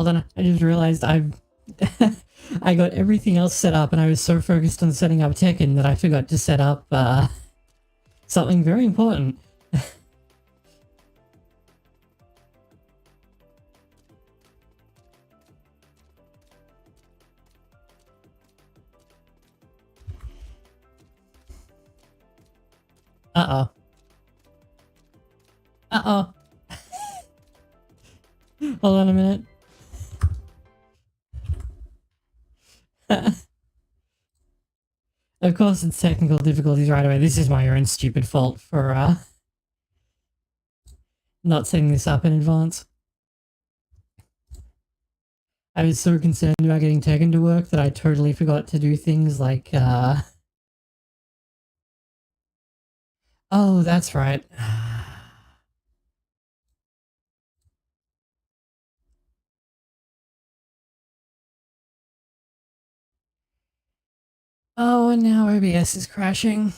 Hold on, I just realized I've I got everything else set up and I was so focused on setting up Tekken that I forgot to set up something very important. Uh-oh. Uh-oh. Hold on a minute. Of course it's technical difficulties right away. This is my own stupid fault for not setting this up in advance. I was so concerned about getting Tekken to work that I totally forgot to do things like oh, that's right. Oh, and now OBS is crashing.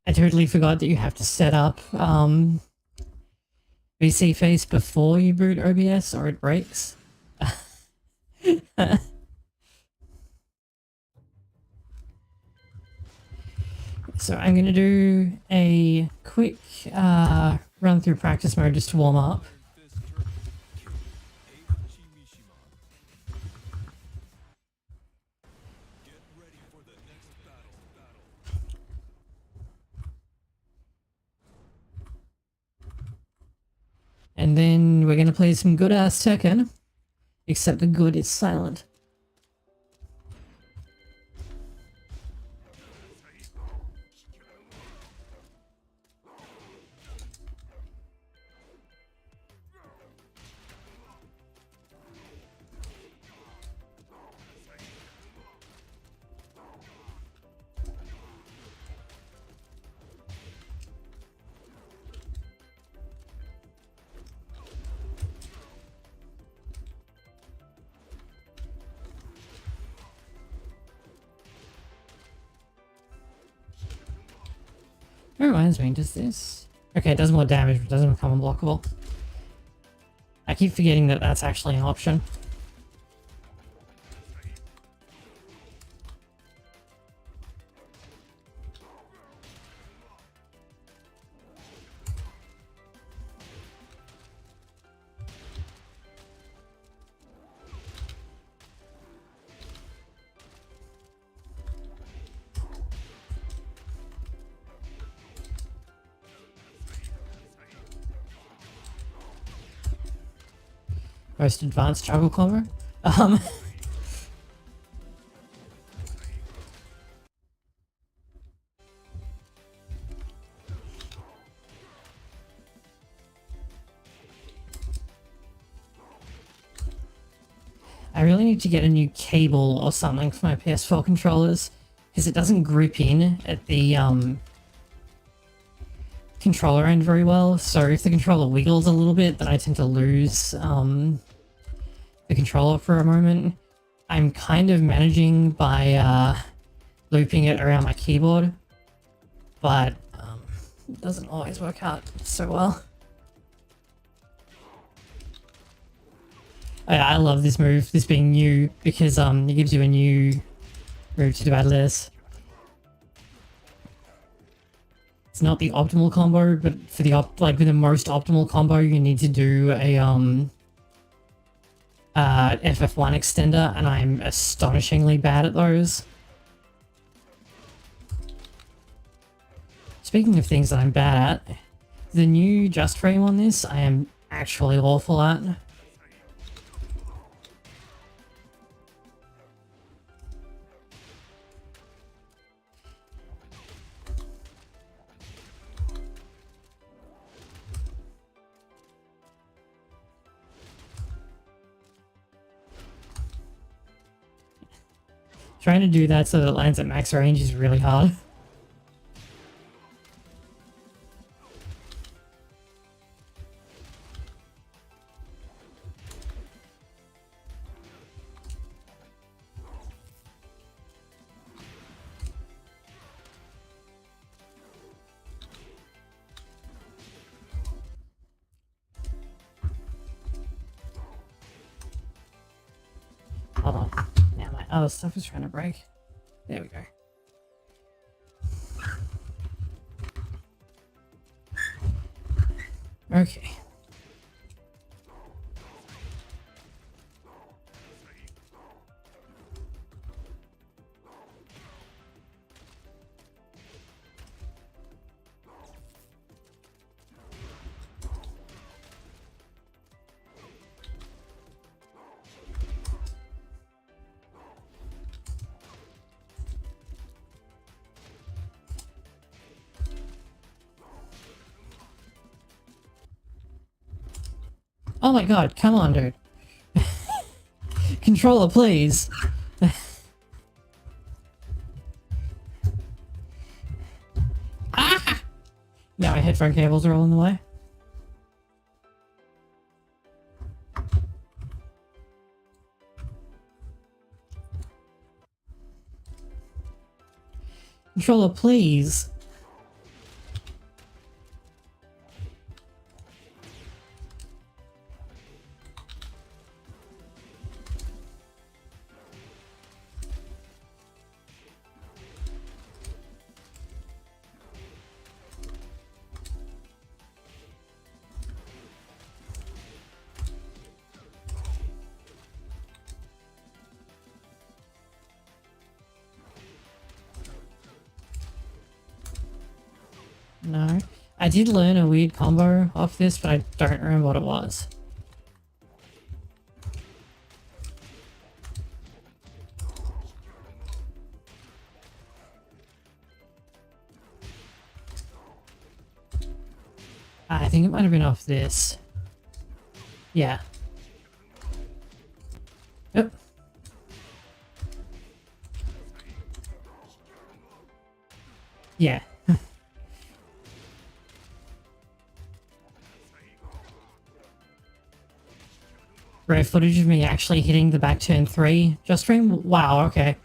I totally forgot that you have to set up VC face before you boot OBS or it breaks. So I'm going to do a quick run through practice mode just to warm up. And then we're going to play some good-ass Tekken, except the good is silent. That reminds me, does this... Okay, it does more damage, but it doesn't become unblockable. I keep forgetting that that's actually an option. Most advanced juggle combo. I really need to get a new cable or something for my PS4 controllers, because it doesn't grip in at the controller end very well, so if the controller wiggles a little bit, then I tend to lose the controller for a moment. I'm kind of managing by looping it around my keyboard, but it doesn't always work out so well. I love this move, this being new, because it gives you a new move to do out of this. not the optimal combo, but for the like with the most optimal combo, you need to do a FF1 extender, and I'm astonishingly bad at those. Speaking of things that I'm bad at, the new Just Frame on this, I am actually awful at. Trying to do that so that it lands at max range is really hard. Hold on. Now my other stuff is trying to break. There we go. Okay. Oh my god, come on, dude. Controller, please. Ah! Now my headphone cables are all in the way. Controller, please. No. I did learn a weird combo off this, but I don't remember what it was. I think it might have been off this. Yeah. Yep. Yeah. Rare footage of me actually hitting the back turn 3 just stream? Wow, okay.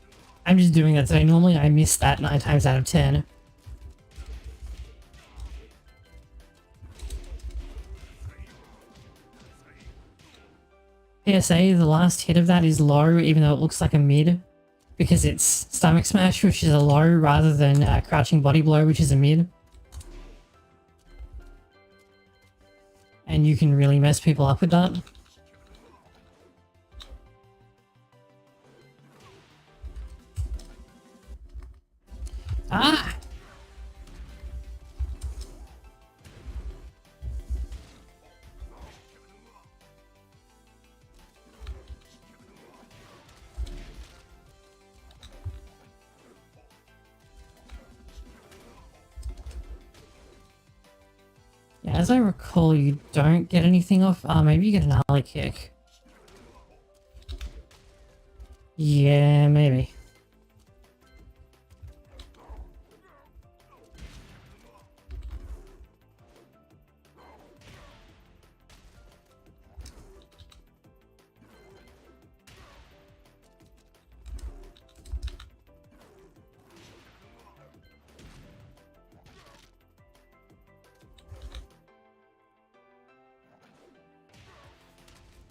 I'm just doing that today. Normally I miss that 9 times out of 10. PSA, the last hit of that is low, even though it looks like a mid, because it's stomach smash, which is a low, rather than crouching body blow, which is a mid. And you can really mess people up with that. Ah! Yeah, as I recall, you don't get anything off. Maybe you get an alley kick. Yeah, maybe.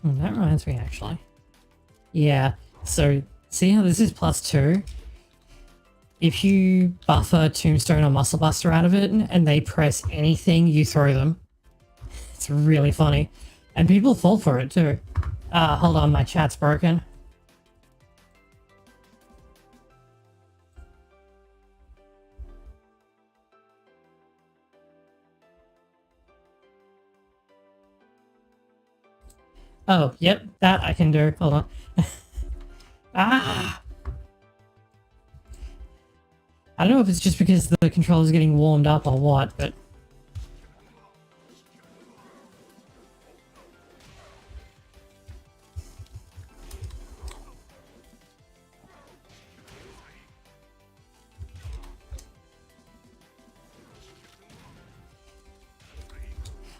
That reminds me, actually. Yeah, so see how this is +2? if you buffer Tombstone or Muscle Buster out of it and they press anything, you throw them. It's really funny. And people fall for it too. Hold on, my chat's broken. Oh, yep, that I can do. Hold on. Ah! I don't know if it's just because the controller's getting warmed up or what, but...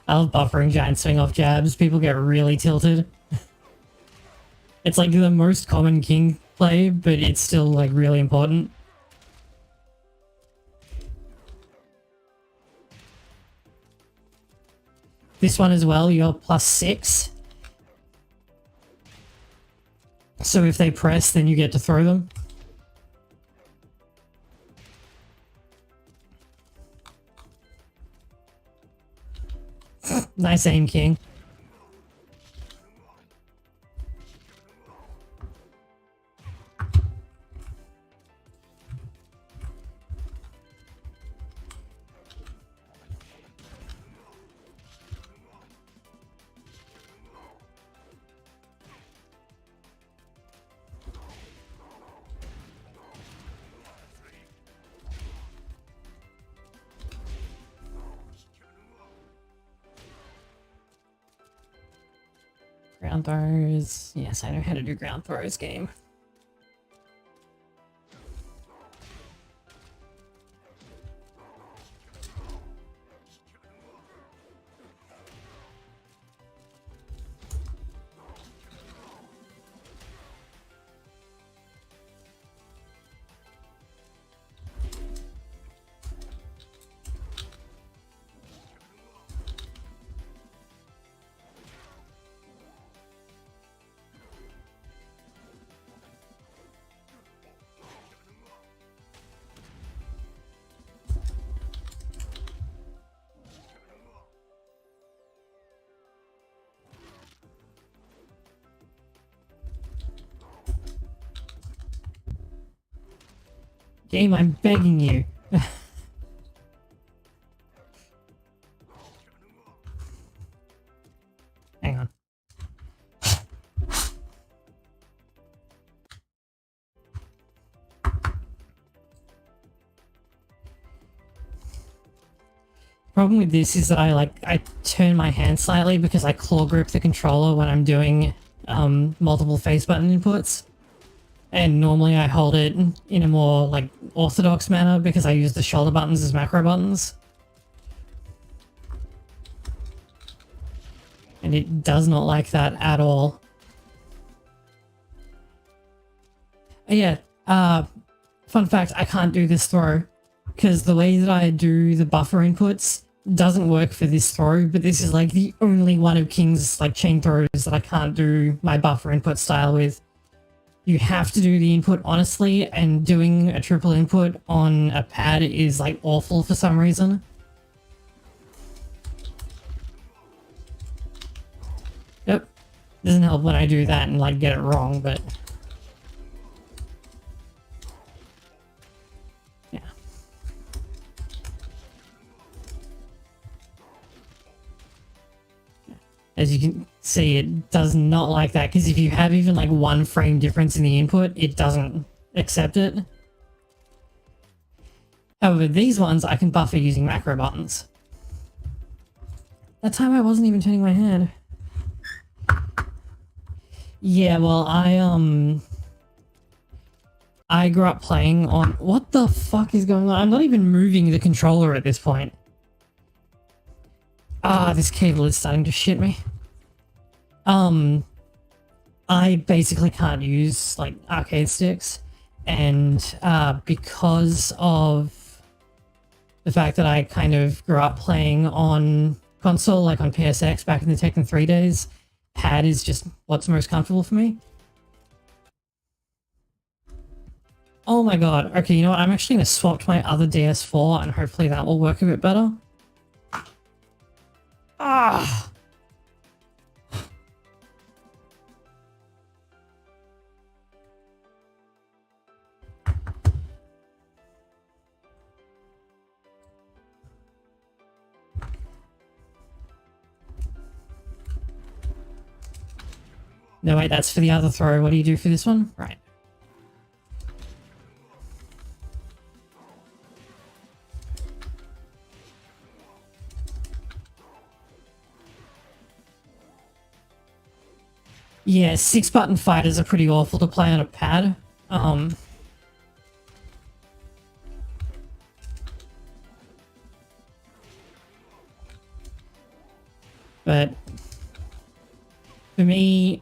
I love buffering giant swing off jabs. People get really tilted. It's like the most common king play, but it's still like really important. This one as well, you're +6. So if they press, then you get to throw them. Nice aim, King. Ground throws. Yes, I know how to do ground throws, game. Game, I'm begging you. Hang on. Problem with this is that I turn my hand slightly because I claw grip the controller when I'm doing multiple face button inputs. And normally I hold it in a more like orthodox manner because I use the shoulder buttons as macro buttons. And it does not like that at all. Yeah, fun fact, I can't do this throw because the way that I do the buffer inputs doesn't work for this throw, but this is like the only one of King's like chain throws that I can't do my buffer input style with. You have to do the input honestly, and doing a triple input on a pad is like awful for some reason. Yep. Doesn't help when I do that and like get it wrong, but... yeah. As you can see, it does not like that, because if you have even like 1 frame difference in the input, it doesn't accept it. However, these ones I can buffer using macro buttons. That time I wasn't even turning my hand. Yeah, well, I grew up playing on... what the fuck is going on? I'm not even moving the controller at this point. Ah, this cable is starting to shit me. I basically can't use, like, arcade sticks, and, because of the fact that I kind of grew up playing on console, like on PSX back in the Tekken 3 days, pad is just what's most comfortable for me. Oh my god. Okay, you know what? I'm actually going to swap to my other DS4 and hopefully that will work a bit better. Ah! No, wait, that's for the other throw. What do you do for this one? Right. Yeah, 6-button fighters are pretty awful to play on a pad. But for me,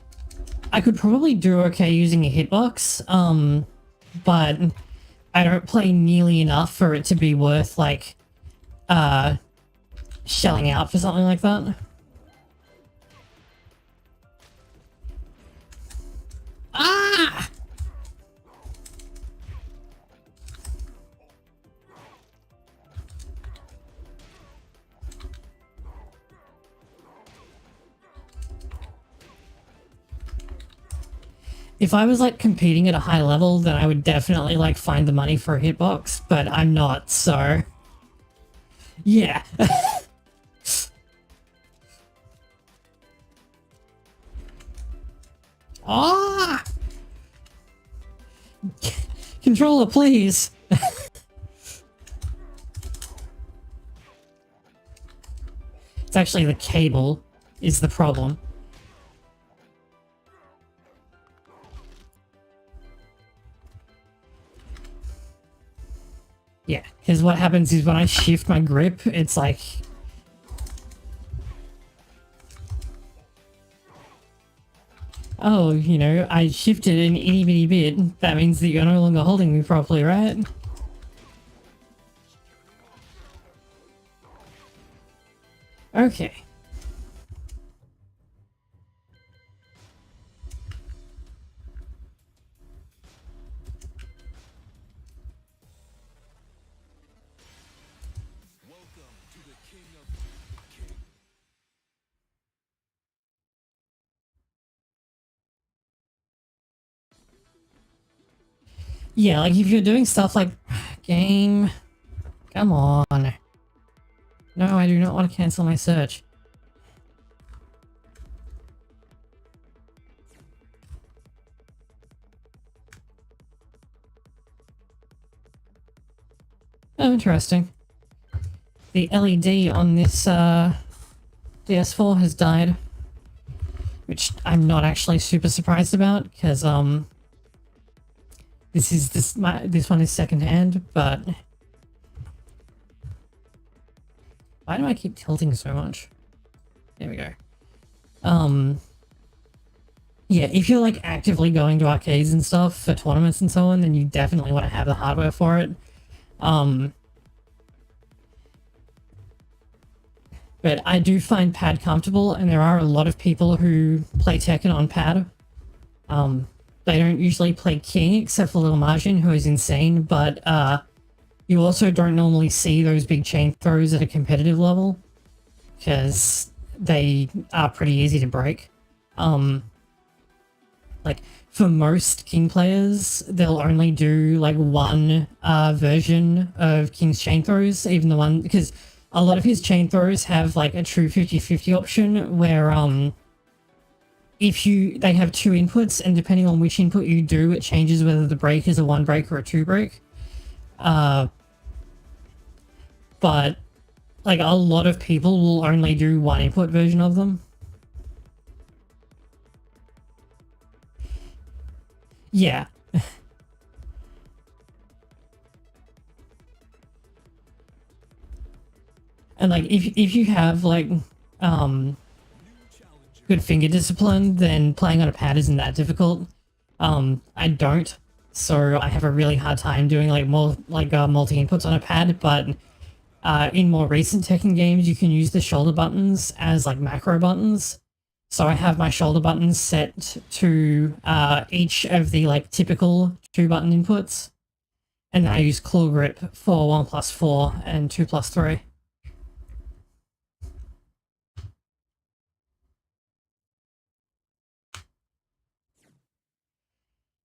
I could probably do okay using a hitbox, but I don't play nearly enough for it to be worth, like, shelling out for something like that. Ah! If I was, like, competing at a high level, then I would definitely, like, find the money for a hitbox, but I'm not, so... Yeah. Ah! Controller, please! It's actually the cable is the problem. Yeah, because what happens is when I shift my grip, it's like... Oh, you know, I shifted an itty bitty bit. That means that you're no longer holding me properly, right? Okay. Yeah, like if you're doing stuff like... Game... Come on. No, I do not want to cancel my search. Oh, interesting. The LED on this DS4 has died. Which I'm not actually super surprised about, because this one is secondhand, but why do I keep tilting so much? There we go. Yeah, if you're like actively going to arcades and stuff for tournaments and so on, then you definitely want to have the hardware for it. But I do find pad comfortable, and there are a lot of people who play Tekken on pad. They don't usually play King, except for Little Margin, who is insane, but you also don't normally see those big chain throws at a competitive level, because they are pretty easy to break. Like, for most King players, they'll only do, like, one version of King's chain throws, even the one... Because a lot of his chain throws have, like, a true 50-50 option, where, if they have two inputs, and depending on which input you do, it changes whether the break is a 1 break or a 2 break. But, like, a lot of people will only do one input version of them. Yeah. And, like, if you have, like, good finger discipline, then playing on a pad isn't that difficult. I don't, so I have a really hard time doing, like, more, like, multi-inputs on a pad, but in more recent Tekken games, you can use the shoulder buttons as, like, macro buttons. So I have my shoulder buttons set to each of the, like, typical 2-button inputs. And then I use Claw Grip for 1+4 and 2+3.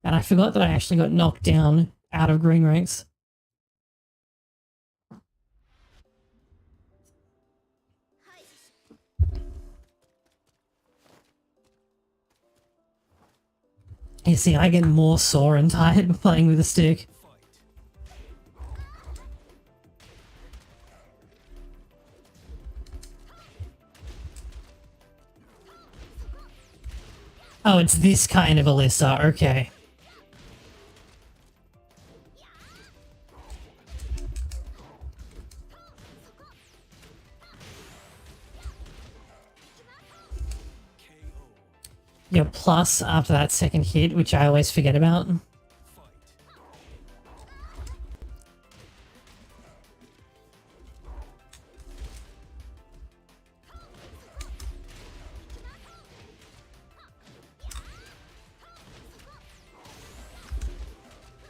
And I forgot that I actually got knocked down out of green ranks. You see, I get more sore and tired playing with a stick. Oh, it's this kind of Alyssa, okay. Your plus after that second hit, which I always forget about.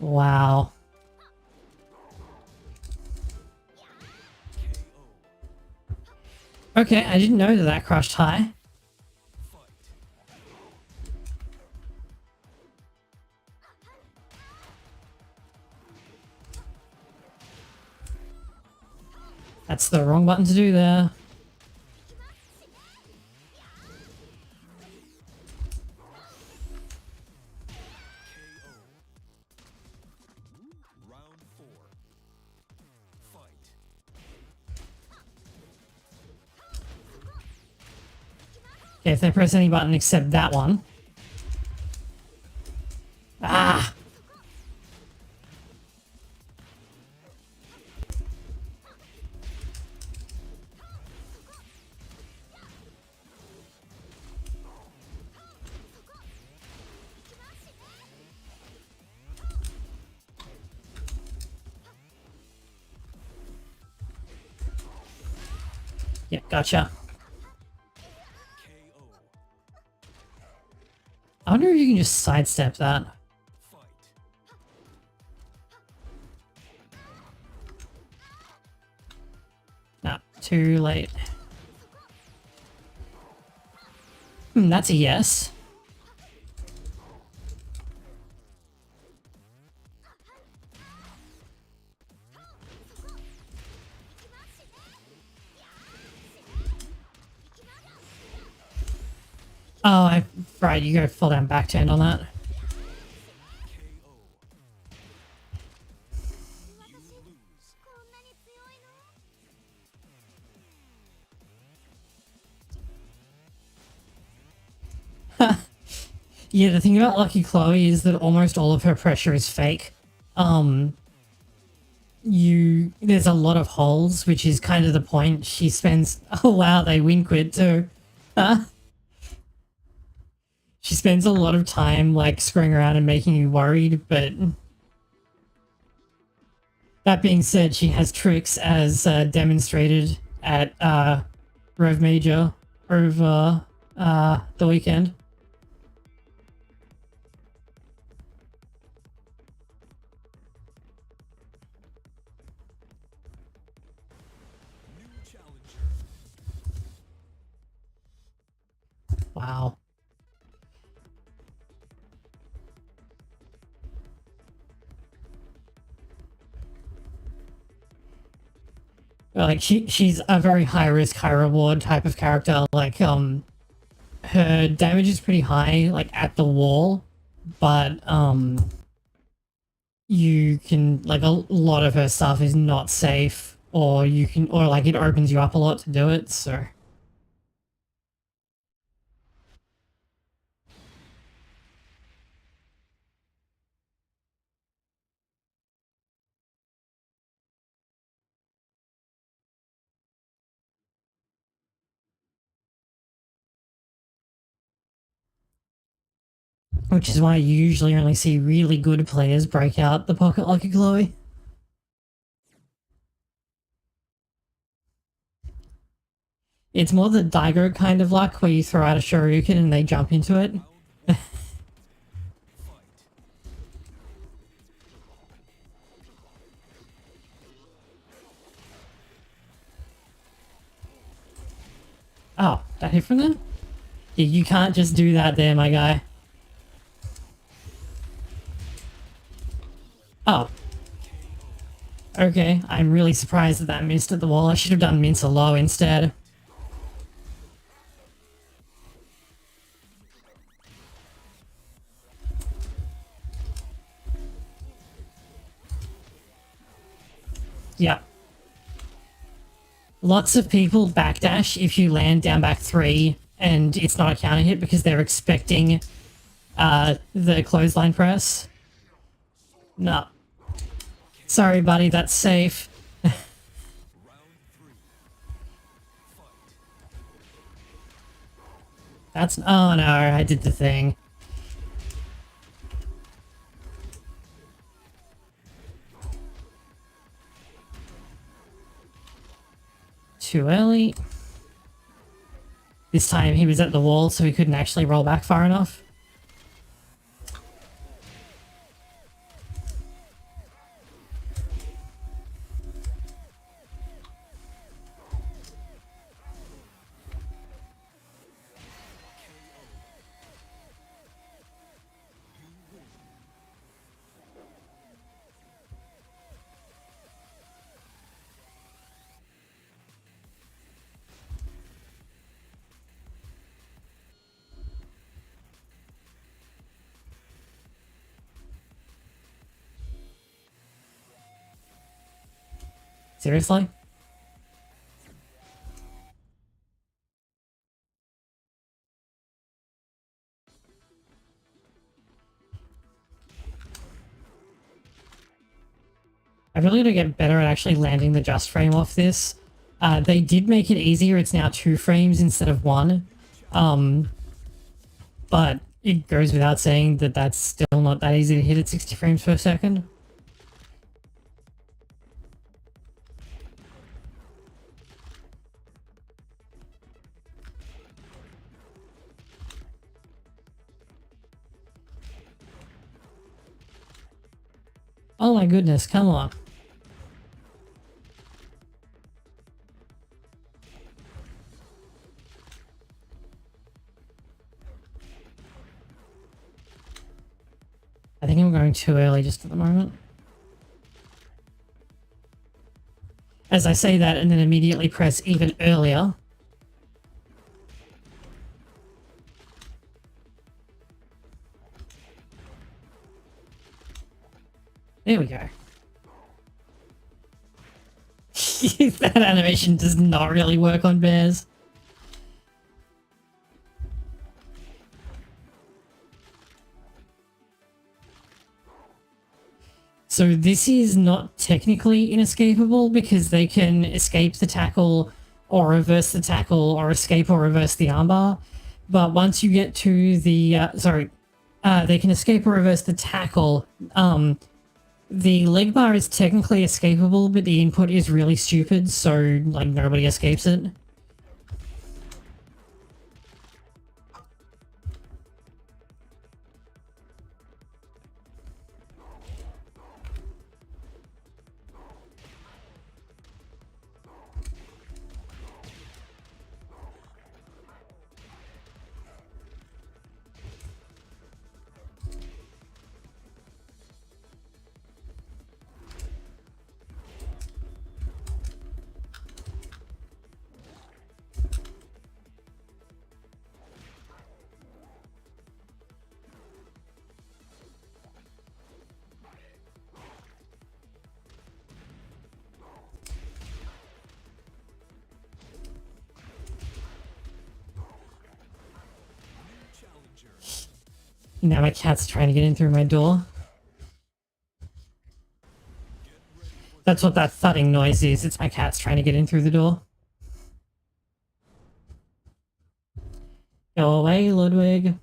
Wow. Okay, I didn't know that that crushed high. That's the wrong button to do there. Okay, if they press any button except that one. Ah! Yeah, gotcha. I wonder if you can just sidestep that. Nah, too late. That's a yes. Oh, right, you go full down back turn on that. Yeah, the thing about Lucky Chloe is that almost all of her pressure is fake. There's a lot of holes, which is kind of the point. She spends, oh wow, they win quit too. She spends a lot of time like screwing around and making you worried, but that being said, she has tricks as demonstrated at Rev Major over the weekend. Wow. Like she's a very high risk, high reward type of character. Like her damage is pretty high, like at the wall, but you can like a lot of her stuff is not safe, or you can or like it opens you up a lot to do it. So. Which is why you usually only see really good players break out the Pocket Lucky Chloe. It's more the Daigo kind of luck where you throw out a Shoryuken and they jump into it. That hit from there? Yeah, you can't just do that there, my guy. Oh. Okay, I'm really surprised that that missed at the wall. I should have done Mincer low instead. Yeah. Lots of people backdash if you land down back 3 and it's not a counter hit because they're expecting the clothesline press. No. Sorry, buddy, that's safe. That's... Oh no, I did the thing. Too early. This time he was at the wall, so he couldn't actually roll back far enough. Seriously? I really gotta get better at actually landing the just frame off this. They did make it easier, it's now 2 frames instead of 1. But it goes without saying that that's still not that easy to hit at 60 frames per second. Oh my goodness, come on. I think I'm going too early just at the moment. As I say that and then immediately press even earlier. There we go. That animation does not really work on bears. So this is not technically inescapable because they can escape the tackle or reverse the tackle or escape or reverse the armbar. But once you get to the... they can escape or reverse the tackle. The leg bar is technically escapable, but the input is really stupid, so like nobody escapes it. Now my cat's trying to get in through my door. That's what that thudding noise is. It's my cat's trying to get in through the door. Go away, Ludwig.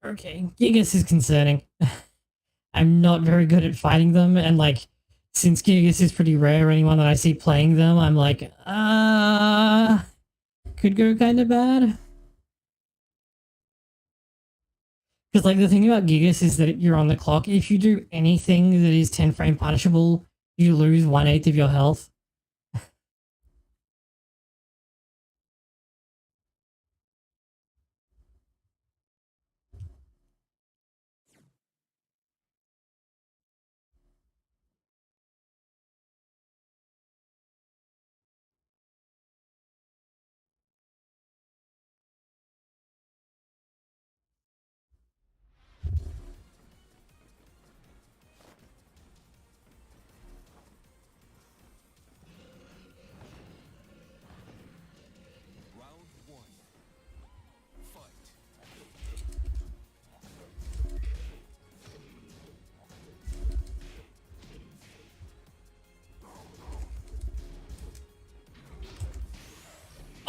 Okay, Gigas is concerning. I'm not very good at fighting them, and like, since Gigas is pretty rare, anyone that I see playing them, I'm like, could go kind of bad. Because, like, the thing about Gigas is that you're on the clock. If you do anything that is 10 frame punishable, you lose 1/8 of your health.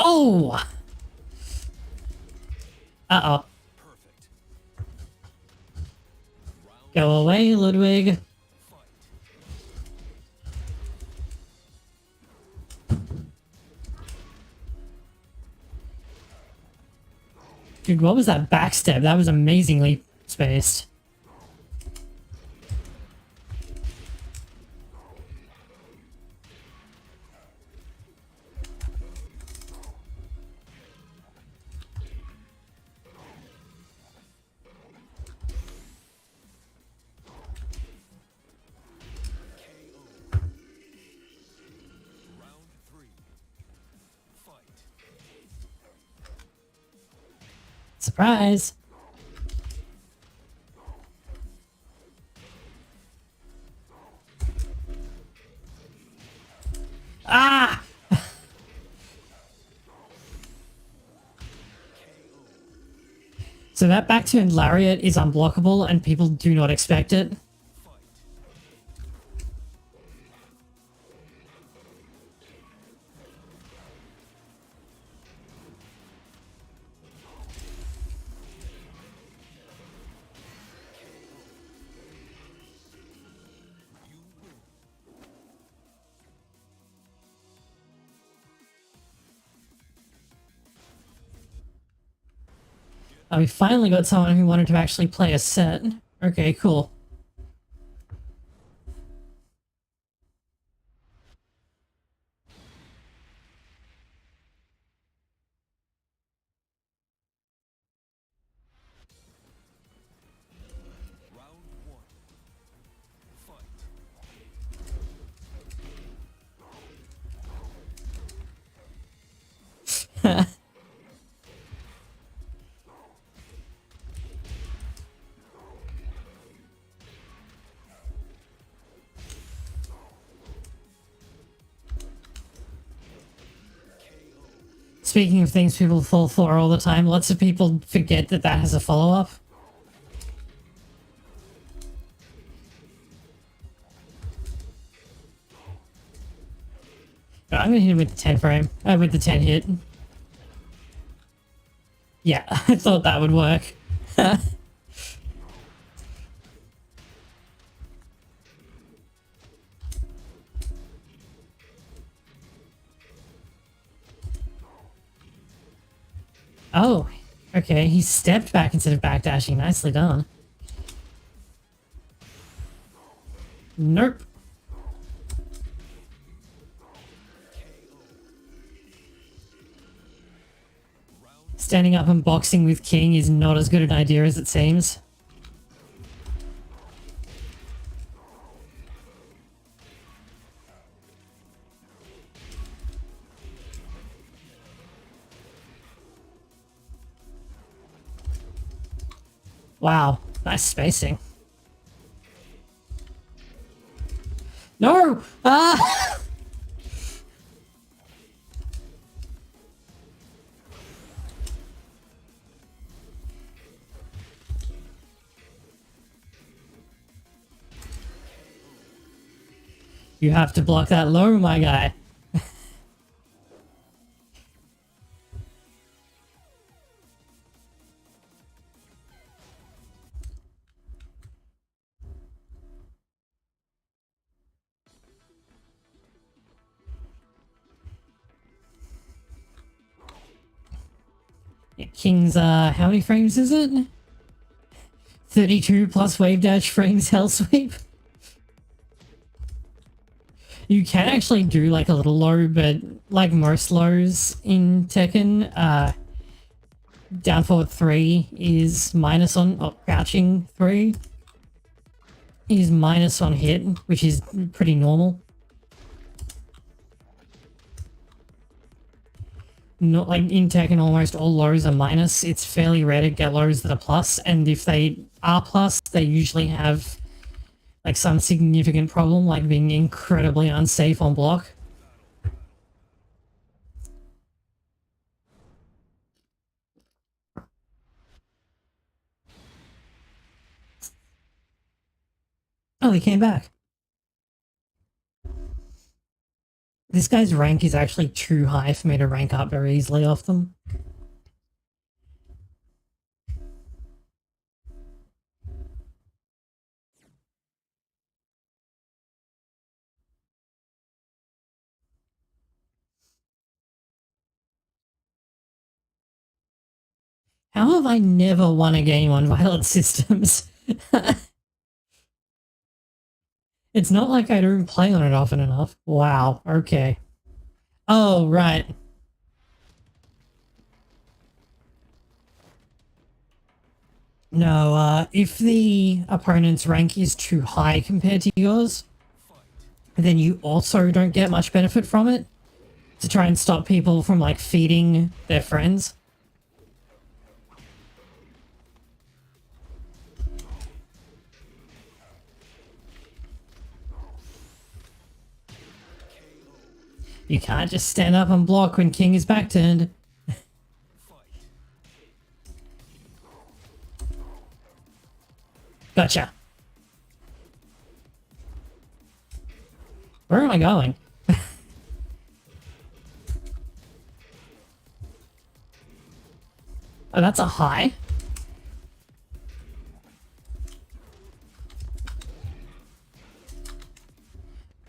Oh! Uh-oh. Go away, Ludwig. Dude, what was that backstep? That was amazingly spaced. Surprise! Ah! So that back-turned lariat is unblockable and people do not expect it. Oh, we finally got someone who wanted to actually play a set. Okay, cool. Speaking of things people fall for all the time, lots of people forget that that has a follow-up. I'm gonna hit him with the 10 frame. With the 10 hit. Yeah, I thought that would work. Oh, okay, he stepped back instead of backdashing. Nicely done. Nope. Standing up and boxing with King is not as good an idea as it seems. Wow, nice spacing. No! Ah! You have to block that low, my guy. Yeah, King's, how many frames is it? 32 plus wave dash frames hell sweep. You can actually do like a little low, but like most lows in Tekken, down forward 3 is minus on, crouching 3 is minus on hit, which is pretty normal. Not like in Tekken, almost all lows are minus. It's fairly rare to get lows that are plus, and if they are plus, they usually have like some significant problem, like being incredibly unsafe on block. Oh, he came back. This guy's rank is actually too high for me to rank up very easily off them. How have I never won a game on Violent Systems? It's not like I don't play on it often enough. Wow, okay. Oh, right. No, if the opponent's rank is too high compared to yours, then you also don't get much benefit from it to try and stop people from, like, feeding their friends. You can't just stand up and block when King is back turned. Gotcha. Where am I going? Oh, that's a high.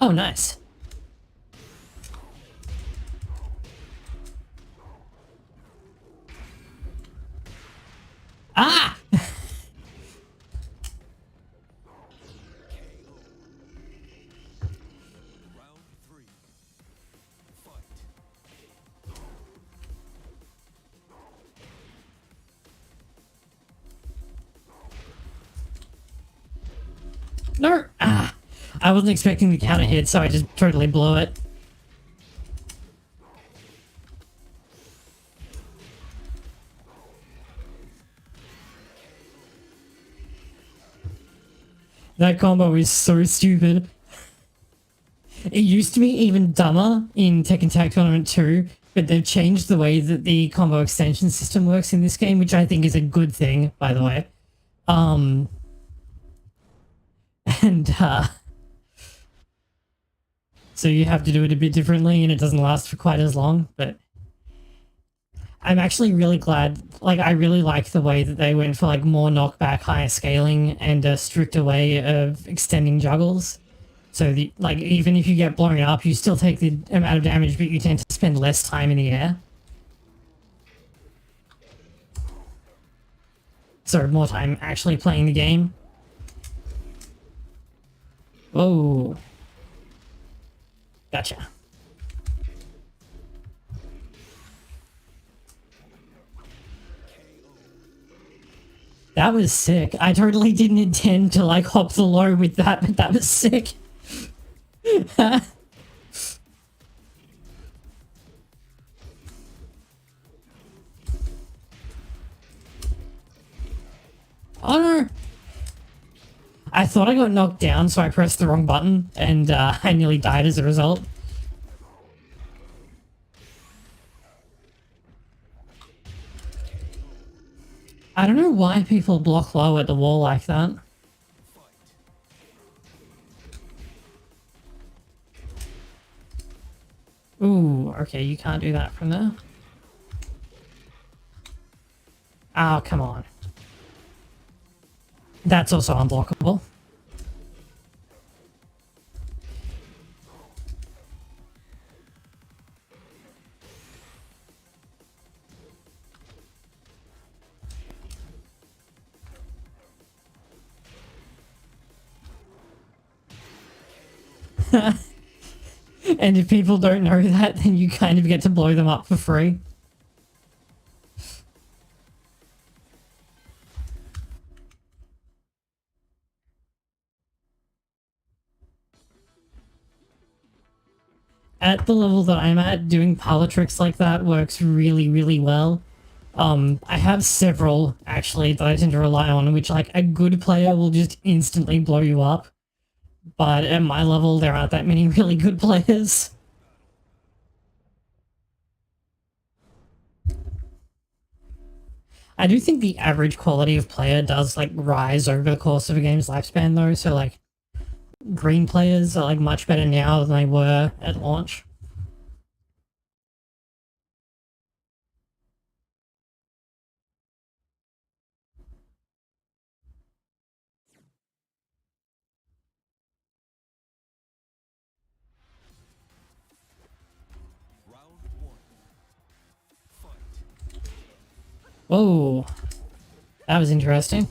Oh, nice. Ah! No! Ah! I wasn't expecting the counter hit, so I just totally blew it. That combo is so stupid. It used to be even dumber in Tekken Tag Tournament 2, but they've changed the way that the combo extension system works in this game, which I think is a good thing, by the way. And, so you have to do it a bit differently, and it doesn't last for quite as long, but I'm actually really glad, like, I really like the way that they went for, like, more knockback, higher scaling, and a stricter way of extending juggles. So, like, even if you get blown up, you still take the amount of damage, but you tend to spend less time in the air. So, more time actually playing the game. Whoa. Gotcha. That was sick. I totally didn't intend to, like, hop the low with that, but that was sick. Oh no! I thought I got knocked down, so I pressed the wrong button, and I nearly died as a result. I don't know why people block low at the wall like that. Ooh, okay, you can't do that from there. Oh, come on. That's also unblockable. And if people don't know that, then you kind of get to blow them up for free. At the level that I'm at, doing parlor tricks like that works really, really well. I have several, actually, that I tend to rely on, which, like, a good player will just instantly blow you up. But at my level, there aren't that many really good players. I do think the average quality of player does, like, rise over the course of a game's lifespan, though, so, like, green players are, like, much better now than they were at launch. Whoa. That was interesting.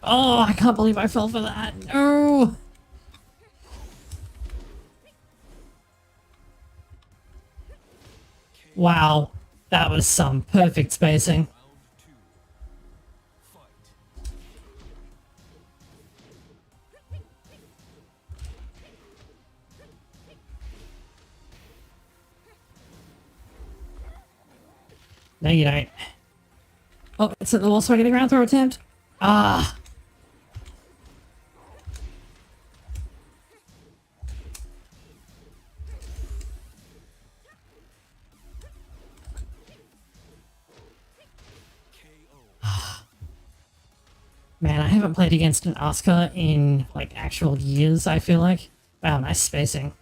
Oh, I can't believe I fell for that. No! Wow. That was some perfect spacing. No, you don't. Oh, it's at the wall, so I get a ground throw attempt. Ah. Man, I haven't played against an Asuka in, like, actual years, I feel like. Wow, nice spacing.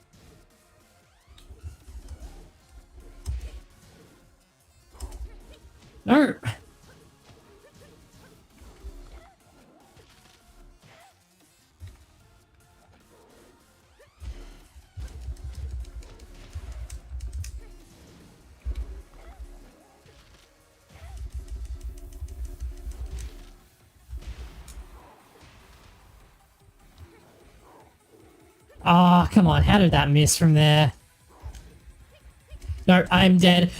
No! Ah, oh, come on, how did that miss from there? No, I'm dead.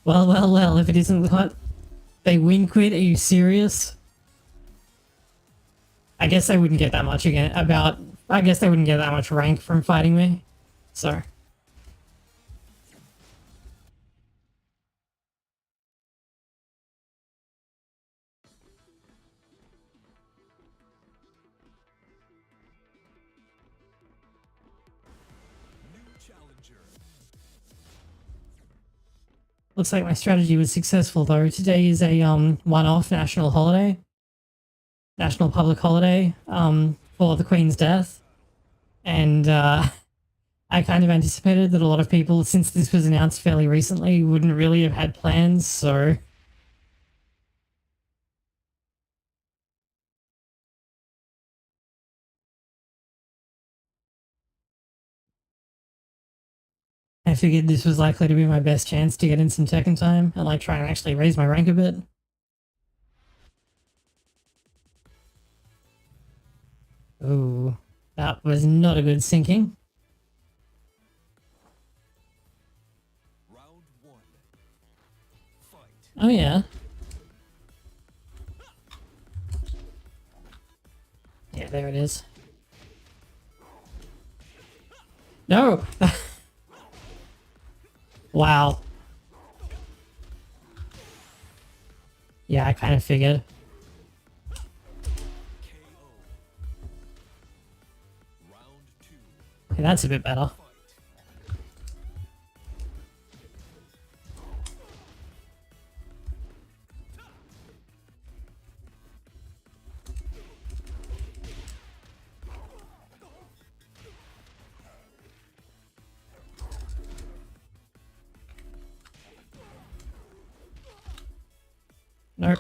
Well, well, well, if it isn't what? They win quit? Are you serious? I guess they wouldn't get that much again. I guess they wouldn't get that much rank from fighting me. So. Looks like my strategy was successful though. Today is a one-off national holiday. National public holiday for the Queen's death. And I kind of anticipated that a lot of people, since this was announced fairly recently, wouldn't really have had plans, so... I figured this was likely to be my best chance to get in some Tekken time and like try and actually raise my rank a bit. Ooh, that was not a good sinking. Oh yeah. Yeah, there it is. No! Wow. Yeah, I kind of figured. Okay, that's a bit better. Nope.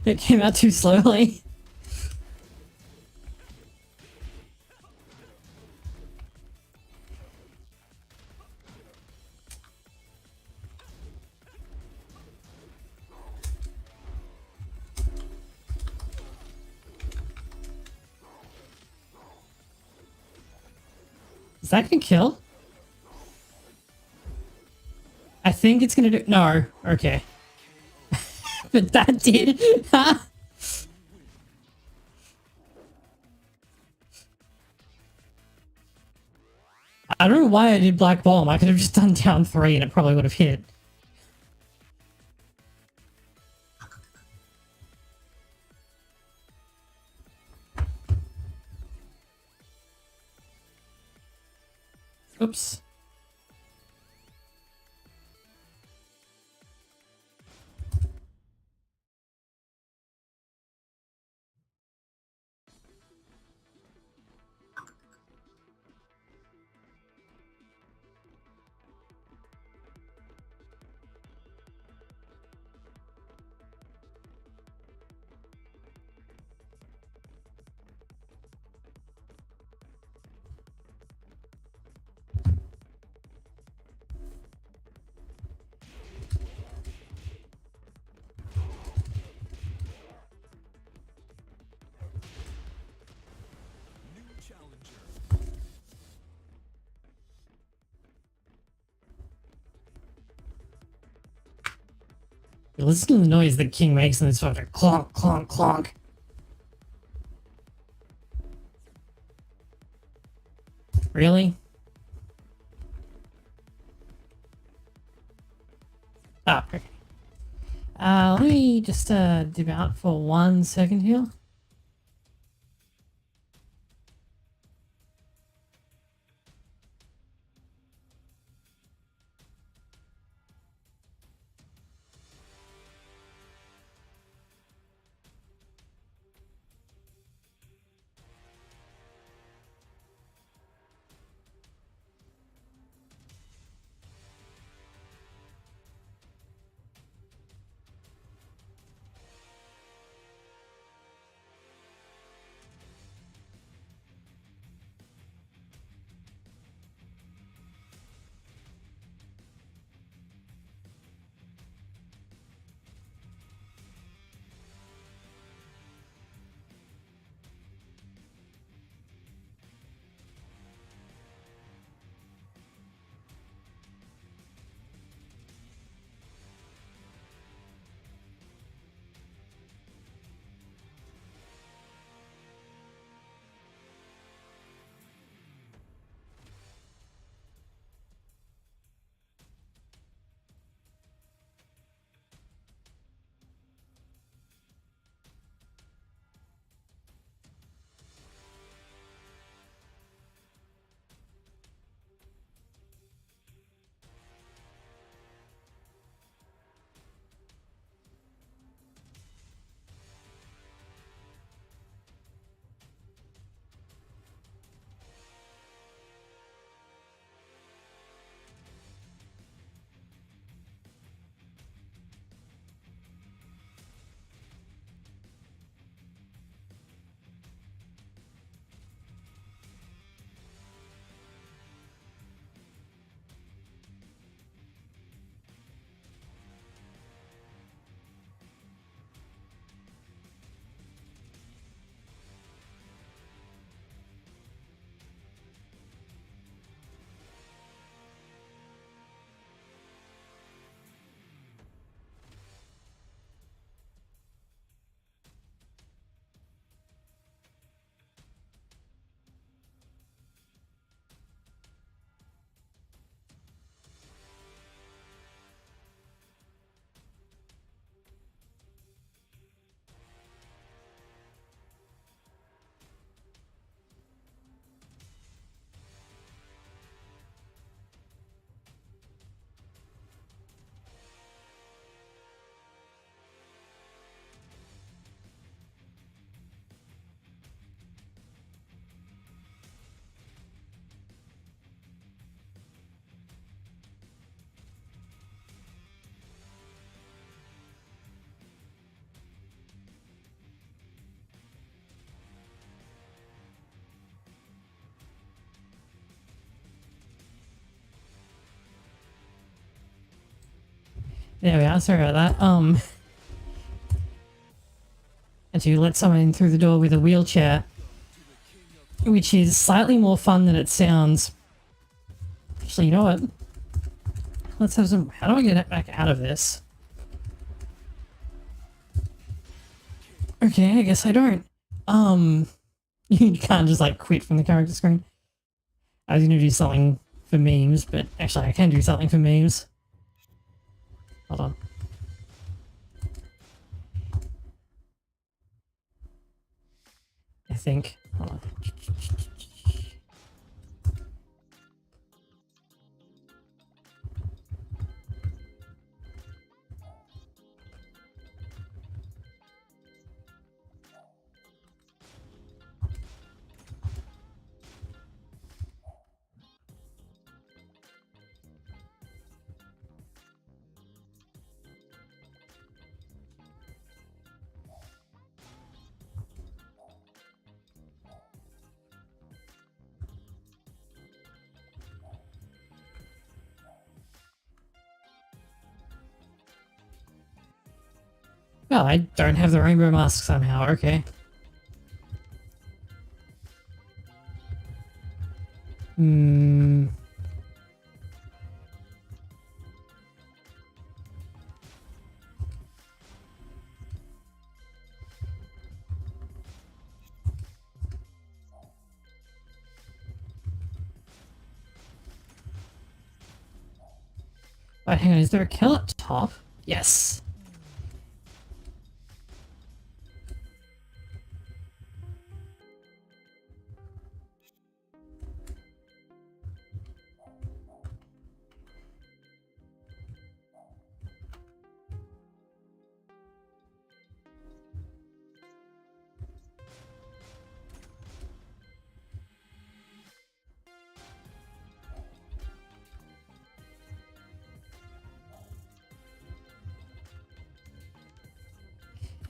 It came out too slowly. Is that gonna kill? I think it's gonna do. No, okay. But that did. I don't know why I did Black Bomb. I could have just done down 3 and it probably would have hit. Oops. Listen to the noise that King makes in this fucking clonk, clonk, clonk. Really? Oh, okay. Let me just dip out for 1 second here. There we are, sorry about that. And to let someone in through the door with a wheelchair, which is slightly more fun than it sounds. Actually, you know what? Let's have some... How do I get back out of this? Okay, I guess I don't. You can't just, like, quit from the character screen. I was gonna do something for memes, but actually I can do something for memes. Hold on. I think. Hold on. Well, I don't have the rainbow mask somehow, okay. Hmm. Wait, hang on, is there a kill up top? Yes.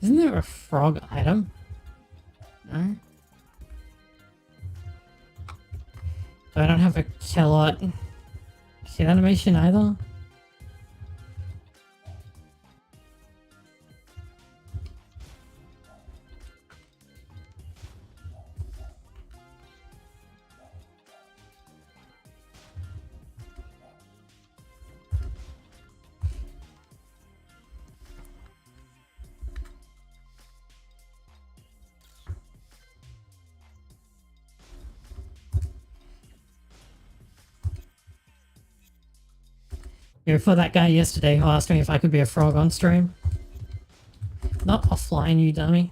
Isn't there a frog item? No? I don't have a kill-out hit animation either? You for that guy yesterday who asked me if I could be a frog on stream. Not offline, you dummy.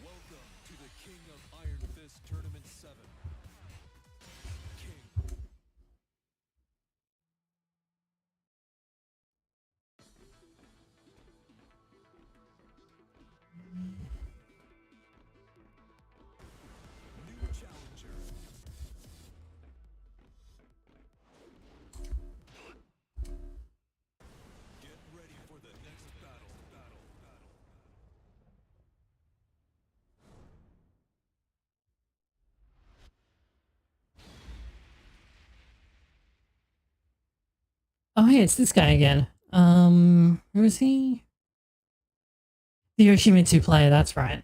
Welcome to the King of Iron Fist Tournament 7. King. New challenger. Get ready for the next battle. Oh hey, it's this guy again. Who is he? The Yoshimitsu player, that's right.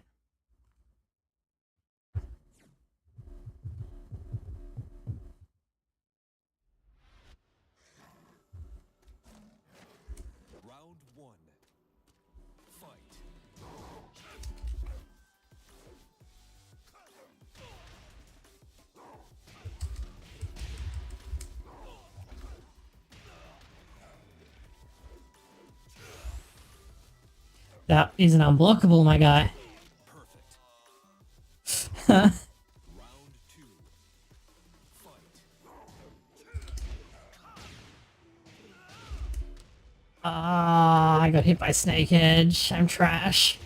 Round 1. Fight. That isn't unblockable, my guy. Perfect. Round 2. Fight. Ah, I got hit by Snake Edge. I'm trash.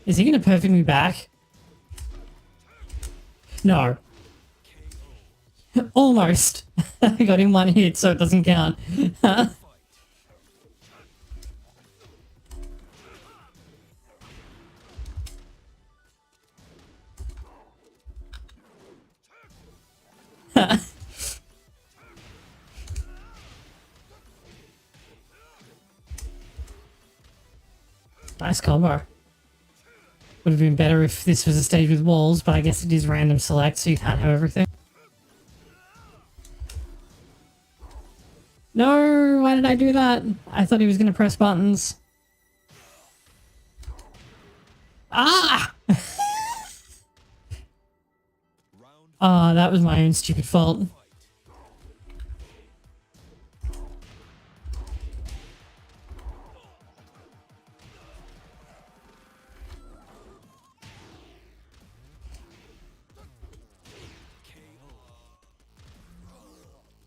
Is he gonna perfect me back? No. Almost. I got him one hit, so it doesn't count. Nice combo. Would have been better if this was a stage with walls, but I guess it is random select, so you can't have everything. No, why did I do that? I thought he was going to press buttons. Ah! Ah, that was my own stupid fault.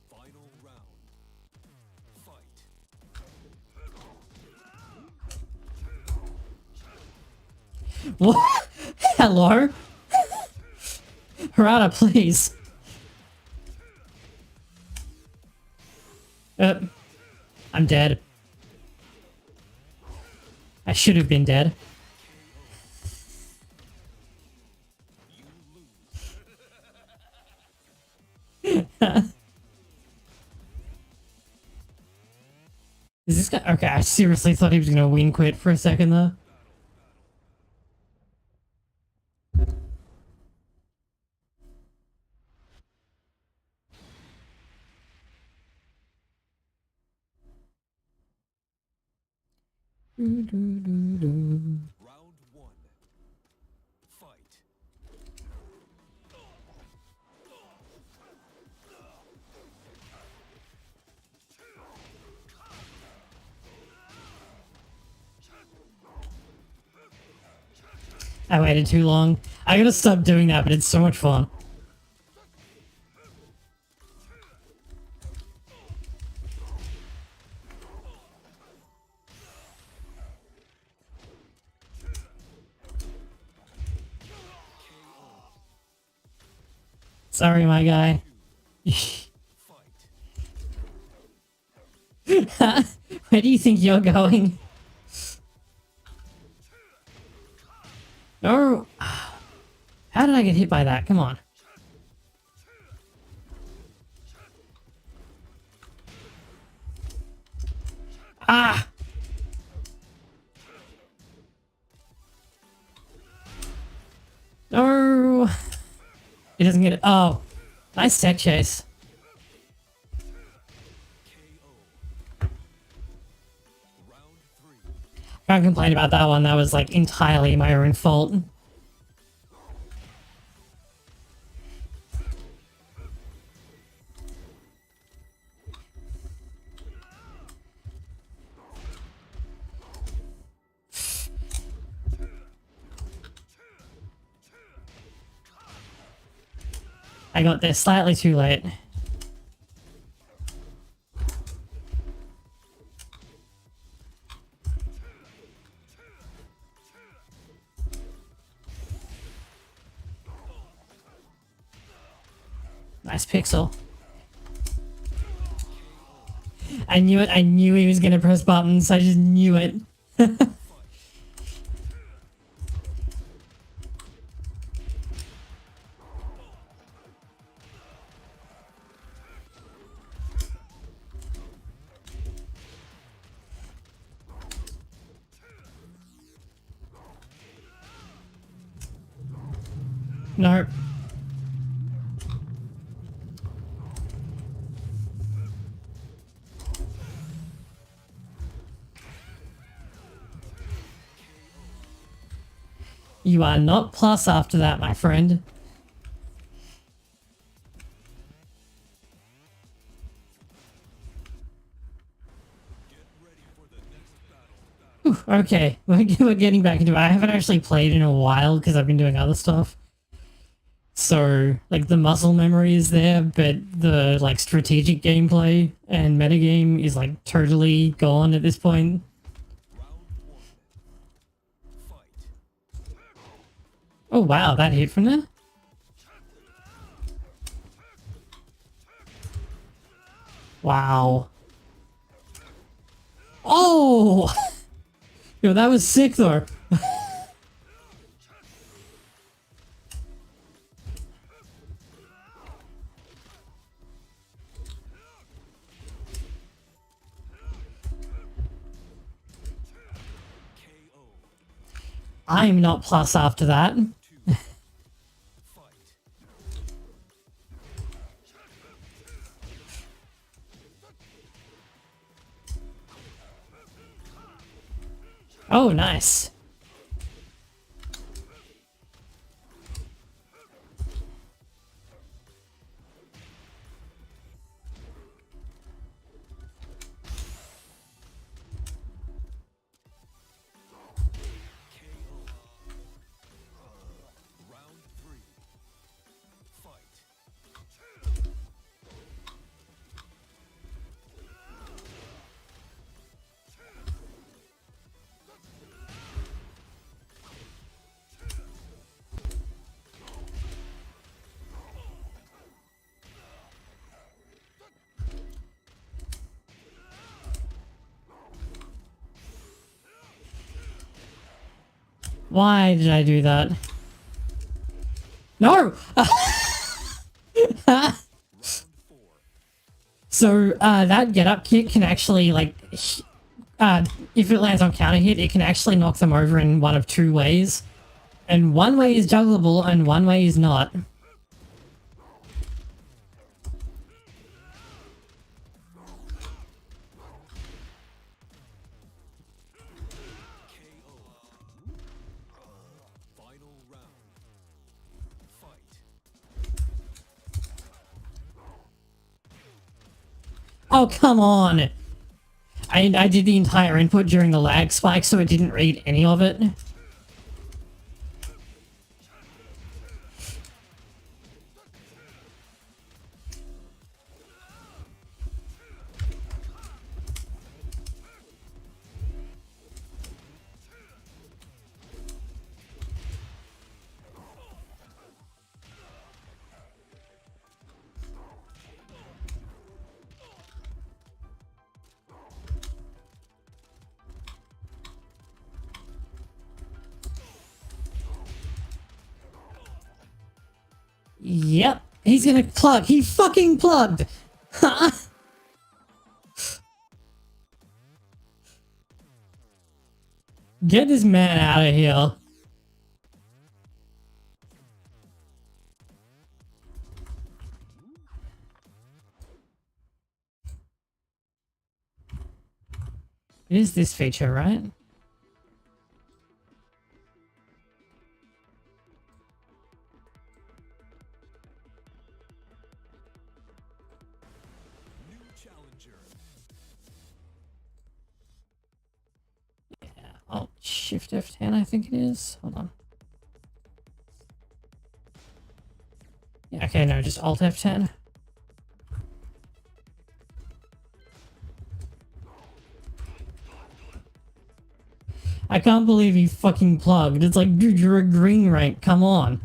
Final round. Fight. What? Hello? Harada, please. I'm dead. I should have been dead. Is this guy? Okay, I seriously thought he was gonna win quit for a second there. Round one. Fight. I waited too long. I gotta stop doing that, but it's so much fun. Sorry, my guy. Where do you think you're going? No. How did I get hit by that? Come on. Ah! No! He doesn't get it. Oh. Nice tech chase. Round three. Can't complain about that one. That was like entirely my own fault. I got there slightly too late. Nice pixel. I knew it. I knew he was gonna press buttons. I just knew it. Nope. You are not plus after that, my friend. Get ready for the next battle. Okay, we're getting back into it. I haven't actually played in a while because I've been doing other stuff. So, like, the muscle memory is there, but the, like, strategic gameplay and metagame is, like, totally gone at this point. Round one. Fight. Oh, wow, that hit from there? Wow. Oh! Yo, that was sick, though. KO. I'm not plus after that. Fight. Oh, nice. KO. Round 3. Fight. Why did I do that? No! Round 4. So, that get-up kick can actually, like, if it lands on counter hit, it can actually knock them over in one of two ways. And one way is juggleable, and one way is not. KO. Final round. Fight. Oh, come on! I did the entire input during the lag spike, so it didn't read any of it. Yep, he's gonna plug. He fucking plugged! Get this man out of here. It is this feature, right? New challenger. Alt Shift F10, I think it is. Hold on. Yeah, okay, no, just Alt F10. I can't believe he fucking plugged. It's like, dude, you're a green rank. Come on.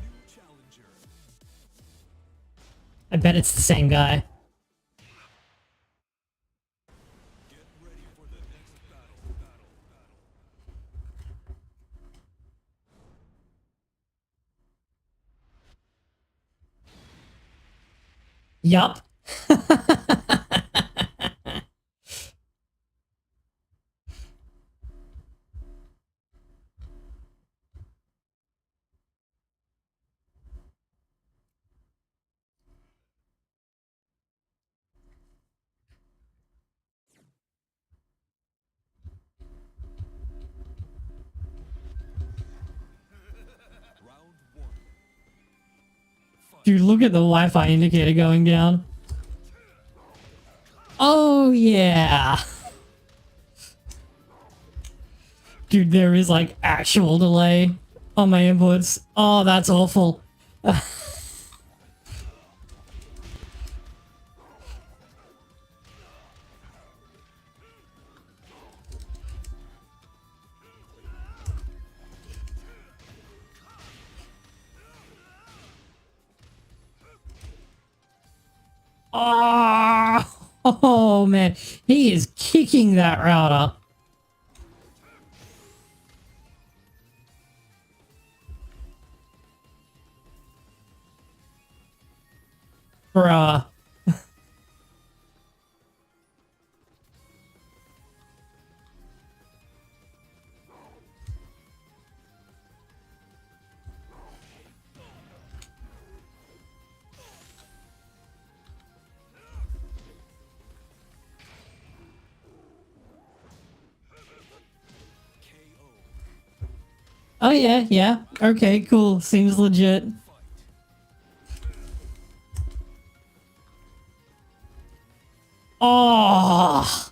New challenger. I bet it's the same guy. Get ready for the next battle. Yup. Round 1. Fight. Dude, look at the Wi-Fi indicator going down. Oh, yeah. Dude, there is like actual delay on my inputs. Oh, that's awful. Oh, oh man, he is kicking that router. Bruh. Oh yeah, yeah. Okay, cool. Seems legit. Oh.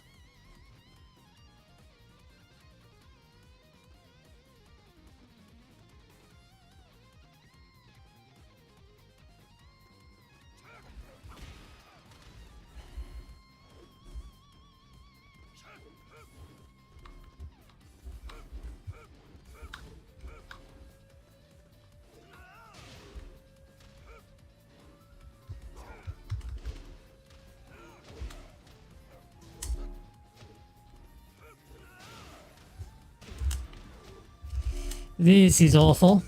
This is awful.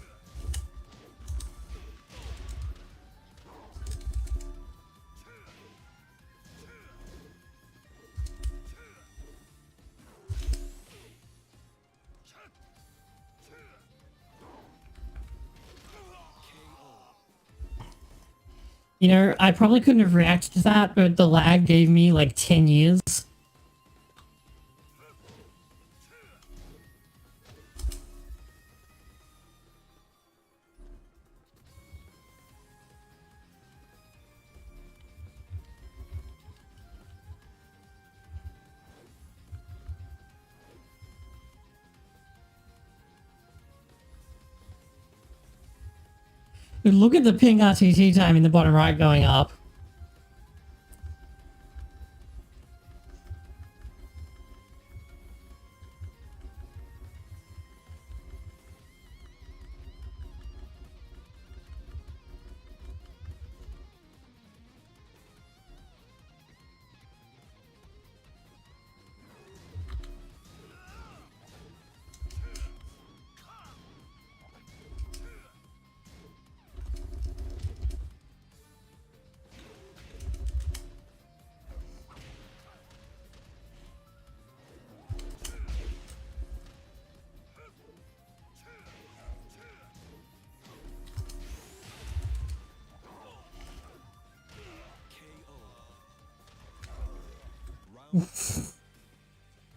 You know, I probably couldn't have reacted to that, but the lag gave me like 10 years. Look at the ping RTT time in the bottom right going up.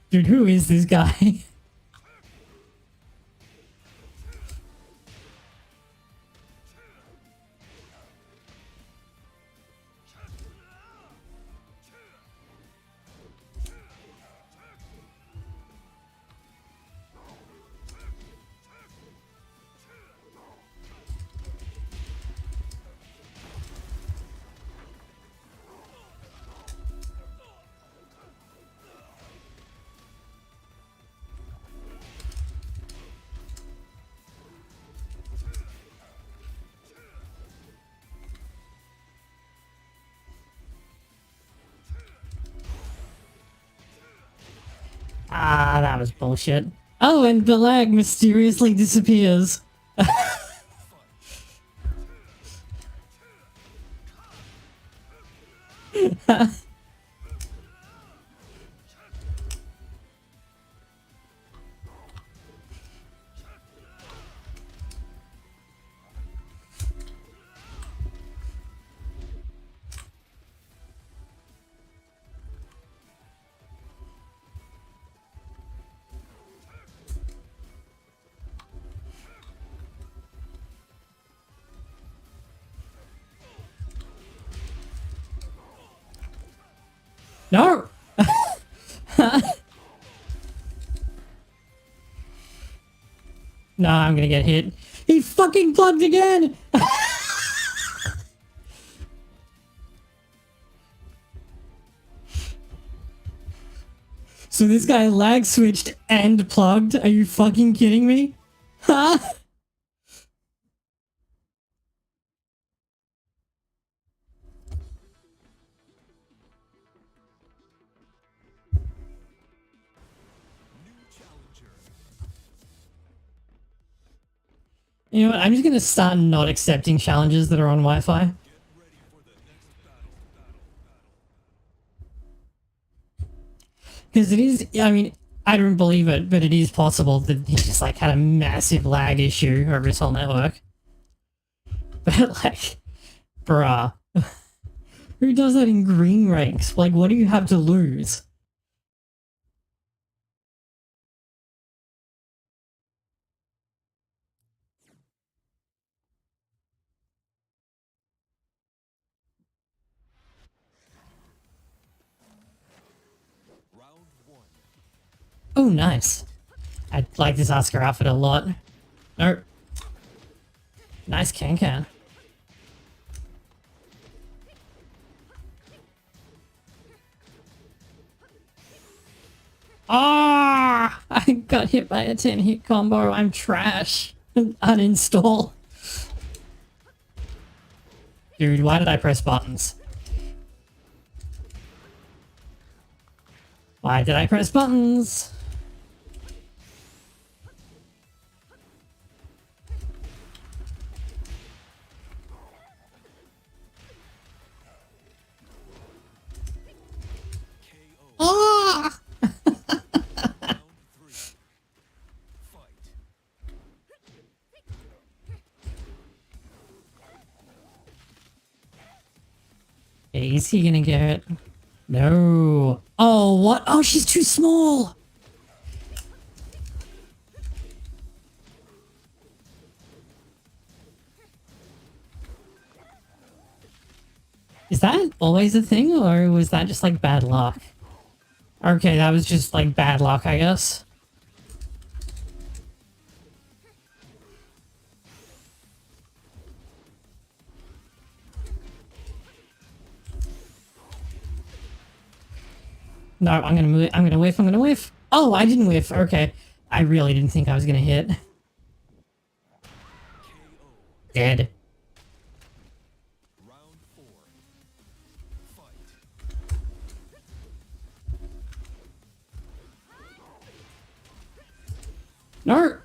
Dude, who is this guy? Ah, that was bullshit. Oh, and the lag mysteriously disappears. No! No, I'm gonna get hit. He fucking plugged again! So this guy lag switched and plugged? Are you fucking kidding me? Huh? You know what? I'm just gonna start not accepting challenges that are on Wi-Fi. Get ready for the next battle. Because it is, I mean, I don't believe it, but it is possible that he just like had a massive lag issue over his whole network. But like, bruh, who does that in green ranks? Like, what do you have to lose? Round one. Oh, nice. I like this Asuka outfit a lot. Nope. Nice can-can. Ah! I got hit by a 10-hit combo. I'm trash. Uninstall. Dude, why did I press buttons? Why did I press buttons? KO. Ah! Round three. Fight. Is he gonna get it? No. Oh, what? Oh, she's too small. Is that always a thing, or was that just like bad luck? Okay, that was just like bad luck, I guess. No, I'm gonna move. I'm gonna whiff. I'm gonna whiff. Oh, I didn't whiff. Okay, I really didn't think I was gonna hit. KO. Dead. Round four. Fight. No.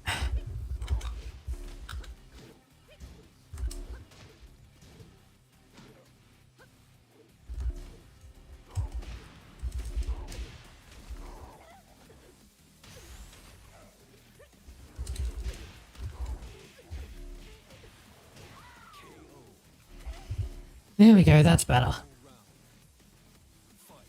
There we go. That's better. Round. Fight.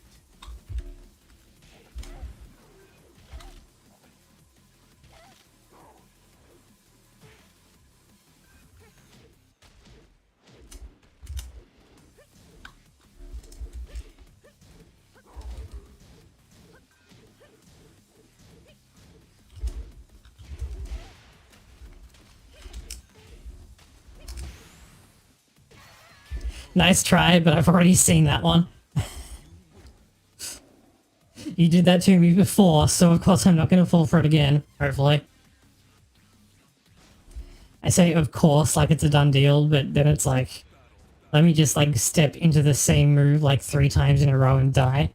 Nice try, but I've already seen that one. You did that to me before, so of course I'm not gonna fall for it again. Hopefully. I say of course like it's a done deal, but then it's like, let me just like step into the same move like 3 times in a row and die.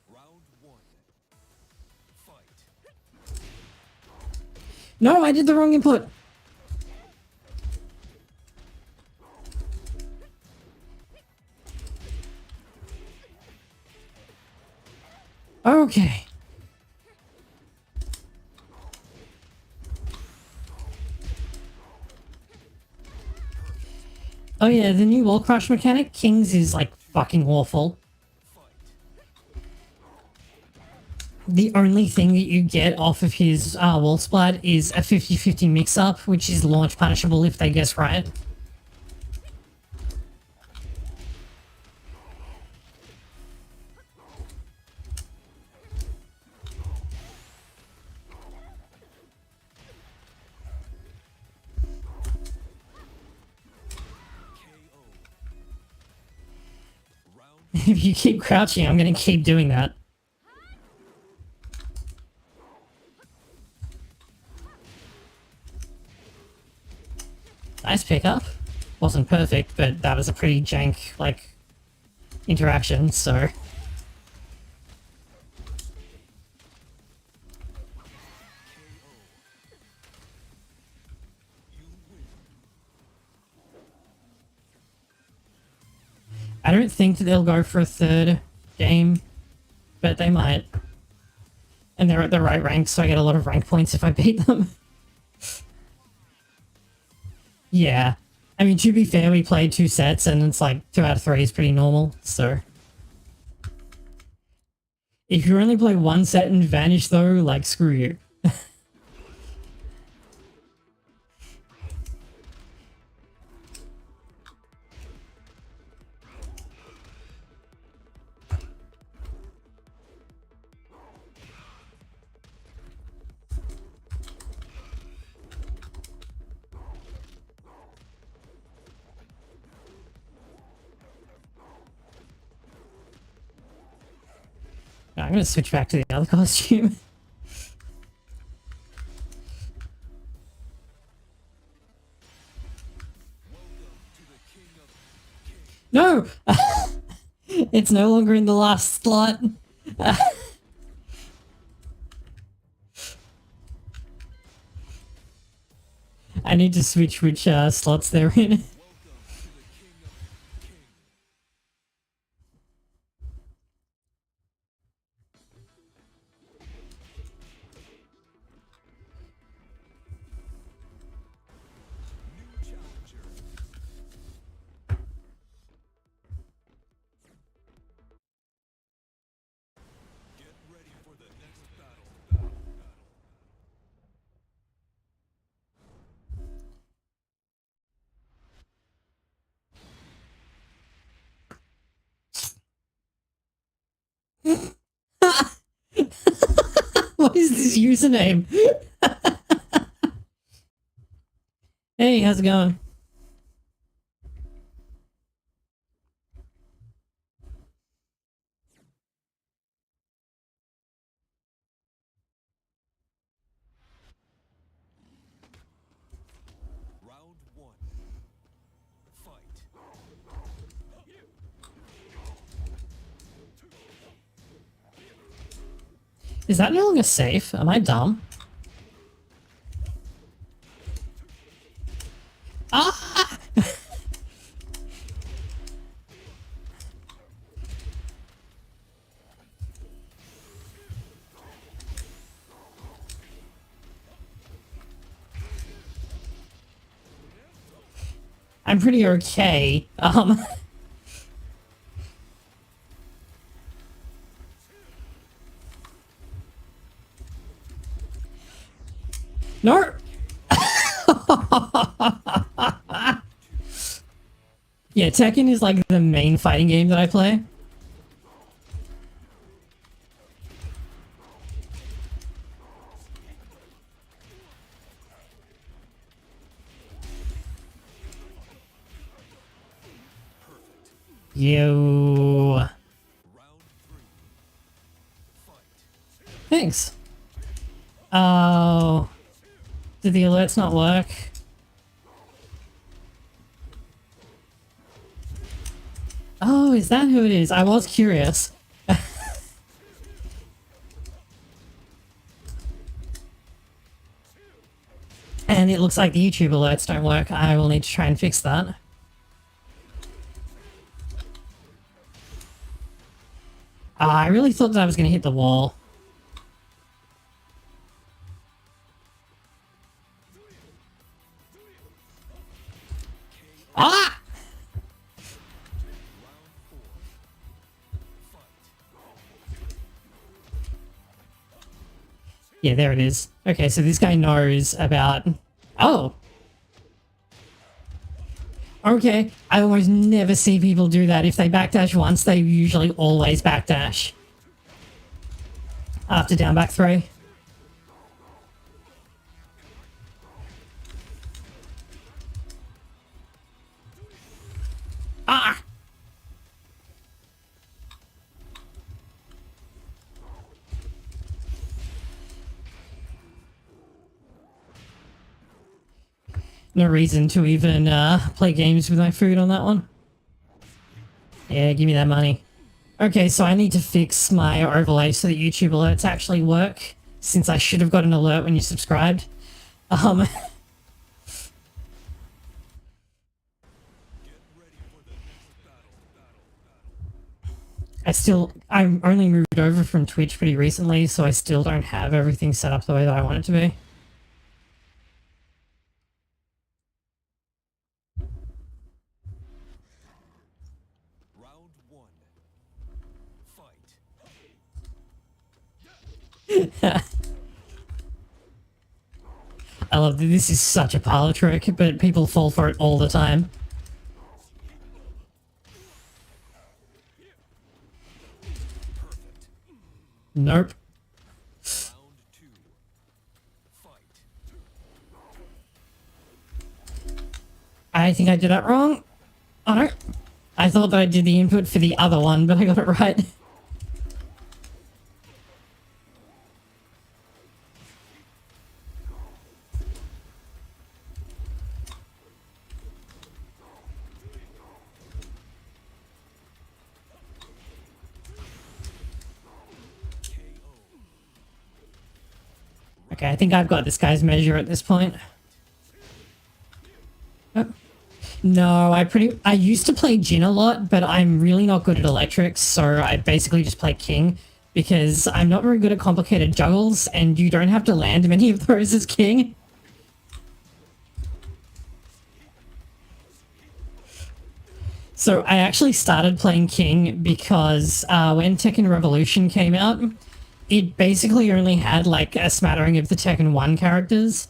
Round one. Fight. No, I did the wrong input. Okay. Oh yeah, the new wall crush mechanic, Kings, is like fucking awful. Fight. The only thing that you get off of his wall splat is a 50-50 mix-up, which is launch punishable if they guess right. KO. Round If you keep crouching, I'm gonna keep doing that. Nice pickup. wasn't perfect, but that was a pretty jank, like, interaction, so... I don't think that they'll go for a third game, but they might. And they're at the right rank, so I get a lot of rank points if I beat them. Yeah. I mean, to be fair, we played 2 sets, and it's like 2 out of 3 is pretty normal, so... If you only play 1 set in Advantage, though, like, screw you. I'm gonna switch back to the other costume. No! It's no longer in the last slot. I need to switch which slots they're in. Get ready for the next battle. What is this username? Hey, how's it going? Round 1. Fight. Is that no longer safe? Am I dumb? Ah! I'm pretty okay. No! Yeah, Tekken is like the main fighting game that I play. Yo. Round 3. Fight. Thanks. Oh. Did the alerts not work? Oh, is that who it is? I was curious. And it looks like the YouTube alerts don't work. I will need to try and fix that. I really thought that I was going to hit the wall. Ah! Yeah, there it is. Okay, so this guy knows about... Oh! Okay, I almost never see people do that. If they backdash once, they usually always backdash. After down back 3. Ah! No reason to even play games with my food on that one. Yeah, give me that money. Okay, so I need to fix my overlay so that YouTube alerts actually work, since I should have got an alert when you subscribed. Get ready for the next battle. I'm only moved over from Twitch pretty recently, so I still don't have everything set up the way that I want it to be. Round one. Fight. I love that this is such a parlor trick, but people fall for it all the time. Nope. Round two. Fight. I think I did that wrong. Oh no. I thought that I did the input for the other one, but I got it right. Okay, I think I've got this guy's measure at this point. Oh. No, I used to play Jin a lot, but I'm really not good at electrics, so I basically just play King, because I'm not very good at complicated juggles, and you don't have to land many of those as King. So I actually started playing King because when Tekken Revolution came out, it basically only had like a smattering of the Tekken 1 characters,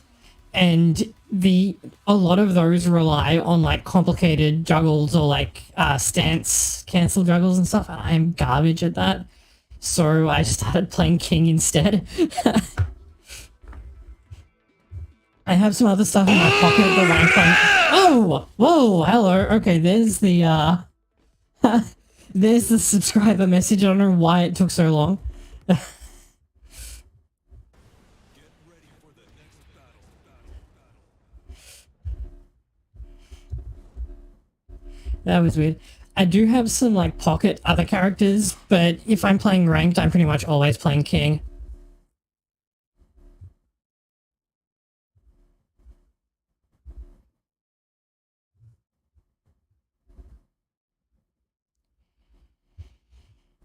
and a lot of those rely on like complicated juggles or like stance cancel juggles and stuff, and I'm garbage at that. So I started playing King instead. I have some other stuff in my pocket that I'm playing. Oh! Whoa! Hello. Okay, there's the there's the subscriber message. I don't know why it took so long. Get ready for the next battle. That was weird. I do have some like pocket other characters, but if I'm playing ranked, I'm pretty much always playing King.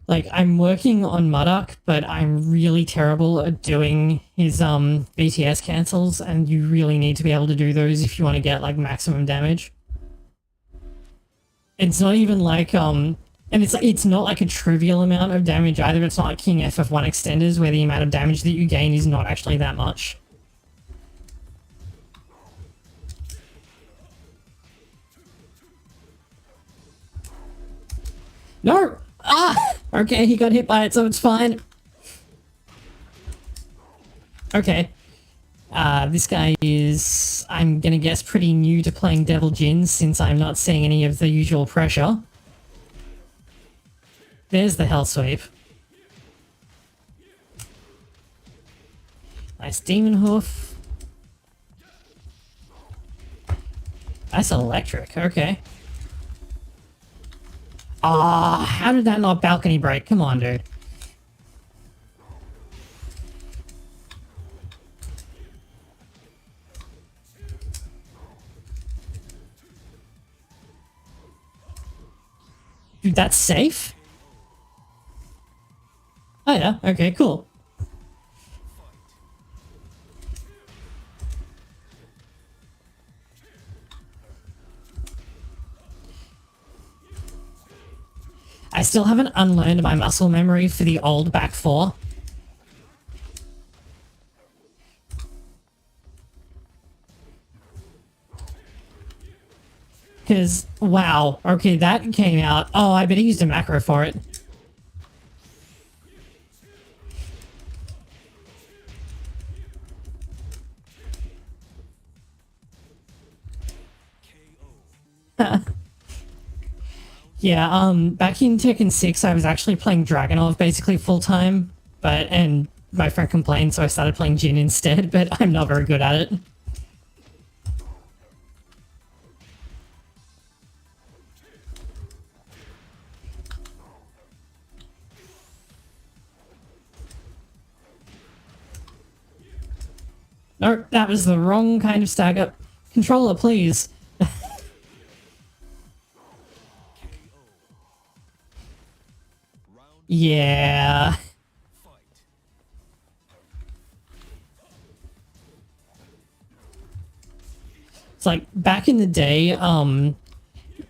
Like, I'm working on Muddock, but I'm really terrible at doing his BTS cancels, and you really need to be able to do those if you want to get like maximum damage. It's not even like and it's not like a trivial amount of damage either. It's not like King FF1 extenders where the amount of damage that you gain is not actually that much. No! Ah! Okay, he got hit by it, so it's fine. Okay. This guy is, I'm gonna guess, pretty new to playing Devil Jin since I'm not seeing any of the usual pressure. There's the Hell Sweep. Nice Demon Hoof. That's electric, okay. Ah, how did that not balcony break? Come on, dude. Dude, that's safe? Oh yeah, okay, cool. I still haven't unlearned my muscle memory for the old back four. Because, wow, okay, that came out. Oh, I bet he used a macro for it. Yeah, back in Tekken 6, I was actually playing Dragunov basically full-time, and my friend complained, so I started playing Jin instead, but I'm not very good at it. No, that was the wrong kind of stagger. Controller, please. Yeah. It's like back in the day,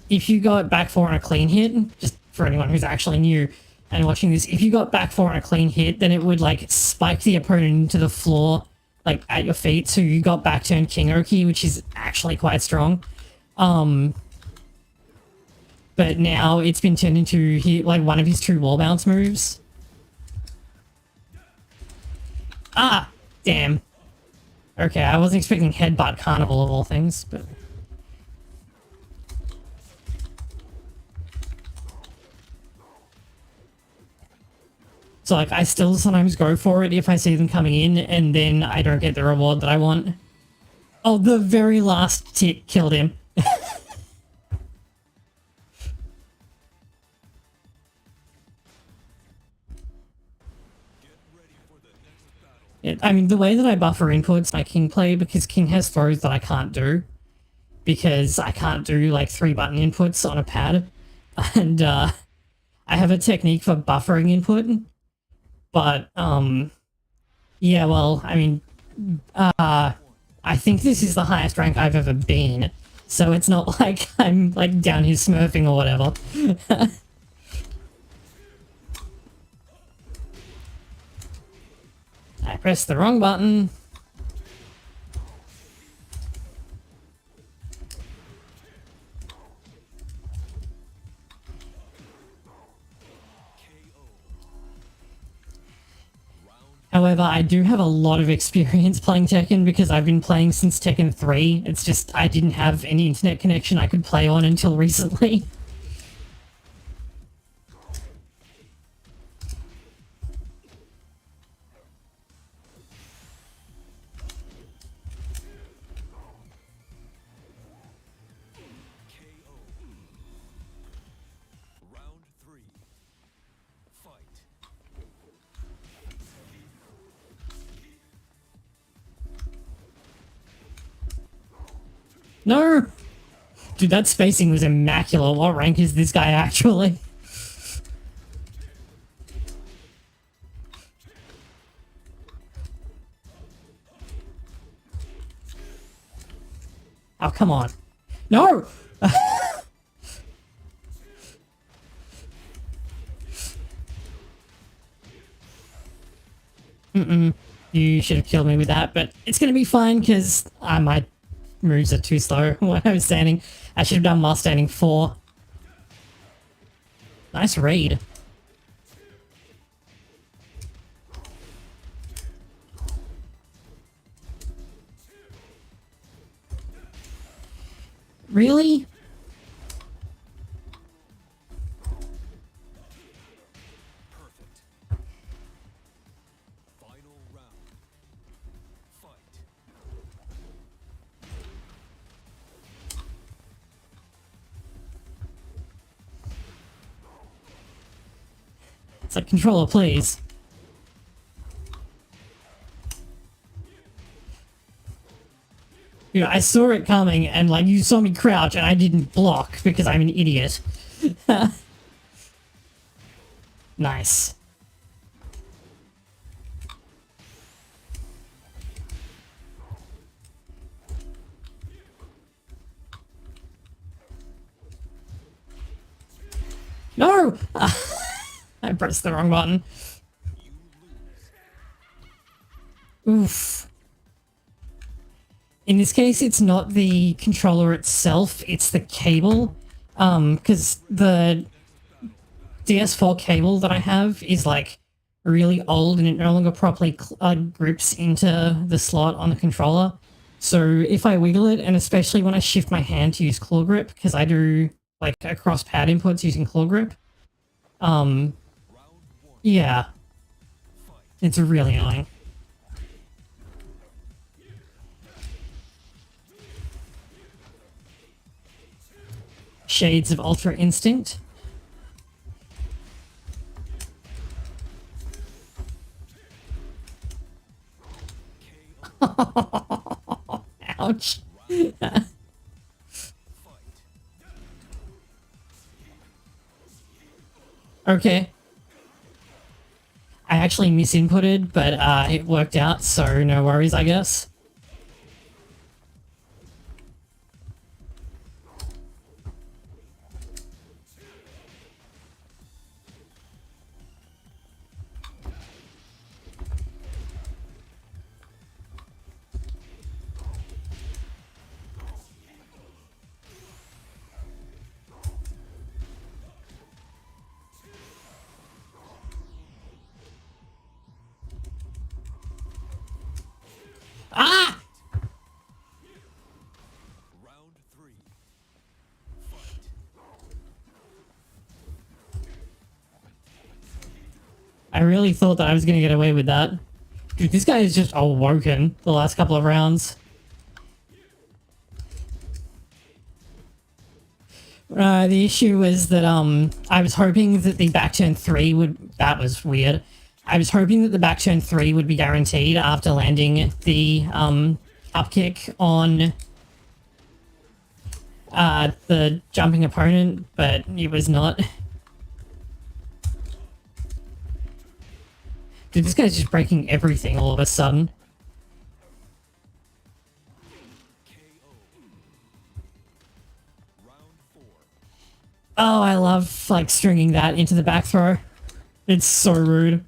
if you got back four on a clean hit, just for anyone who's actually new and watching this, if you got back four on a clean hit, then it would like spike the opponent into the floor, like at your feet. So you got back turn King Oki, which is actually quite strong. But now it's been turned into like one of his two wall bounce moves. Ah, damn. Okay, I wasn't expecting Headbutt Carnival of all things, but... So, like, I still sometimes go for it if I see them coming in, and then I don't get the reward that I want. Oh, the very last tick killed him. I mean, the way that I buffer inputs my King play, because King has throws that I can't do, because I can't do, like, 3-button inputs on a pad, and, I have a technique for buffering input, but, yeah, well, I mean, I think this is the highest rank I've ever been, so it's not like I'm, like, down here smurfing or whatever. I pressed the wrong button. However, I do have a lot of experience playing Tekken because I've been playing since Tekken 3. It's just I didn't have any internet connection I could play on until recently. No! Dude, that spacing was immaculate. What rank is this guy actually? Oh, come on. No! You should have killed me with that, but it's gonna be fine because my moves are too slow when I was standing. I should have done while standing 4. Nice raid. Really? It's like, controller, please. You know, I saw it coming, and, like, you saw me crouch, and I didn't block because I'm an idiot. Nice. No! I pressed the wrong button. Oof. In this case, it's not the controller itself, it's the cable. Because the DS4 cable that I have is, like, really old and it no longer properly grips into the slot on the controller. So if I wiggle it, and especially when I shift my hand to use claw grip, because I do, like, across pad inputs using claw grip, yeah, it's really annoying. Shades of Ultra Instinct. Okay. I actually misinputted, but it worked out, so no worries, I guess. Ah! Round three. I really thought that I was gonna get away with that. Dude, this guy is just awoken the last couple of rounds. The issue was that I was hoping that the back turn 3 would... That was weird. I was hoping that the back turn 3 would be guaranteed after landing the up kick on the jumping opponent, but it was not. Dude, this guy's just breaking everything all of a sudden. Round four. Oh, I love, like, stringing that into the back throw. It's so rude.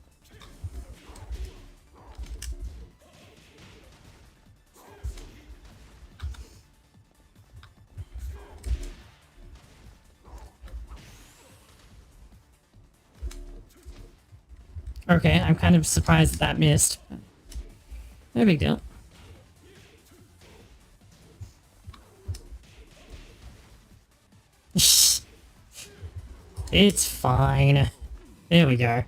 Okay, I'm kind of surprised that that missed. No big deal. It's fine. There we go.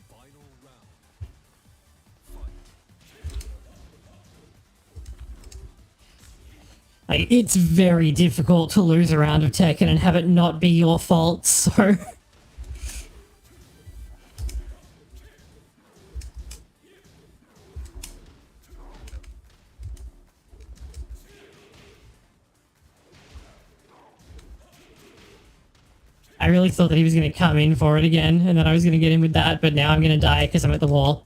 Final round. Like, it's very difficult to lose a round of Tekken and have it not be your fault, so... I really thought that he was going to come in for it again, and then I was going to get him with that, but now I'm going to die because I'm at the wall.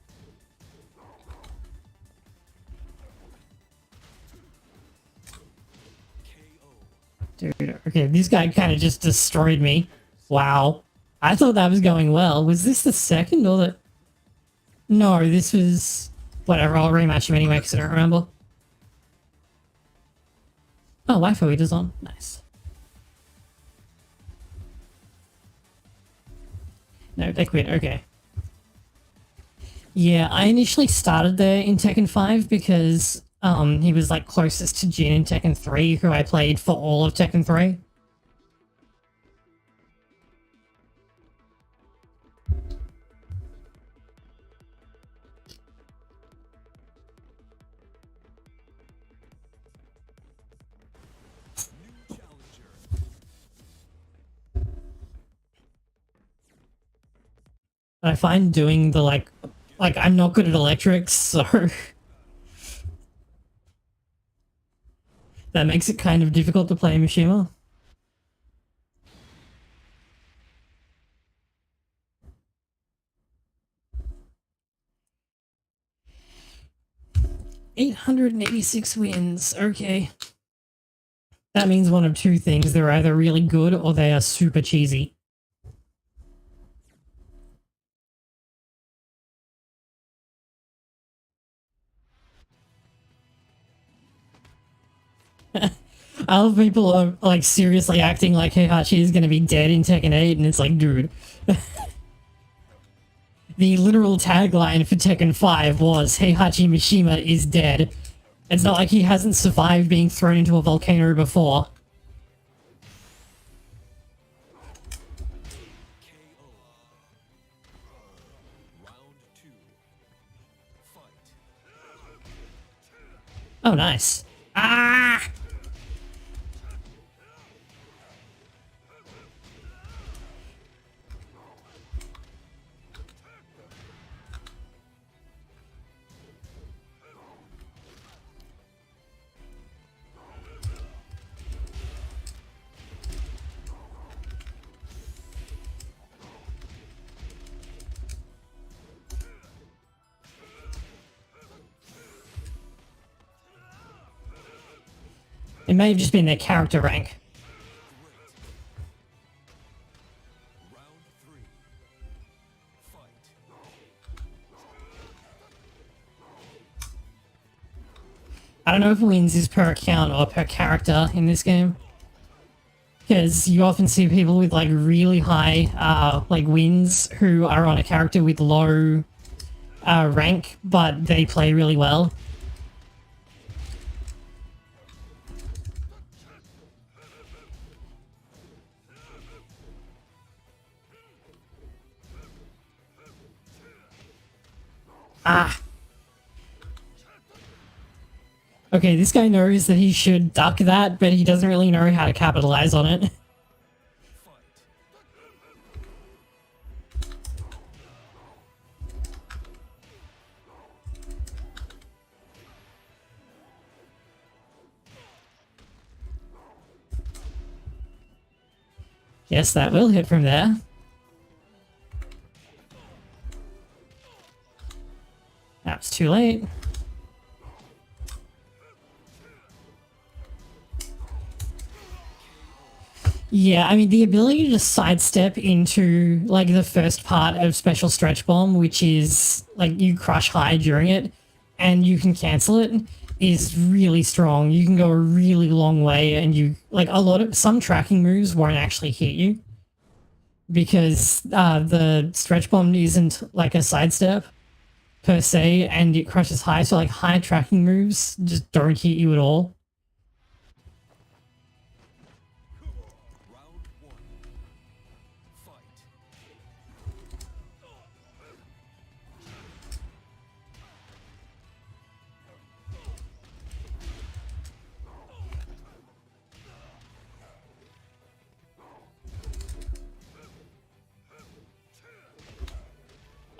Dude, okay, this guy kind of just destroyed me. Wow. I thought that was going well. Was this the second or the... No, this was... Whatever, I'll rematch him anyway because I don't remember. Oh, Wi-Fi is on. Nice. No, they quit. Okay. Yeah, I initially started there in Tekken 5 because he was like closest to Jin in Tekken 3, who I played for all of Tekken 3. New challenger. I find doing the like I'm not good at electrics, so that makes it kind of difficult to play Mishima. $886 wins. Okay. That means one of two things. They're either really good or they are super cheesy. I love people are like seriously acting like Heihachi is gonna be dead in Tekken 8, and it's like, dude. The literal tagline for Tekken 5 was Heihachi Mishima is dead. It's not like he hasn't survived being thrown into a volcano before. KO. Round two. Fight. Oh, nice. Ah! It may have just been their character rank. Round three. Fight. I don't know if wins is per account or per character in this game. Because you often see people with like really high like wins who are on a character with low rank, but they play really well. Ah. Okay, this guy knows that he should duck that, but he doesn't really know how to capitalize on it. Yes, that will hit from there. That was too late. Yeah, I mean, the ability to sidestep into, like, the first part of Special Stretch Bomb, which is, like, you crush high during it, and you can cancel it, is really strong. You can go a really long way, and you, like, some tracking moves won't actually hit you, because the Stretch Bomb isn't, like, a sidestep, per se, and it crushes high, so, like, high tracking moves just don't hit you at all.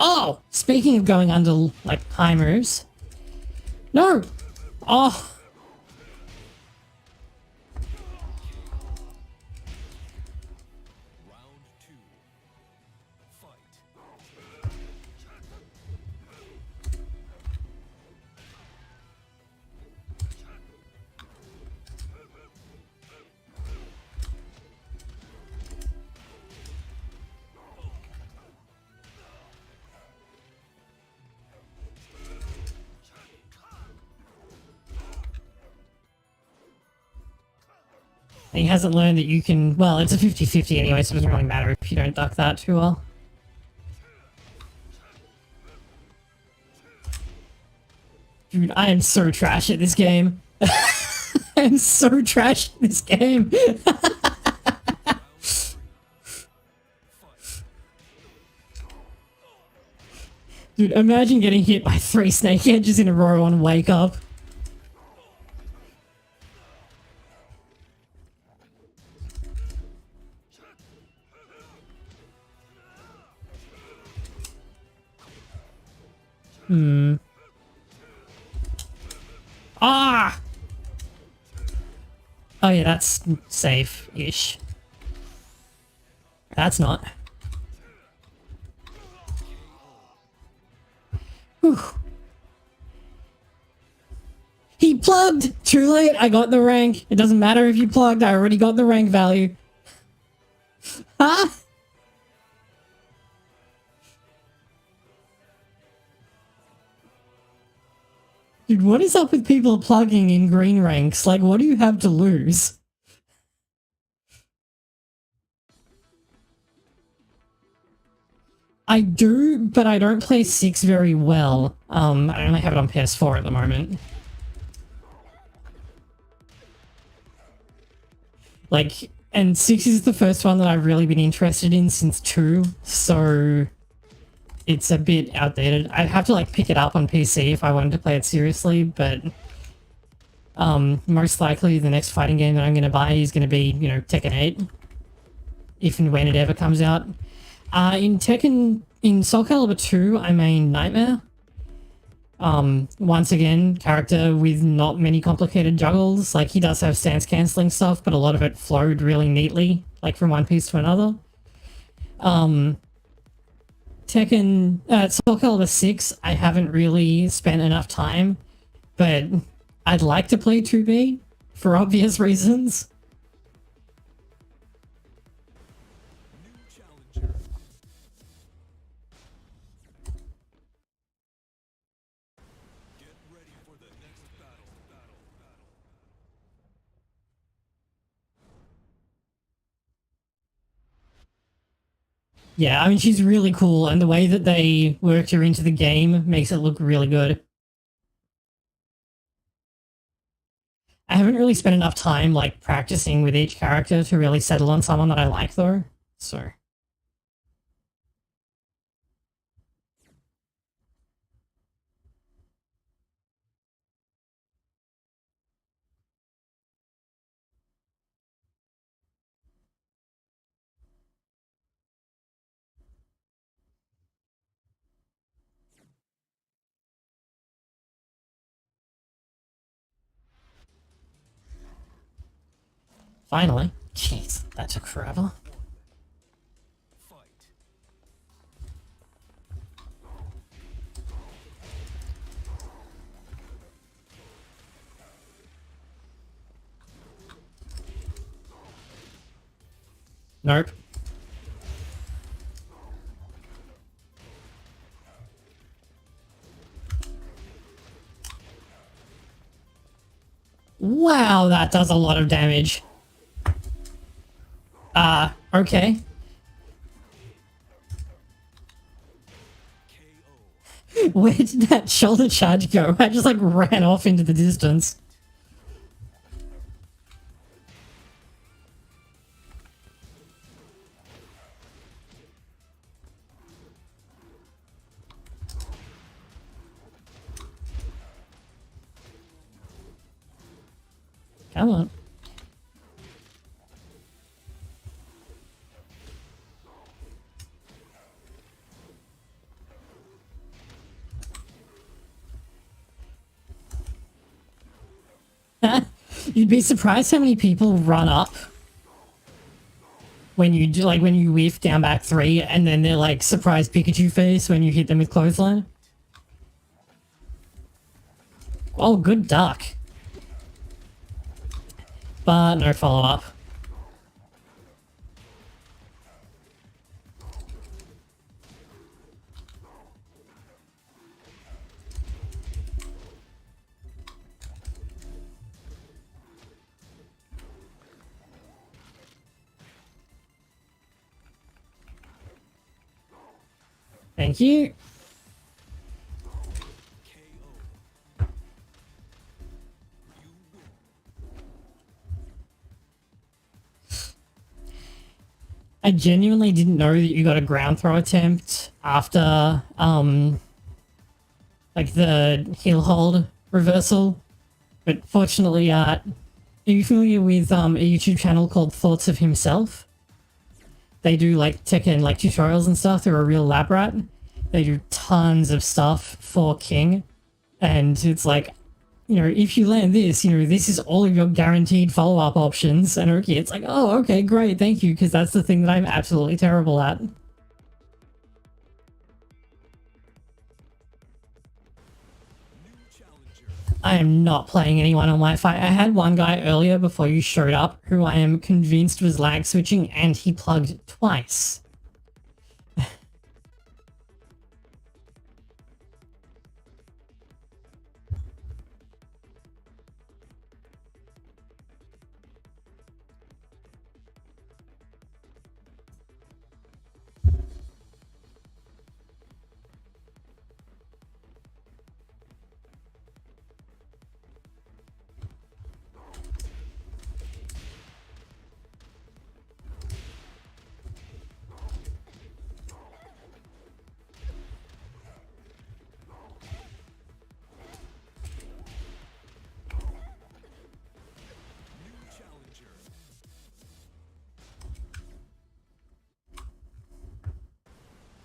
Oh, speaking of going under, like, high moves. No! Oh! Round two. Fight. He hasn't learned that you can... Well, it's a 50-50 anyway, so it doesn't really matter if you don't duck that too well. Dude, I am so trash at this game. I am so trash at this game. Dude, imagine getting hit by 3 snake edges in a row on Wake Up. Ah! Oh yeah, that's safe-ish. That's not. Whew. He plugged! Too late, I got the rank. It doesn't matter if you plugged, I already got the rank value. Huh? Dude, what is up with people plugging in green ranks? Like, what do you have to lose? I do, but I don't play 6 very well. I only have it on PS4 at the moment. Like, and 6 is the first one that I've really been interested in since 2, so it's a bit outdated. I'd have to, like, pick it up on PC if I wanted to play it seriously, but most likely the next fighting game that I'm going to buy is going to be, you know, Tekken 8, if and when it ever comes out. In Tekken, in Soul Calibur 2, I main Nightmare. Once again, character with not many complicated juggles. Like, he does have stance cancelling stuff, but a lot of it flowed really neatly, like from one piece to another. Tekken, Soul Calibur 6, I haven't really spent enough time, but I'd like to play 2B for obvious reasons. New challenger. Get ready for the next battle. Yeah, I mean, she's really cool, and the way that they worked her into the game makes it look really good. I haven't really spent enough time, like, practicing with each character to really settle on someone that I like, though. So... Finally. Jeez, that took forever. Fight. Nope. Wow, that does a lot of damage. Okay. KO. Where did that shoulder charge go? I just, like, ran off into the distance. Come on. You'd be surprised how many people run up when you do, like, when you whiff down back 3 and then they're like surprise Pikachu face when you hit them with clothesline. Oh, good duck. But no follow-up. Thank you. KO. You win. I genuinely didn't know that you got a ground throw attempt after, like the heel hold reversal. But fortunately, are you familiar with, a YouTube channel called Thoughts of Himself? They do, like, Tekken, like, tutorials and stuff. They're a real lab rat. They do tons of stuff for King. And it's like, you know, if you land this, you know, this is all of your guaranteed follow-up options. And okay, it's like, oh, okay, great, thank you, because that's the thing that I'm absolutely terrible at. New challenger. I am not playing anyone on Wi-Fi. I had one guy earlier before you showed up who I am convinced was lag switching, and he plugged twice. New challenger.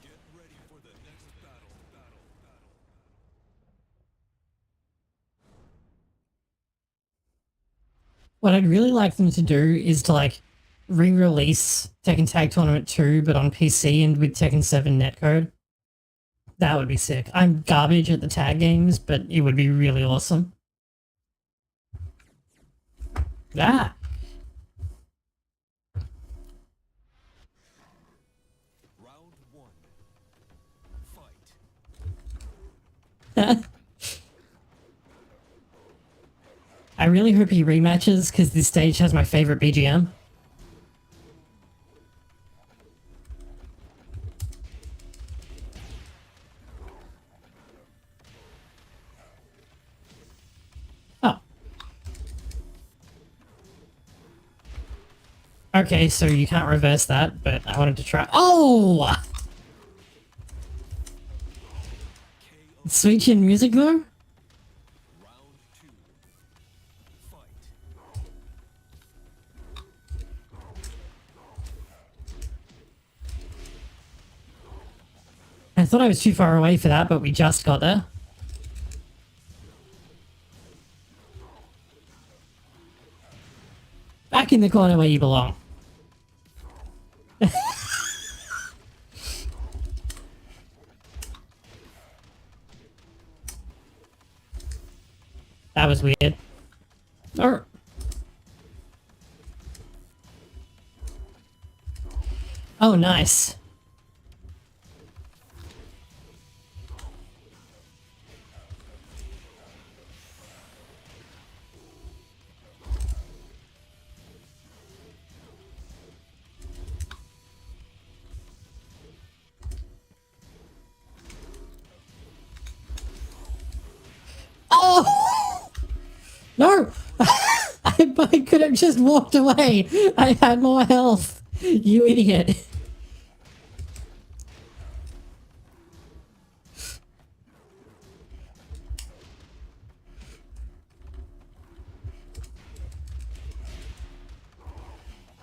Get ready for the next battle. What I'd really like them to do is to, like, re-release Tekken Tag Tournament 2, but on PC and with Tekken 7 netcode. That would be sick. I'm garbage at the tag games, but it would be really awesome. Ah! Round one. Fight. I really hope he rematches, because this stage has my favorite BGM. Oh. Okay, so you can't reverse that, but I wanted to try. Oh! Sweet chin music though? Round two. Fight. I thought I was too far away for that, but we just got there. Back in the corner where you belong. That was weird. Or oh, nice. Oh! No! I could have just walked away. I had more health. You idiot.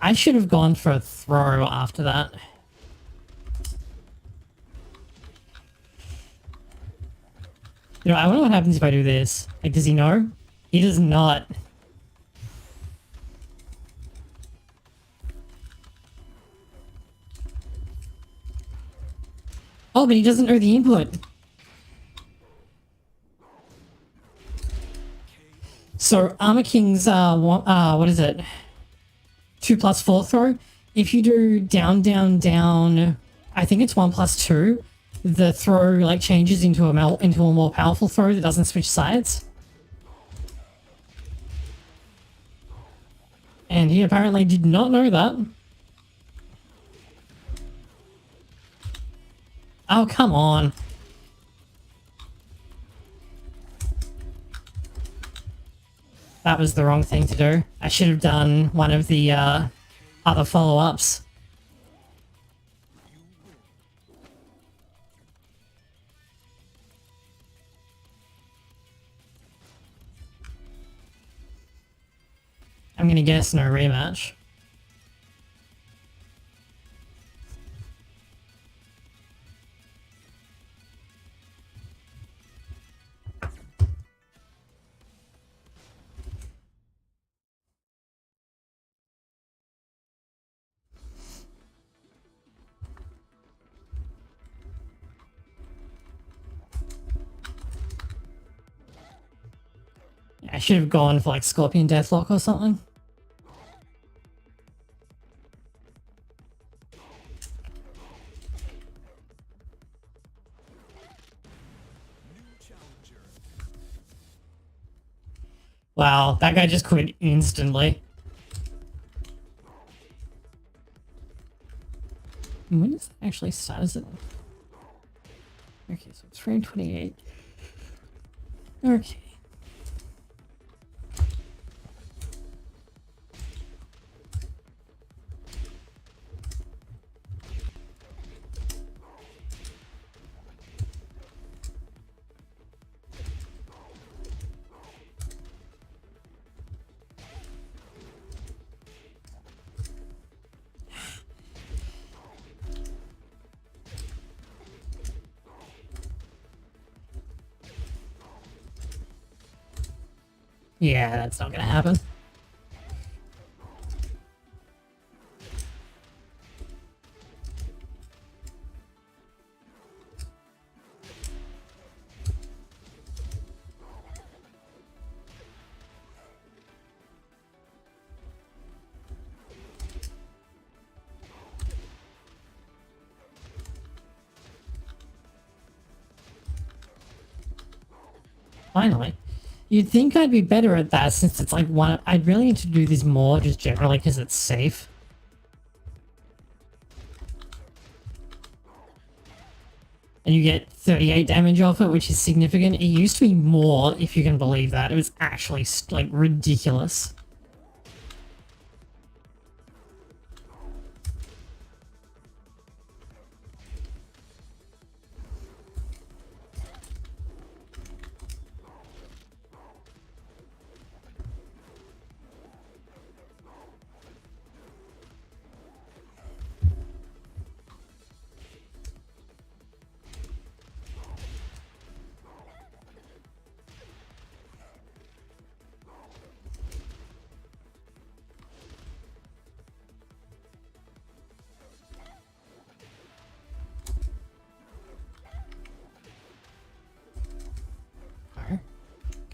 I should have gone for a throw after that. You know, I wonder what happens if I do this. Like, does he know? He does not. Oh, but he doesn't know the input. So, Armor King's, what is it? 2+4 throw. If you do down, down, down, I think it's 1+2, the throw, like, changes into a more powerful throw that doesn't switch sides. And he apparently did not know that. Oh, come on. That was the wrong thing to do. I should have done one of the other follow-ups. I'm gonna guess no rematch. I should have gone for like Scorpion Deathlock or something. Wow, that guy just quit instantly. When does that actually start? Is it? Okay, so it's frame 28. Okay. Yeah, that's not gonna happen. Finally. You'd think I'd be better at that since it's like one. I'd really need to do this more just generally because it's safe. And you get 38 damage off it, which is significant. It used to be more, if you can believe that. It was actually, like, ridiculous.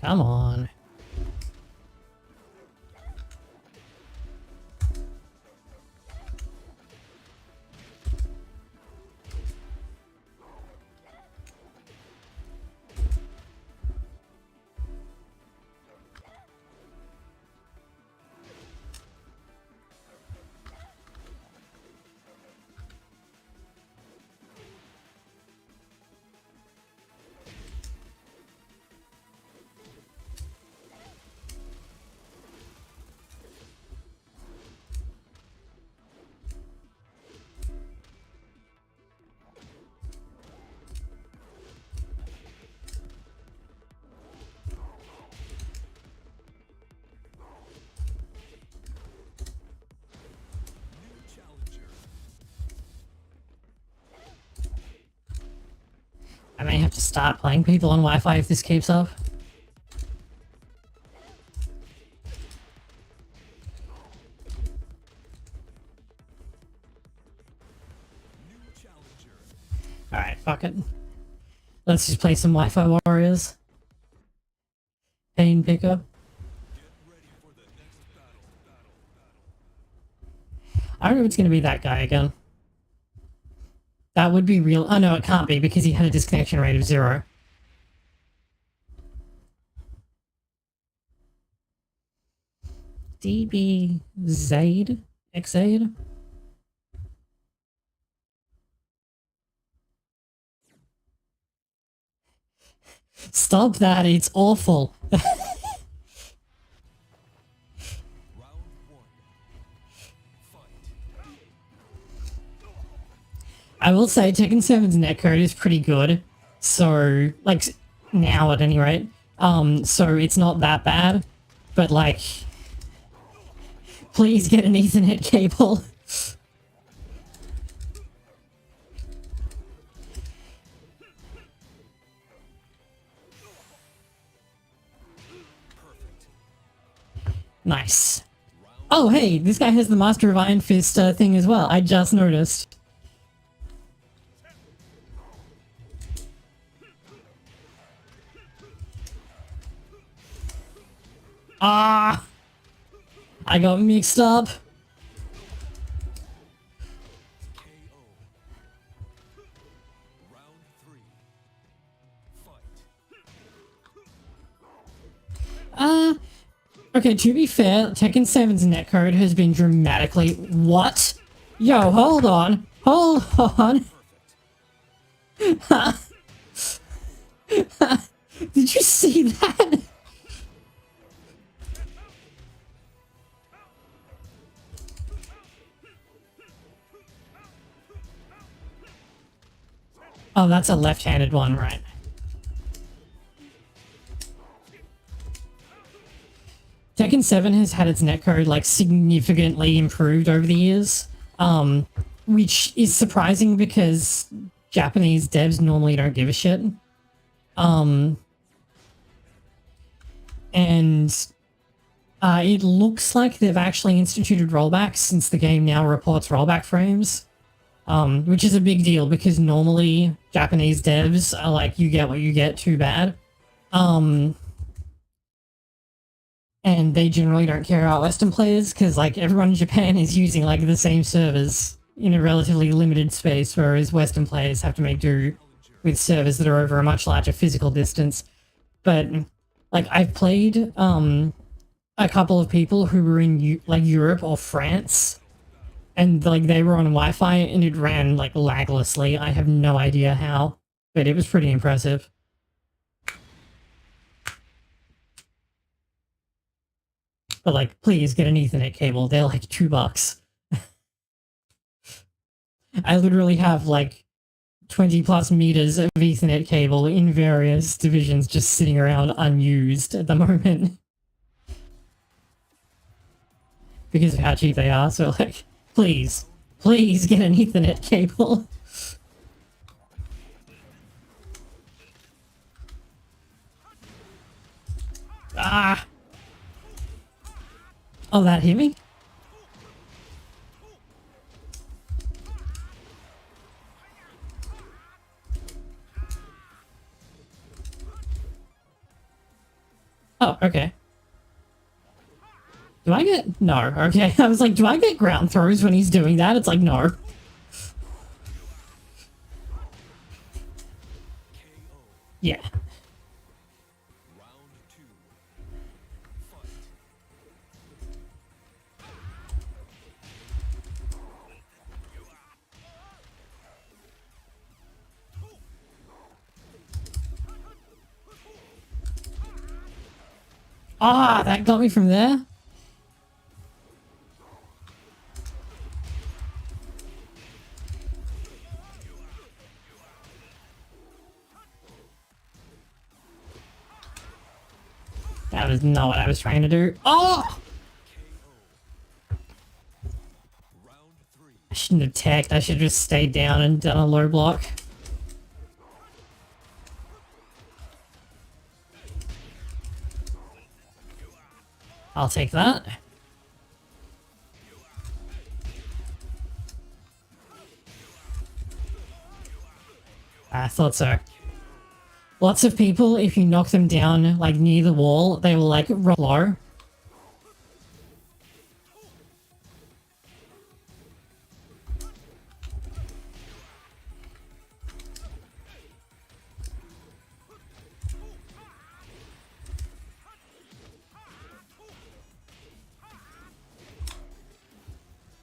Come on. I may have to start playing people on Wi-Fi if this keeps up. Alright, fuck it. Let's just play some Wi-Fi Warriors. Pain picker. I don't know if it's going to be that guy again. That would be real. Oh no, it can't be because he had a disconnection rate of 0. DB Zaid? Xaid? Stop that, it's awful. I will say Tekken 7's netcode is pretty good. So, like, now at any rate. So it's not that bad. But, like, please get an Ethernet cable. Nice. Oh, hey, this guy has the Master of Iron Fist thing as well. I just noticed. Ah! I got mixed up. Okay, to be fair, Tekken 7's netcode has been dramatically... What? Yo, hold on. Hold on. Did you see that? Oh, that's a left-handed one, right? Tekken 7 has had its netcode, like, significantly improved over the years, which is surprising because Japanese devs normally don't give a shit. It looks like they've actually instituted rollbacks since the game now reports rollback frames, which is a big deal because normally Japanese devs are like, you get what you get, too bad. And they generally don't care about Western players because, like, everyone in Japan is using, like, the same servers in a relatively limited space, whereas Western players have to make do with servers that are over a much larger physical distance. but like I've played a couple of people who were in like Europe or France, and like they were on Wi-Fi and it ran like laglessly. I have no idea how, but it was pretty impressive. But like, please get an Ethernet cable. They're like $2. I literally have like 20 plus meters of Ethernet cable in various divisions just sitting around unused at the moment. Because of how cheap they are, so like, please get an Ethernet cable. Ah! Oh, that hit me? Oh, okay. Do I get... No, okay. I was like, do I get ground throws when he's doing that? It's like, no. Yeah. Round two. Fight. Ah, that got me from there? That was not what I was trying to do. Oh! Round three. I shouldn't have teched. I should have just stayed down and done a low block. I'll take that. I thought so. Lots of people, if you knock them down, like, near the wall, they will, like, roll low.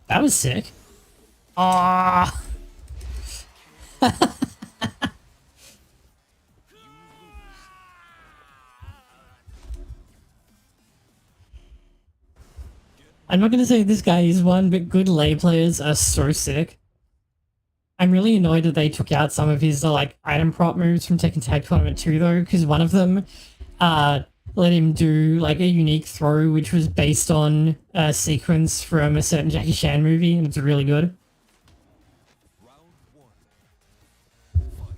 That was sick. Ah. I'm not gonna say this guy is one, but good lay players are so sick. I'm really annoyed that they took out some of his like item prop moves from Tekken Tag Tournament 2 though, because one of them let him do like a unique throw which was based on a sequence from a certain Jackie Chan movie, and it's really good. Round one. Fight.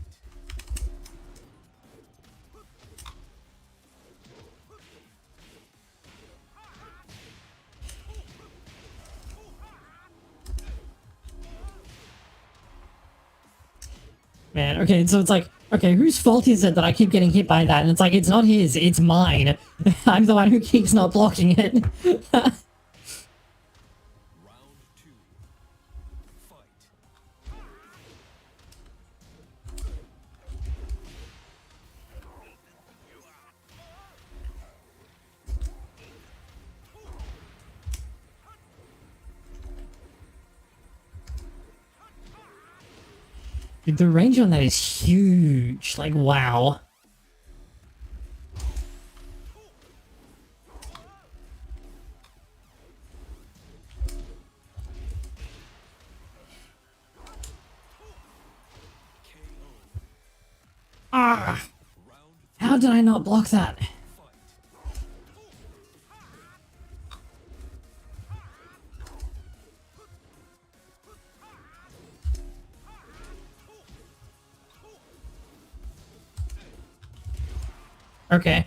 Man, okay, so it's like, okay, whose fault is it that I keep getting hit by that? And it's like, it's not his, it's mine. I'm the one who keeps not blocking it. Round two. Fight. Dude, the range on that is huge. Like, wow. Ah! Round How did I not block that? fight. Okay.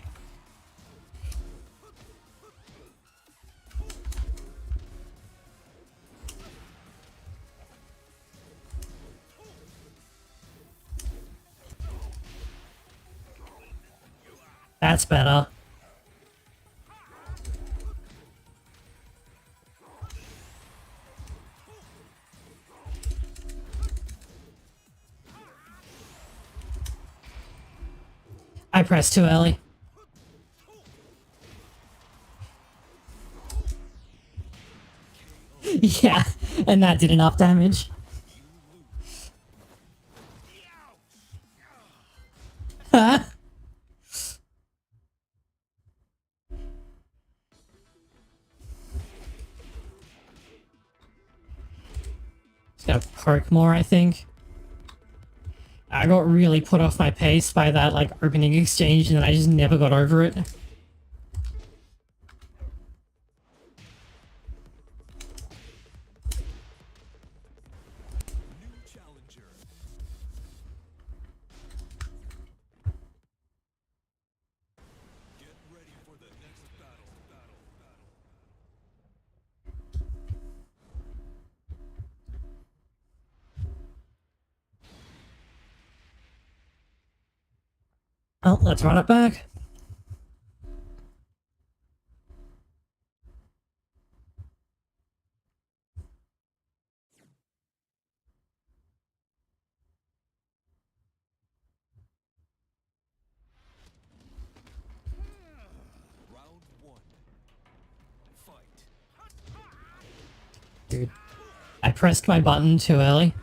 That's better. I pressed too early. Yeah, and that did enough damage. Huh? Just gotta poke more, I think. I got really put off my pace by that, like, opening exchange, and then I just never got over it. New challenger. Get ready for the next battle. Well, let's run it back. Round one. Fight. Dude, I pressed my button too early.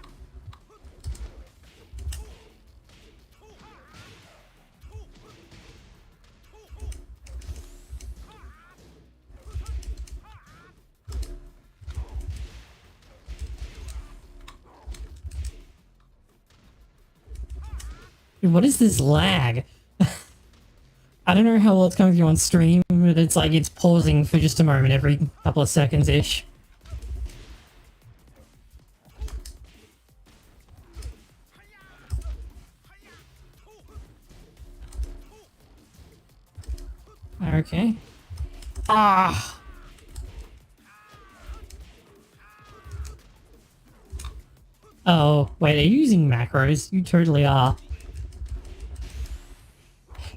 Dude, what is this lag? I don't know how well it's coming through on stream, but it's like it's pausing for just a moment every couple of seconds-ish. Okay. Ah! Oh, wait, are you using macros? You totally are.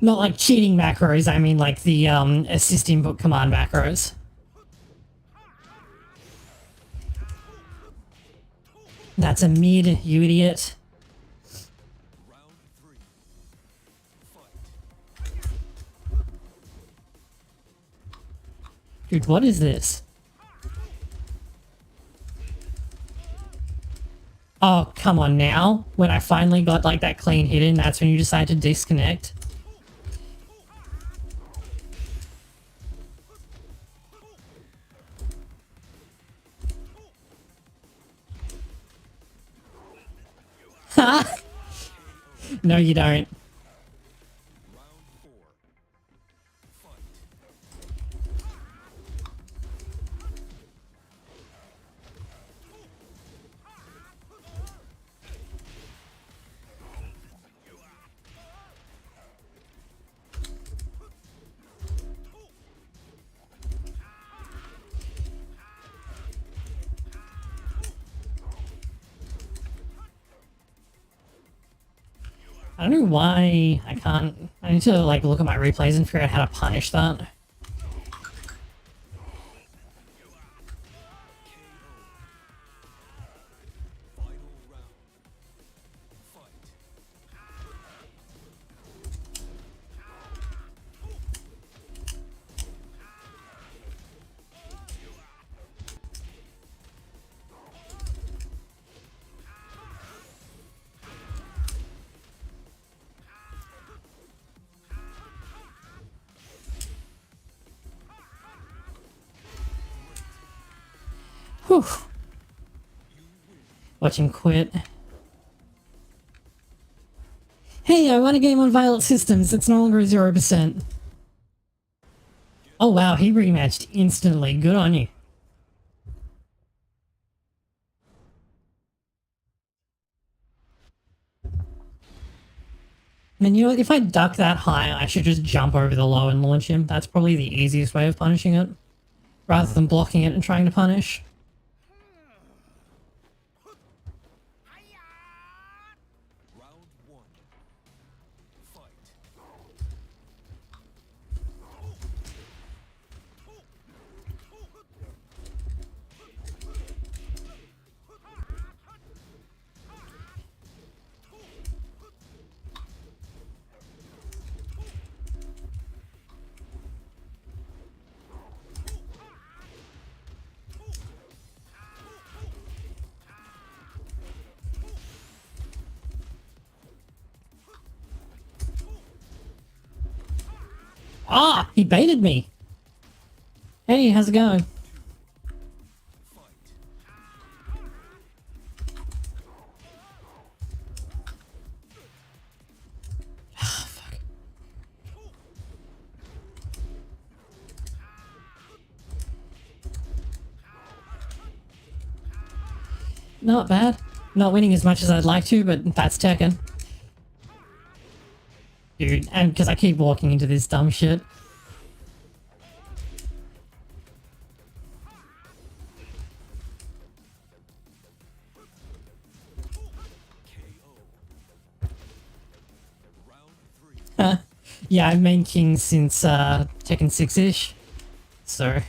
Not like cheating macros, I mean like the assist input command macros. That's a mid, you idiot. Round three. Fight. Dude, what is this? Oh, come on now. When I finally got like that clean hit in, that's when you decide to disconnect. Ha! No, you don't. Round four. Fight. I don't know why I can't. I need to like look at my replays and figure out how to punish that. Final round. Fight. Whew. Watch him quit. Hey, I won a game on Violet Systems. It's no longer 0%. Oh wow, he rematched instantly. Good on you. And you know what? If I duck that high, I should just jump over the low and launch him. That's probably the easiest way of punishing it. Rather than blocking it and trying to punish. Round one. Fight. Ah, he baited me. Hey, how's it going? Ah, fuck. Not bad. Not winning as much as I'd like to, but that's Tekken. Dude, and because I keep walking into this dumb shit. Yeah, I've main King since Tekken 6-ish. So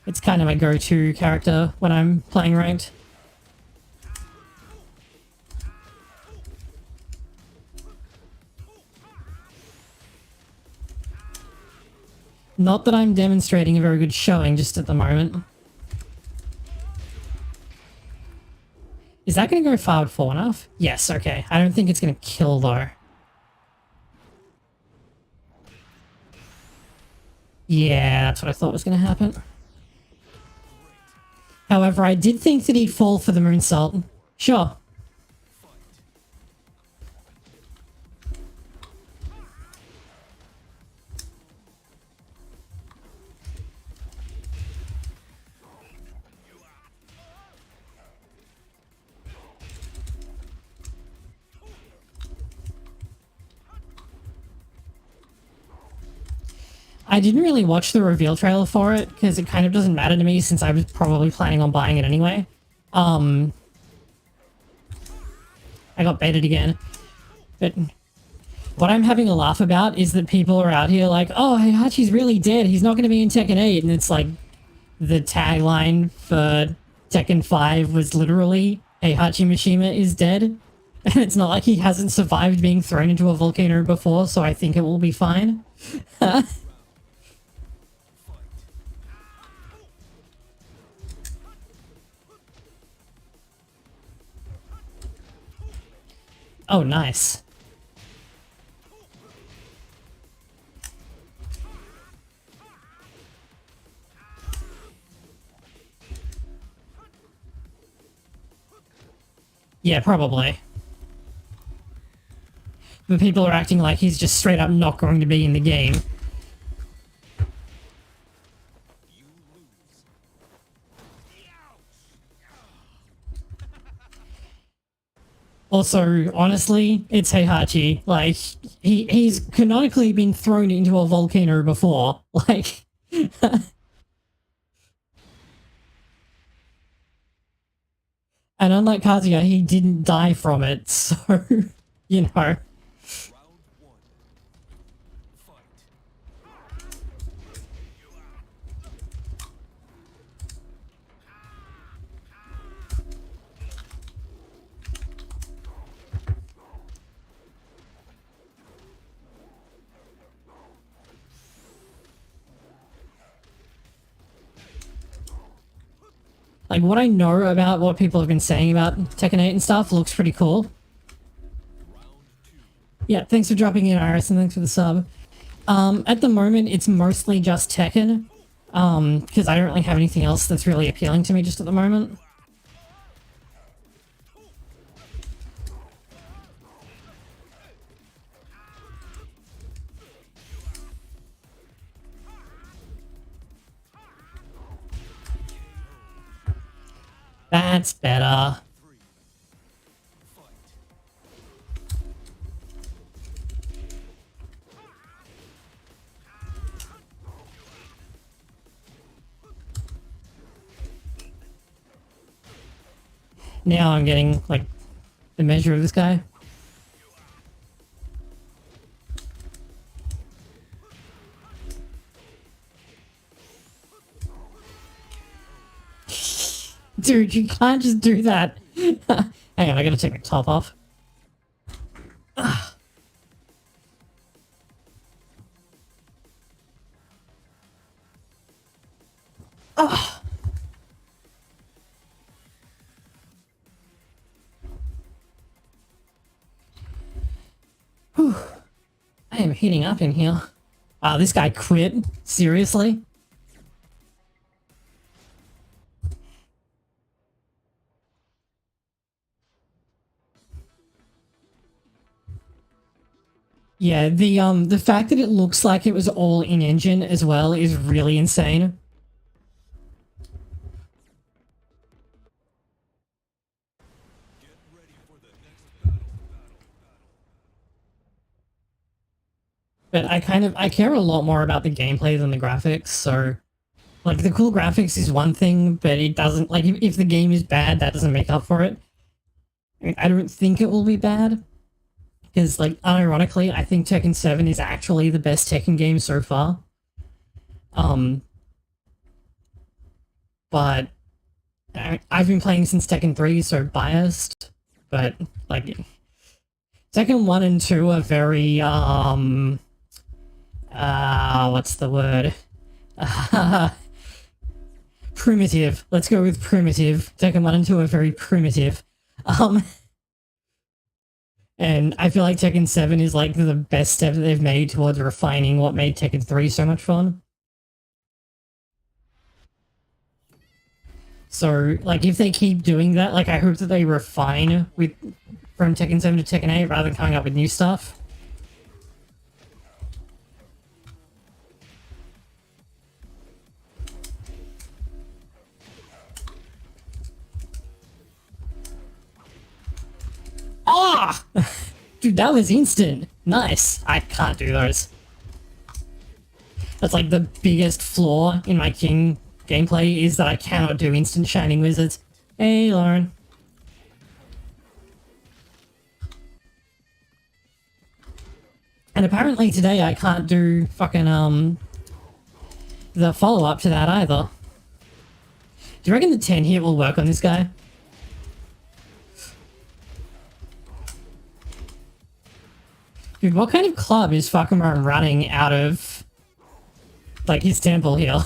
it's kind of my go-to character when I'm playing ranked. Not that I'm demonstrating a very good showing just at the moment. Is that going to go forward far enough? Yes, okay. I don't think it's going to kill though. Yeah, that's what I thought was going to happen. However, I did think that he'd fall for the moonsault. Sure. I didn't really watch the reveal trailer for it, because it kind of doesn't matter to me since I was probably planning on buying it anyway. I got baited again. But what I'm having a laugh about is that people are out here like, oh, Heihachi's really dead, he's not going to be in Tekken 8, and it's like, the tagline for Tekken 5 was literally, Heihachi Mishima is dead. And it's not like he hasn't survived being thrown into a volcano before, so I think it will be fine. Oh, nice. Yeah, probably. But people are acting like he's just straight up not going to be in the game. Also, honestly, it's Heihachi. Like, he's canonically been thrown into a volcano before. Like... And unlike Kazuya, he didn't die from it, so, you know. Like, what I know about what people have been saying about Tekken 8 and stuff looks pretty cool. Yeah, thanks for dropping in, Iris, and thanks for the sub. At the moment, it's mostly just Tekken, because I don't really have anything else that's really appealing to me just at the moment. That's better. Now I'm getting, like, the measure of this guy. Dude, you can't just do that. Hang on, I gotta take my top off. Whew. heating up in here. This guy quit. Seriously? Yeah, the fact that it looks like it was all in-engine as well is really insane. Get ready for the next battle. But I care a lot more about the gameplay than the graphics, so like the cool graphics is one thing, but it doesn't like if the game is bad, that doesn't make up for it. I mean, I don't think it will be bad. Because, like, unironically, I think Tekken 7 is actually the best Tekken game so far. But I've been playing since Tekken 3, so biased. But, like, Tekken 1 and 2 are very, what's the word? Primitive. Let's go with primitive. Tekken 1 and 2 are very primitive. And I feel like Tekken 7 is like the best step that they've made towards refining what made Tekken 3 so much fun. So, like, if they keep doing that, like, I hope that they refine from Tekken 7 to Tekken 8 rather than coming up with new stuff. Ah! Dude, that was instant. Nice. I can't do those. That's like the biggest flaw in my King gameplay is that I cannot do instant shining wizards. Hey, Lauren. And apparently today I can't do fucking, the follow-up to that either. Do you reckon the 10 hit will work on this guy? Dude, what kind of club is fucking running out of, like, his temple here?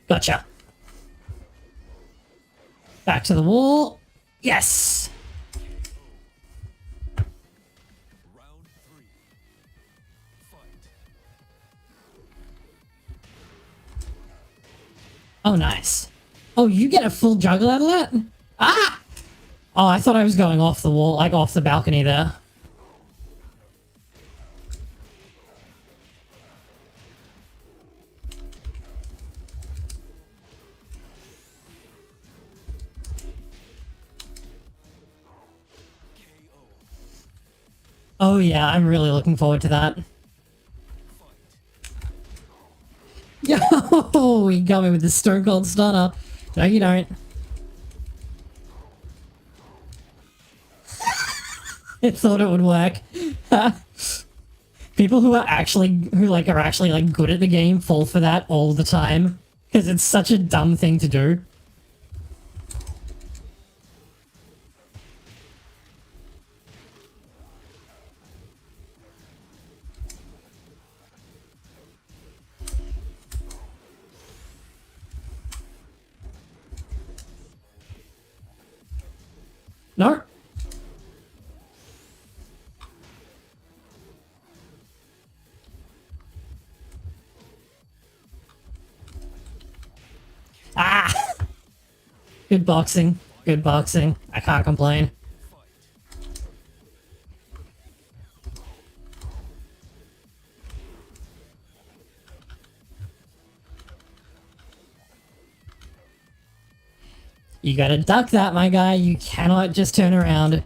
Gotcha. Back to the wall. Yes! Round 3. Fight. Oh, nice. Oh, you get a full juggle out of that? Ah! Oh, I thought I was going off the wall, like off the balcony there. Oh yeah, I'm really looking forward to that. Yo, he got me with the Stone Cold Stunner. No, you don't. I thought it would work. People who are actually like good at the game fall for that all the time because it's such a dumb thing to do. No. Ah! Good boxing. Good boxing. I can't complain. You gotta duck that, my guy. You cannot just turn around.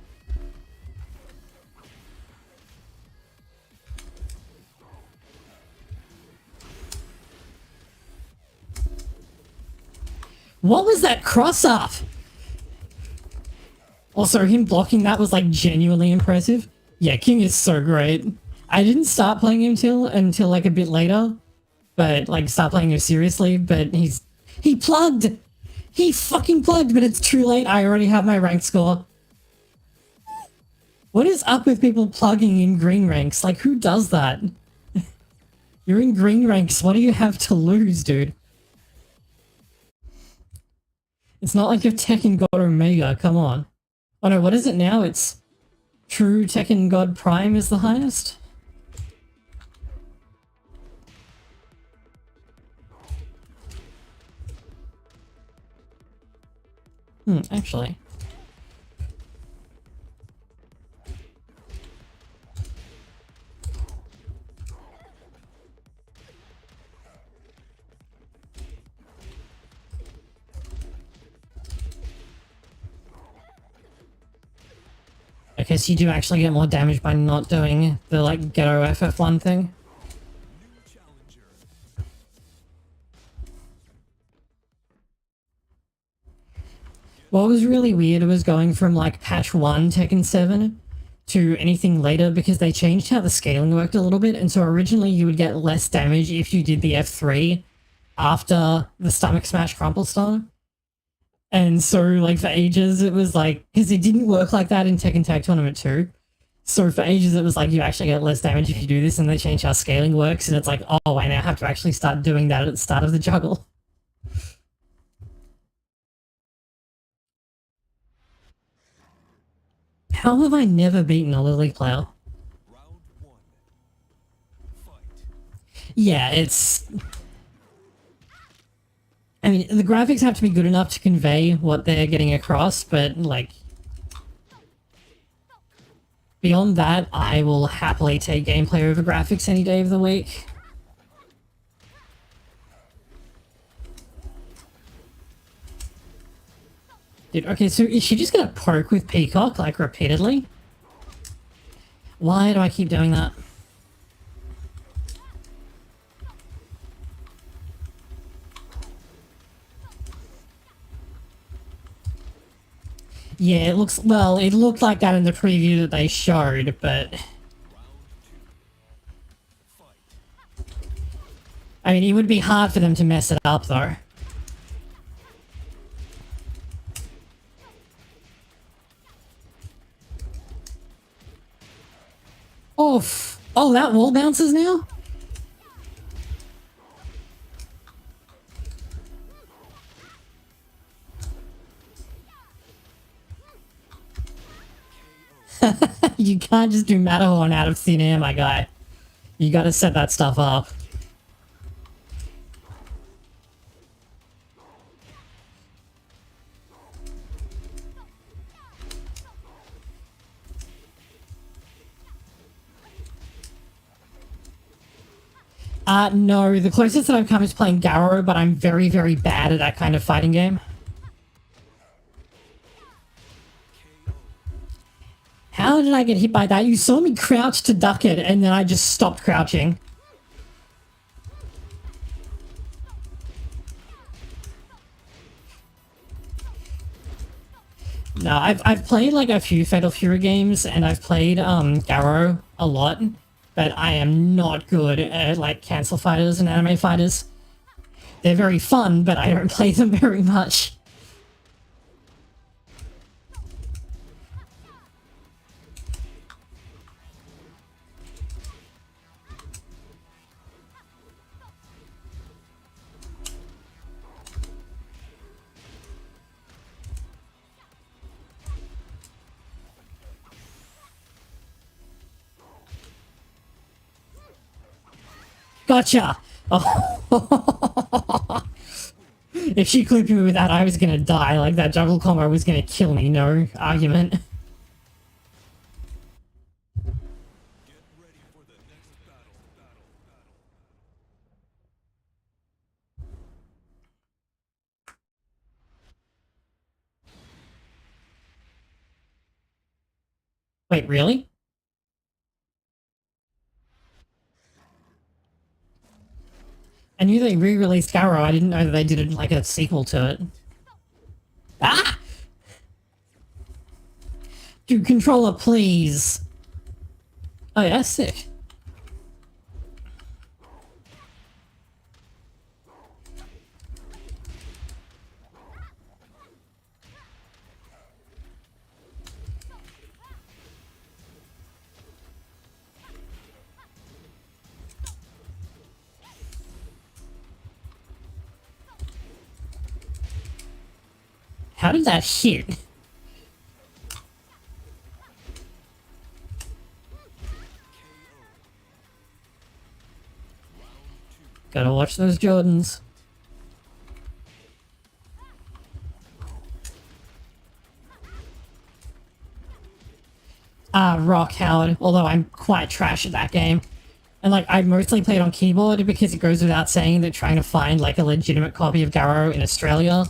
What was that cross-up? Also, him blocking that was like genuinely impressive. Yeah, King is so great. I didn't start playing him until like a bit later, but like start playing him seriously. But he plugged. He fucking plugged, but it's too late. I already have my rank score. What is up with people plugging in green ranks? Like, who does that? You're in green ranks. What do you have to lose, dude? It's not like if Tekken got Omega, come on. Oh no, what is it now? It's True Tekken God Prime is the highest? Actually. Okay, so you do actually get more damage by not doing the, like, ghetto FF1 thing. New challenger. What was really weird was going from, like, patch 1 Tekken 7 to anything later because they changed how the scaling worked a little bit, and so originally you would get less damage if you did the F3 after the Stomach Smash Crumple Stone. And so, like, for ages, it was like, because it didn't work like that in Tekken Tag Tournament 2. So for ages, it was like, you actually get less damage if you do this, and they changed how scaling works, and it's like, oh, I now have to actually start doing that at the start of the juggle. How have I never beaten a Lily player? Round one. Fight. Yeah, it's... I mean, the graphics have to be good enough to convey what they're getting across, but, like... Beyond that, I will happily take gameplay over graphics any day of the week. Dude, okay, so is she just gonna poke with Peacock, like, repeatedly? Why do I keep doing that? Yeah, it looks, well, it looked like that in the preview that they showed, but... Round two. Fight. I mean, it would be hard for them to mess it up, though. Oof. Oh, that wall bounces now? You can't just do Matterhorn out of thin air, my guy. You gotta set that stuff up. No, the closest that I've come is playing Garrow, but I'm very, very bad at that kind of fighting game. How did I get hit by that? You saw me crouch to duck it, and then I just stopped crouching. No, I've played like a few Fatal Fury games, and I've played Garrow a lot, but I am not good at like cancel fighters and anime fighters. They're very fun, but I don't play them very much. Gotcha! Oh. If she clipped me with that, I was gonna die. Like, that juggle combo was gonna kill me, no argument. Get ready for the next battle. Wait, really? I knew they re-released Garrow, I didn't know that they did like a sequel to it. Ah! Dude, controller, please! Oh yeah, sick. How did that hit? Gotta watch those Jordans. Rock Howard, although I'm quite trash at that game. And like, I mostly played on keyboard because it goes without saying that trying to find like a legitimate copy of Garrow in Australia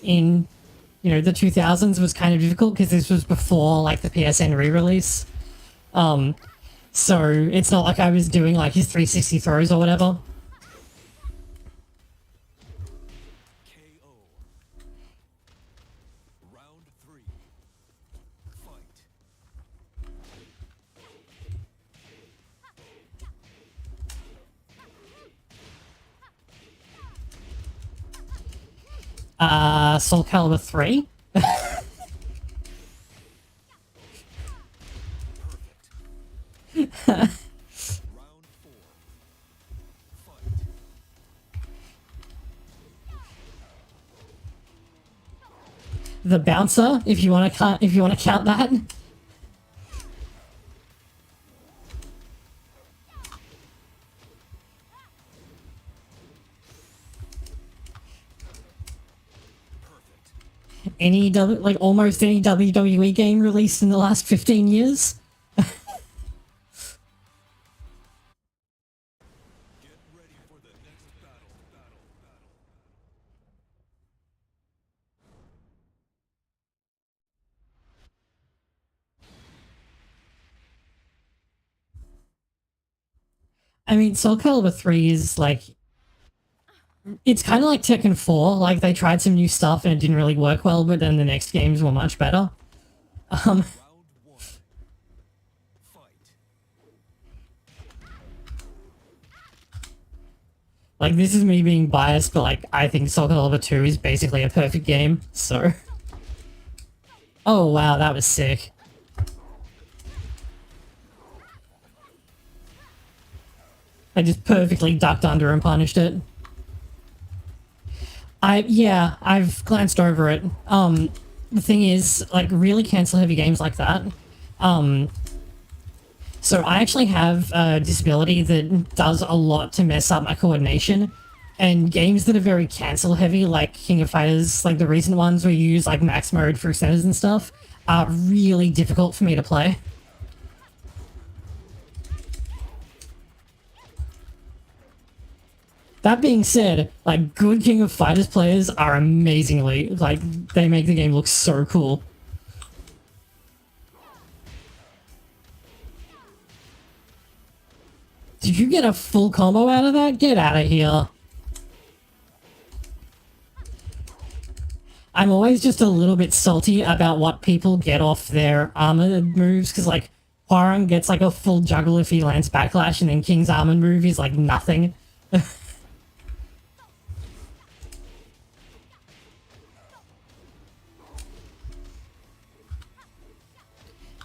in, you know, the 2000s was kind of difficult because this was before like the PSN re-release. So it's not like I was doing like his 360 throws or whatever. KO. Round 3. Fight. Soul Calibur 3. Round 4. Fight. The bouncer, if you want to count that. Almost any WWE game released in the last 15 years. Get ready for the next battle. I mean, Soul Calibur 3 is like... It's kind of like Tekken 4, like they tried some new stuff and it didn't really work well, but then the next games were much better. Round 1. Fight. Like, this is me being biased, but like, I think Soul Calibur 2 is basically a perfect game, so... Oh wow, that was sick. I just perfectly ducked under and punished it. Yeah, I've glanced over it. The thing is, like, really cancel-heavy games like that. So I actually have a disability that does a lot to mess up my coordination. And games that are very cancel-heavy, like King of Fighters, like the recent ones where you use, like, max mode for extenders and stuff, are really difficult for me to play. That being said, like, good King of Fighters players are amazingly, like, they make the game look so cool. Did you get a full combo out of that? Get out of here. I'm always just a little bit salty about what people get off their armored moves, because, like, Hwarang gets, like, a full juggle if he lands backlash, and then King's armored move is, like, nothing.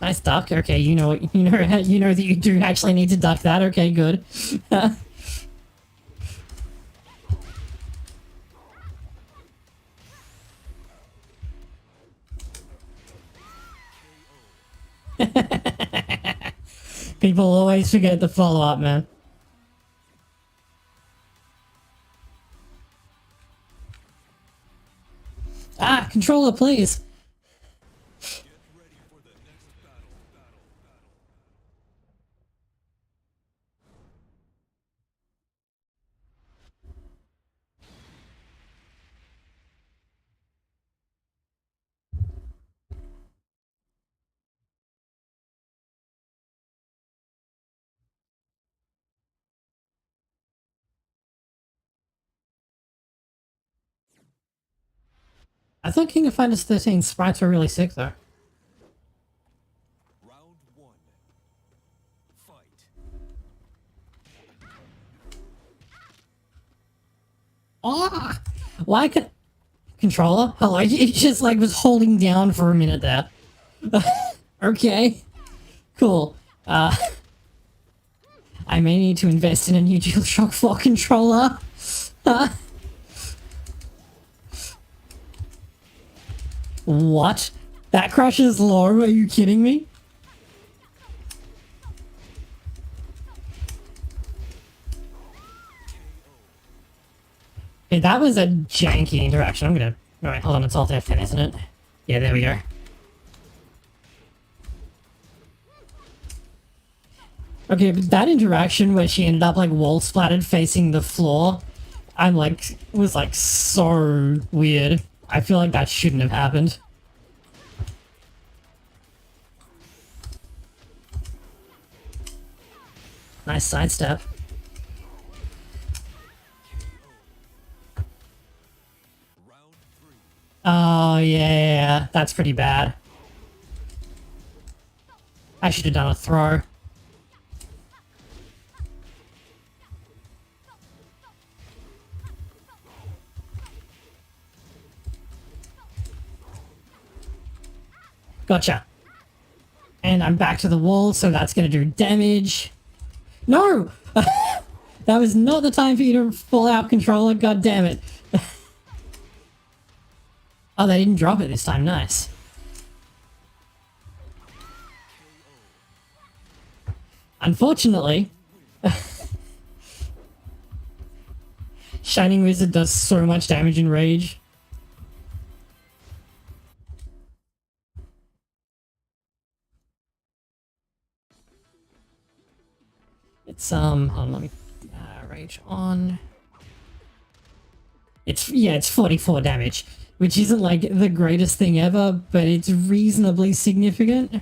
Nice duck. Okay, you know that you do actually need to duck that. Okay, good. People always forget the follow-up, man. Ah, controller, please. Get ready for the next battle. I thought King of Fighters 13 sprites were really sick, though. Round 1. Fight. Ah! Why could... Controller? Hello, it just, like, was holding down for a minute there. Okay. Cool. I may need to invest in a new DualShock 4 controller. What? That crashes low? Are you kidding me? Okay, that was a janky interaction. I'm gonna... Alright, hold on, it's Alt F10, isn't it? Yeah, there we go. Okay, but that interaction where she ended up like wall splattered facing the floor, I'm like, was like so weird. I feel like that shouldn't have happened. Nice sidestep. Oh, yeah, that's pretty bad. I should have done a throw. Gotcha. And I'm back to the wall, so that's gonna do damage. No! That was not the time for you to fall out, controller, god damn it. Oh, they didn't drop it this time, nice. Unfortunately, Shining Wizard does so much damage in Rage. It's, hold on, let me, Rage on. It's 44 damage, which isn't like the greatest thing ever, but it's reasonably significant.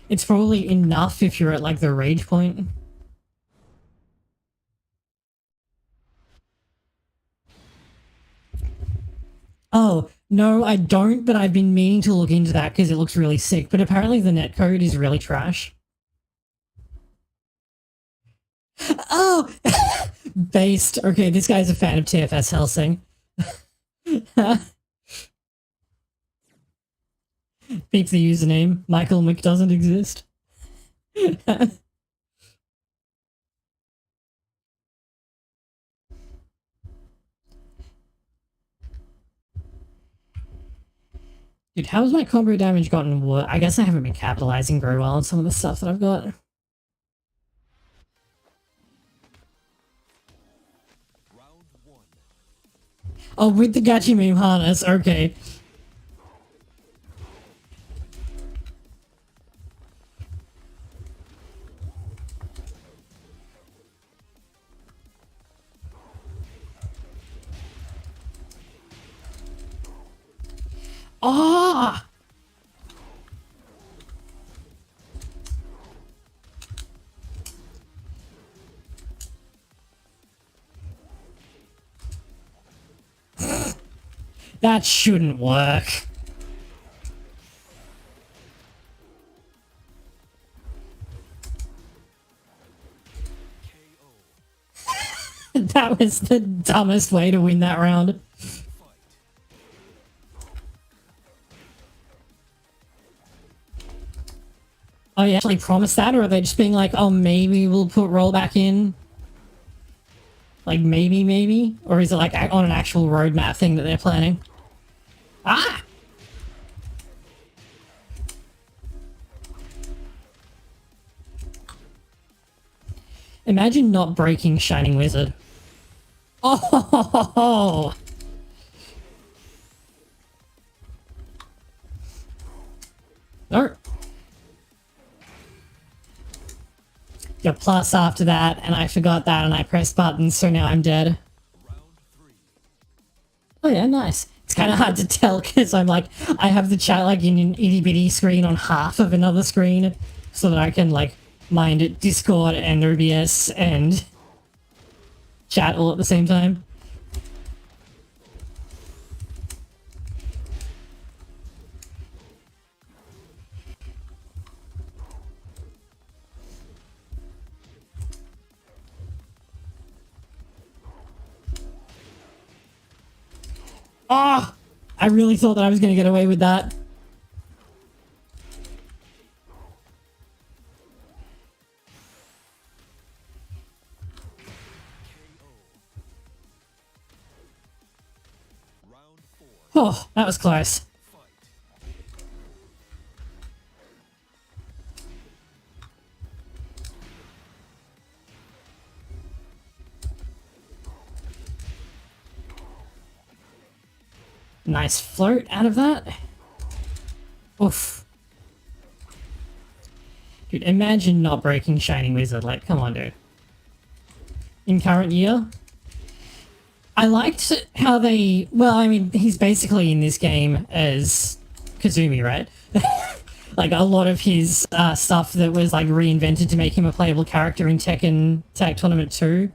It's probably enough if you're at like the rage point. Oh, no, I don't, but I've been meaning to look into that because it looks really sick, but apparently the netcode is really trash. Oh! Based. Okay, this guy's a fan of TFS Helsing. Beep the username. Michael Mick doesn't exist. Dude, how's my combo damage gotten worse? I guess I haven't been capitalizing very well on some of the stuff that I've got. Oh, with the Gachi meme harness, okay. Ah! That shouldn't work. That was the dumbest way to win that round. Oh, you actually promised that, or are they just being like, oh, maybe we'll put roll back in? Like, maybe? Or is it like on an actual roadmap thing that they're planning? Ah! Imagine not breaking Shining Wizard. Oh! No. Got plus after that, and I forgot that, and I pressed buttons, so now I'm dead. Oh yeah, nice. It's kind of hard to tell because I'm like, I have the chat like in an itty bitty screen on half of another screen, so that I can like mind it, Discord and OBS and chat all at the same time. Oh! I really thought that I was going to get away with that. Oh, that was close. Nice float out of that. Oof. Dude, imagine not breaking Shining Wizard. Like, come on, dude. In current year. I liked how they... Well, I mean, he's basically in this game as Kazumi, right? Like, a lot of his stuff that was, like, reinvented to make him a playable character in Tekken Tag Tournament 2,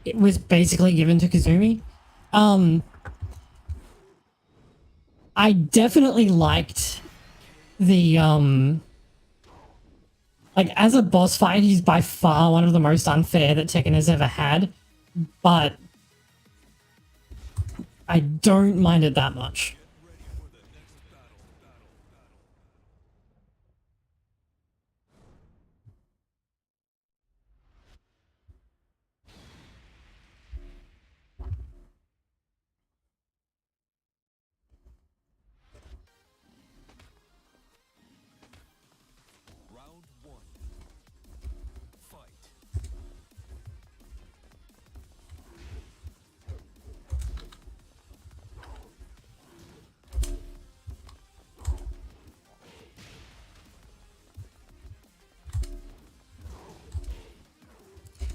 it was basically given to Kazumi. I definitely liked the, like, as a boss fight, he's by far one of the most unfair that Tekken has ever had, but I don't mind it that much. Round one. Fight.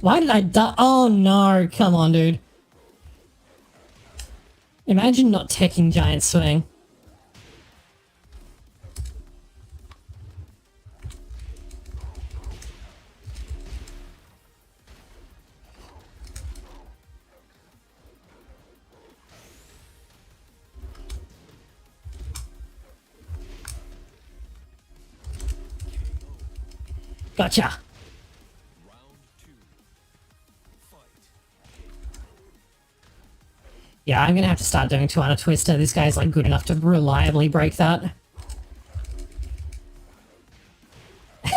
Why did I die? Oh no, come on, dude. Imagine not teching Giant Swing. Gotcha. Round two. Fight. Yeah, I'm gonna have to start doing 200 Twister. This guy's like good enough to reliably break that.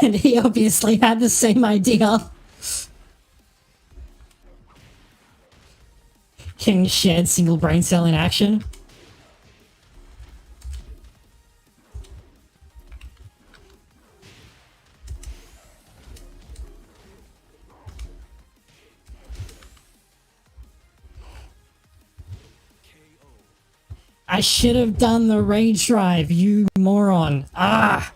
And he obviously had the same idea. King shared single brain cell in action. KO. I should have done the rage drive, you moron. Ah!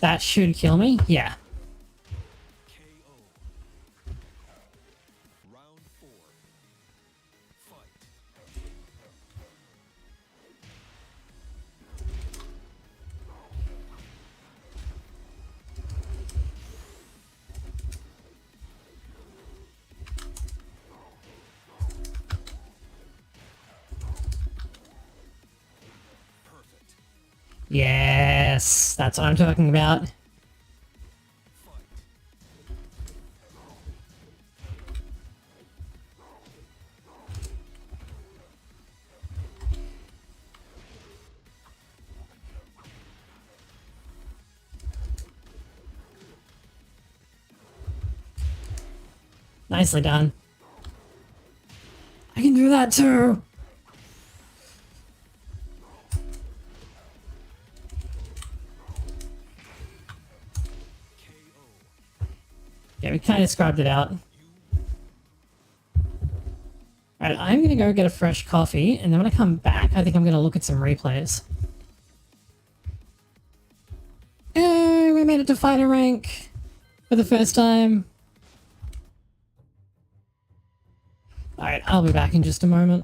That should kill me? Yeah. KO. Round four. Fight. Perfect. Yes, that's what I'm talking about. Fight. Nicely done. I can do that too! KO. Yeah, we kind of scrubbed it out. Alright, I'm gonna go get a fresh coffee, and then when I come back, I think I'm gonna look at some replays. Hey, we made it to fighter rank for the first time. Alright, I'll be back in just a moment.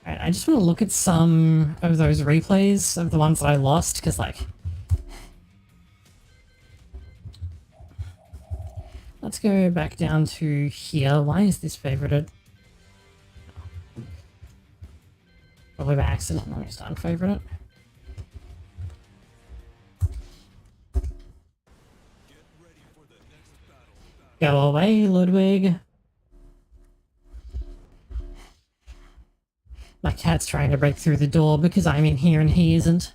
Alright, I just want to look at some of those replays of the ones that I lost, because, like... Let's go back down to here. Why is this favorited? Probably by accident. I'm just unfavorite it. Go away, Ludwig. My cat's trying to break through the door because I'm in here and he isn't.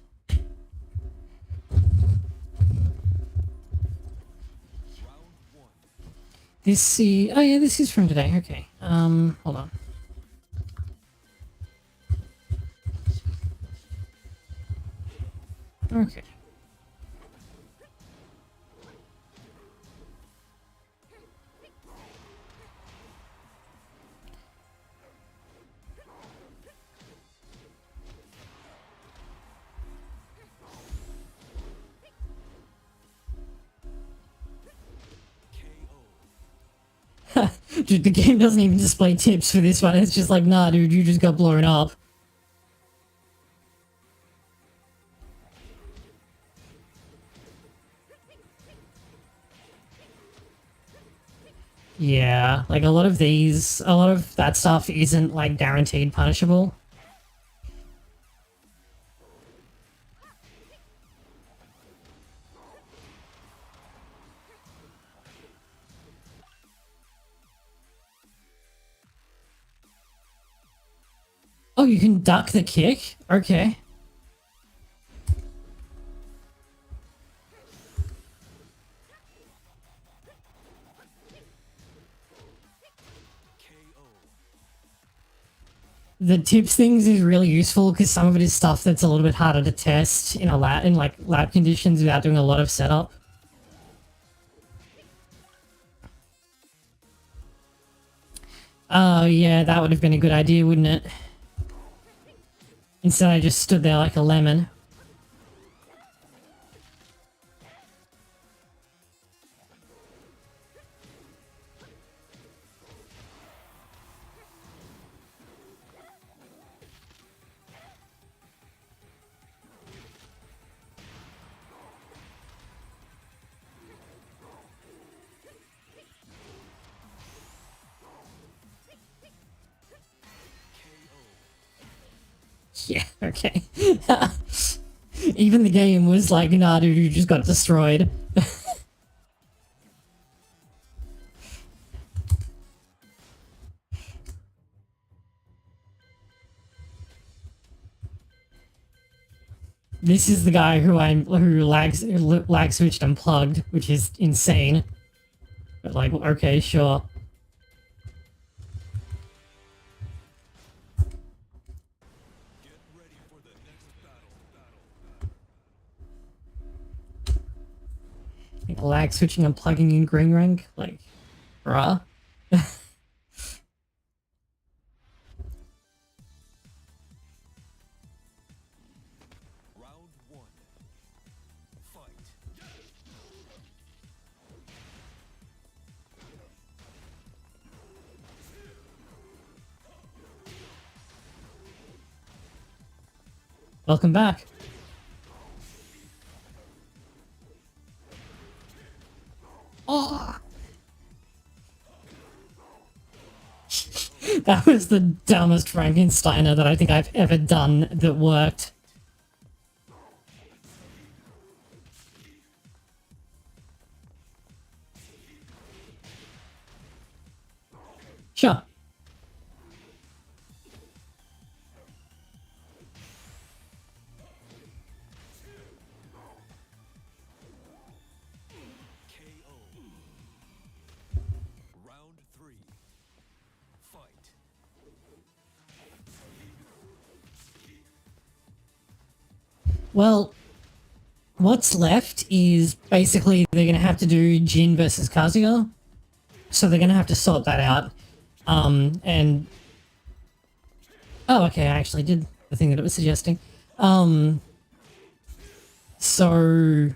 This oh yeah, this is from today. Okay. Hold on. Okay. Dude, the game doesn't even display tips for this one. It's just like, nah, dude, you just got blown up. Yeah, like a lot of that stuff isn't like guaranteed punishable. Oh, you can duck the kick? Okay. The tips things is really useful because some of it is stuff that's a little bit harder to test in lab conditions without doing a lot of setup. Oh yeah, that would have been a good idea, wouldn't it? Instead I just stood there like a lemon. Yeah, okay. Even the game was like, nah, dude, you just got destroyed. This is the guy who lag switched and plugged, which is insane. But like, okay, sure. Like, lag switching and plugging in green rank, like, bruh. Welcome back. Oh. That was the dumbest Frankensteiner that I think I've ever done that worked. Sure. Well, what's left is basically they're going to have to do Jin versus Kazuya. So they're going to have to sort that out. And... Oh, okay, I actually did the thing that it was suggesting. So...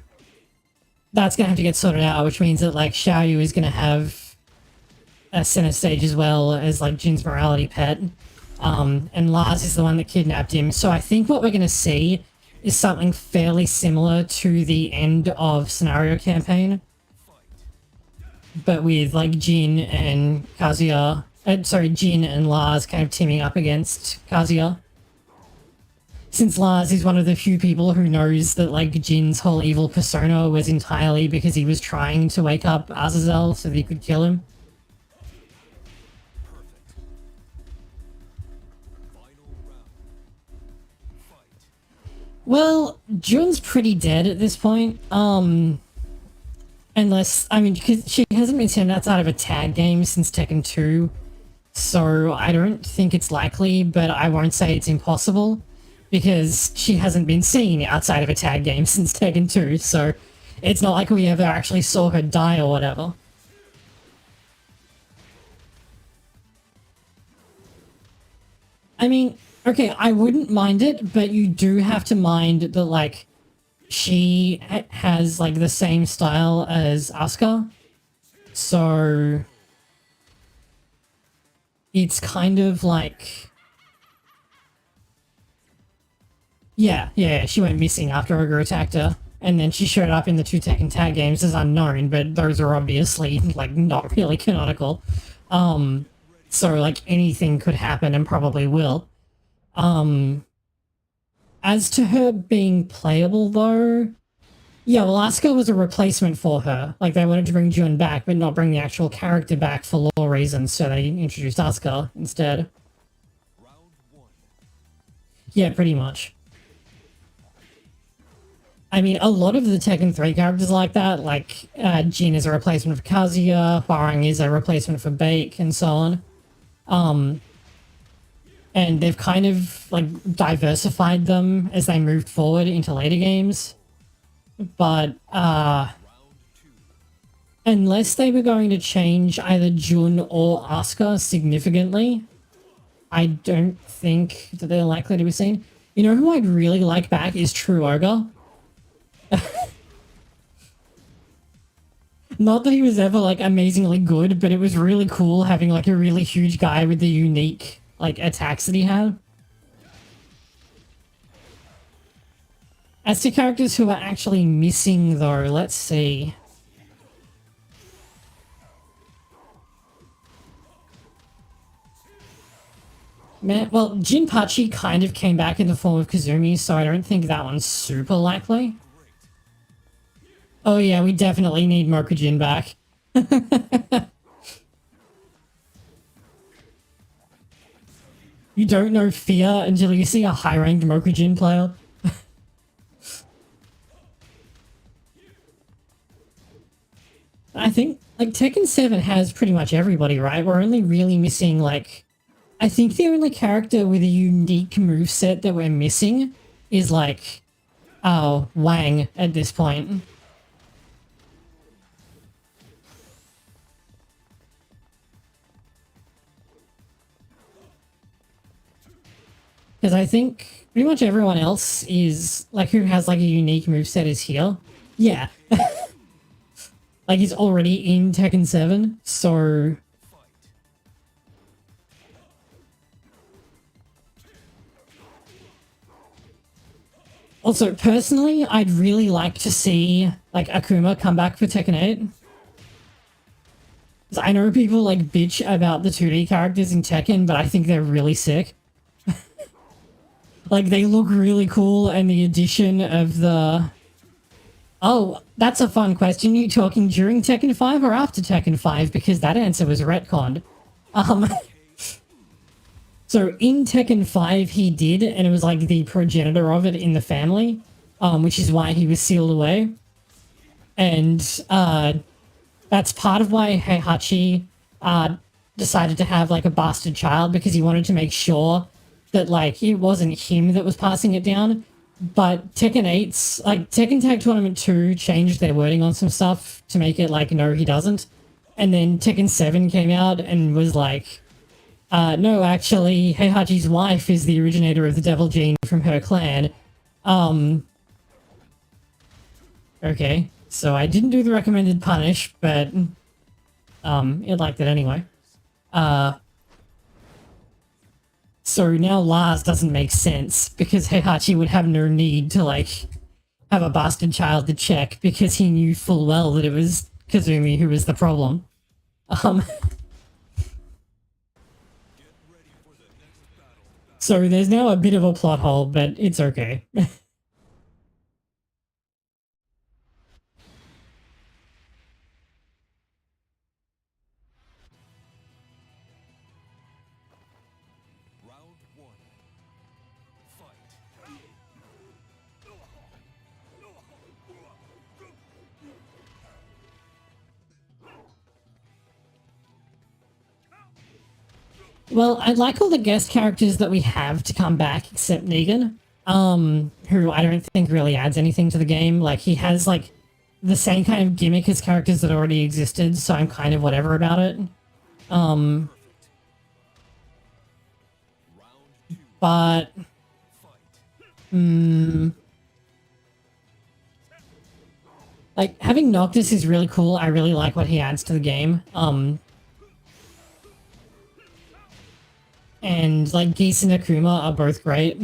That's going to have to get sorted out, which means that, like, Xiaoyu is going to have a center stage as well as, like, Jin's morality pet. And Lars is the one that kidnapped him. So I think what we're going to see is something fairly similar to the end of Scenario Campaign, but with like Jin and Kazuya, Jin and Lars kind of teaming up against Kazuya. Since Lars is one of the few people who knows that like Jin's whole evil persona was entirely because he was trying to wake up Azazel so that he could kill him. Well, Jun's pretty dead at this point. Unless, I mean, because she hasn't been seen outside of a tag game since Tekken 2, so I don't think it's likely, but I won't say it's impossible, because she hasn't been seen outside of a tag game since Tekken 2, so it's not like we ever actually saw her die or whatever. I mean, okay, I wouldn't mind it, but you do have to mind that, like, she has, like, the same style as Asuka. So it's kind of like... Yeah, she went missing after Ogre attacked her. And then she showed up in the 2 Tekken tag games as unknown, but those are obviously, like, not really canonical. So, like, anything could happen and probably will. As to her being playable, though, yeah, well, Asuka was a replacement for her. Like, they wanted to bring Jun back, but not bring the actual character back for lore reasons, so they introduced Asuka instead. Yeah, pretty much. I mean, a lot of the Tekken 3 characters like that, like, Jin is a replacement for Kazuya, Hwarang is a replacement for Baek, and so on. And they've kind of, like, diversified them as they moved forward into later games. But, unless they were going to change either Jun or Asuka significantly, I don't think that they're likely to be seen. You know who I'd really like back is True Ogre. Not that he was ever, like, amazingly good, but it was really cool having, like, a really huge guy with the unique, like, attacks that he had. As to characters who are actually missing, though, let's see. Man, well, Jinpachi kind of came back in the form of Kazumi, so I don't think that one's super likely. Oh yeah, we definitely need Mokujin back. You don't know fear until you see a high-ranked Mokujin player. I think, like, Tekken 7 has pretty much everybody, right? We're only really missing, like... I think the only character with a unique moveset that we're missing is, like... Oh, Wang at this point. Because I think pretty much everyone else is, like, who has, like, a unique moveset is here. Yeah. Like, he's already in Tekken 7, so... Also, personally, I'd really like to see, like, Akuma come back for Tekken 8. I know people, like, bitch about the 2D characters in Tekken, but I think they're really sick. Like, they look really cool, and the addition of the... Oh, that's a fun question. You talking during Tekken 5 or after Tekken 5? Because that answer was retconned. So in Tekken 5 he did, and it was like the progenitor of it in the family, which is why he was sealed away. And that's part of why Heihachi decided to have like a bastard child, because he wanted to make sure that like it wasn't him that was passing it down. But Tekken 8's, like, Tekken Tag Tournament 2 changed their wording on some stuff to make it like, no, he doesn't. And then Tekken 7 came out and was like, no, actually, Heihachi's wife is the originator of the devil gene from her clan. Okay, so I didn't do the recommended punish, but, it liked it anyway. So now Lars doesn't make sense because Heihachi would have no need to like have a bastard child to check because he knew full well that it was Kazumi who was the problem. So there's now a bit of a plot hole, but it's okay. Round one. Fight. Well, I like all the guest characters that we have to come back, except Negan, who I don't think really adds anything to the game. Like, he has, like, the same kind of gimmick as characters that already existed, so I'm kind of whatever about it. But, like, having Noctis is really cool. I really like what he adds to the game. And, like, Geese and Akuma are both great.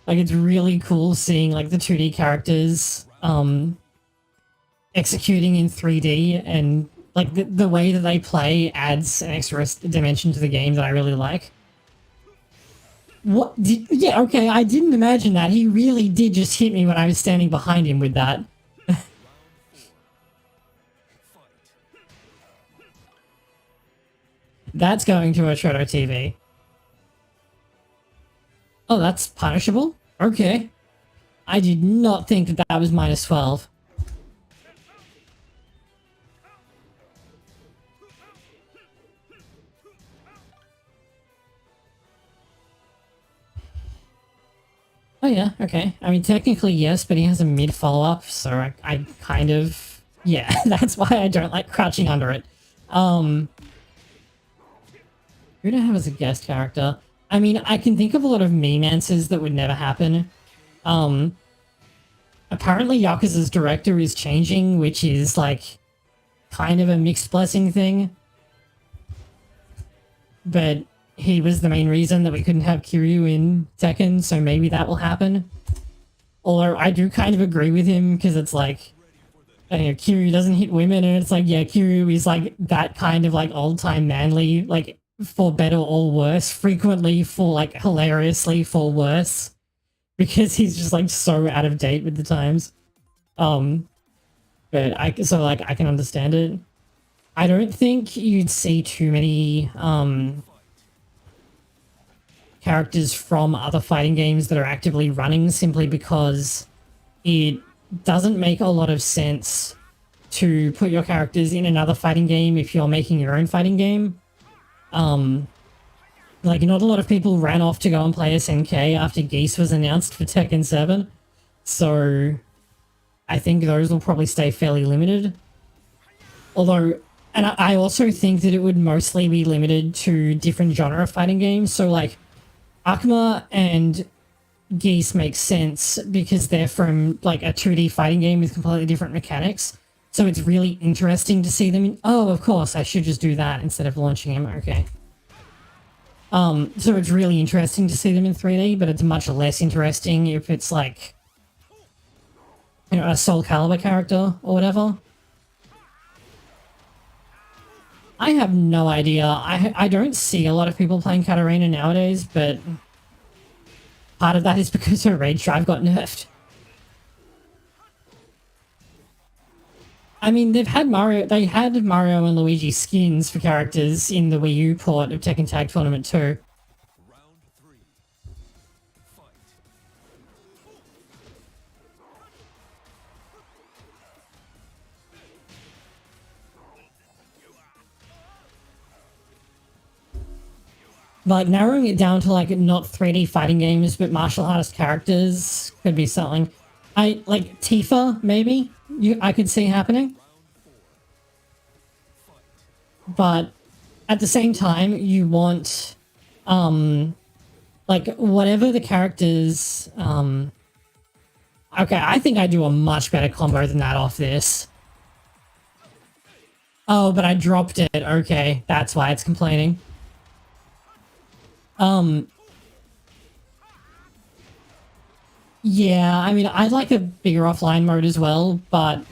Like, it's really cool seeing, like, the 2D characters, executing in 3D, and, like, the way that they play adds an extra dimension to the game that I really like. What? Yeah, okay, I didn't imagine that. He really did just hit me when I was standing behind him with that. That's going to a Shoto TV. Oh, that's punishable? Okay. I did not think that that was minus 12. Oh yeah, okay. I mean, technically yes, but he has a mid follow-up, so I kind of... Yeah, that's why I don't like crouching under it. Who do I have as a guest character? I mean, I can think of a lot of meme answers that would never happen. Apparently Yakuza's director is changing, which is, like, kind of a mixed blessing thing. But he was the main reason that we couldn't have Kiryu in Tekken, so maybe that will happen. Although I do kind of agree with him, because it's like, you know, Kiryu doesn't hit women, and it's like, yeah, Kiryu is, like, that kind of, like, old-time manly, like, for better or worse, frequently for, like, hilariously for worse, because he's just, like, so out of date with the times. But I can understand it. I don't think you'd see too many, characters from other fighting games that are actively running, simply because it doesn't make a lot of sense to put your characters in another fighting game if you're making your own fighting game. Like, not a lot of people ran off to go and play SNK after Geese was announced for Tekken 7, so I think those will probably stay fairly limited. Although, and I also think that it would mostly be limited to different genre fighting games, so like, Akuma and Geese make sense because they're from, like, a 2D fighting game with completely different mechanics. So it's really interesting to see them in... Oh, of course, I should just do that instead of launching him. Okay. So it's really interesting to see them in 3D, but it's much less interesting if it's, like, you know, a Soul Calibur character or whatever. I have no idea. I don't see a lot of people playing Katarina nowadays, but part of that is because her rage drive got nerfed. I mean, they had Mario and Luigi skins for characters in the Wii U port of Tekken Tag Tournament 2. Round three. Fight. Like, narrowing it down to, like, not 3D fighting games, but martial artist characters could be something. Like, Tifa, maybe? I could see happening. But at the same time, you want, like, whatever the characters, okay, I think I do a much better combo than that off this. Oh, but I dropped it. Okay, that's why it's complaining. Yeah, I mean, I'd like a bigger offline mode as well, but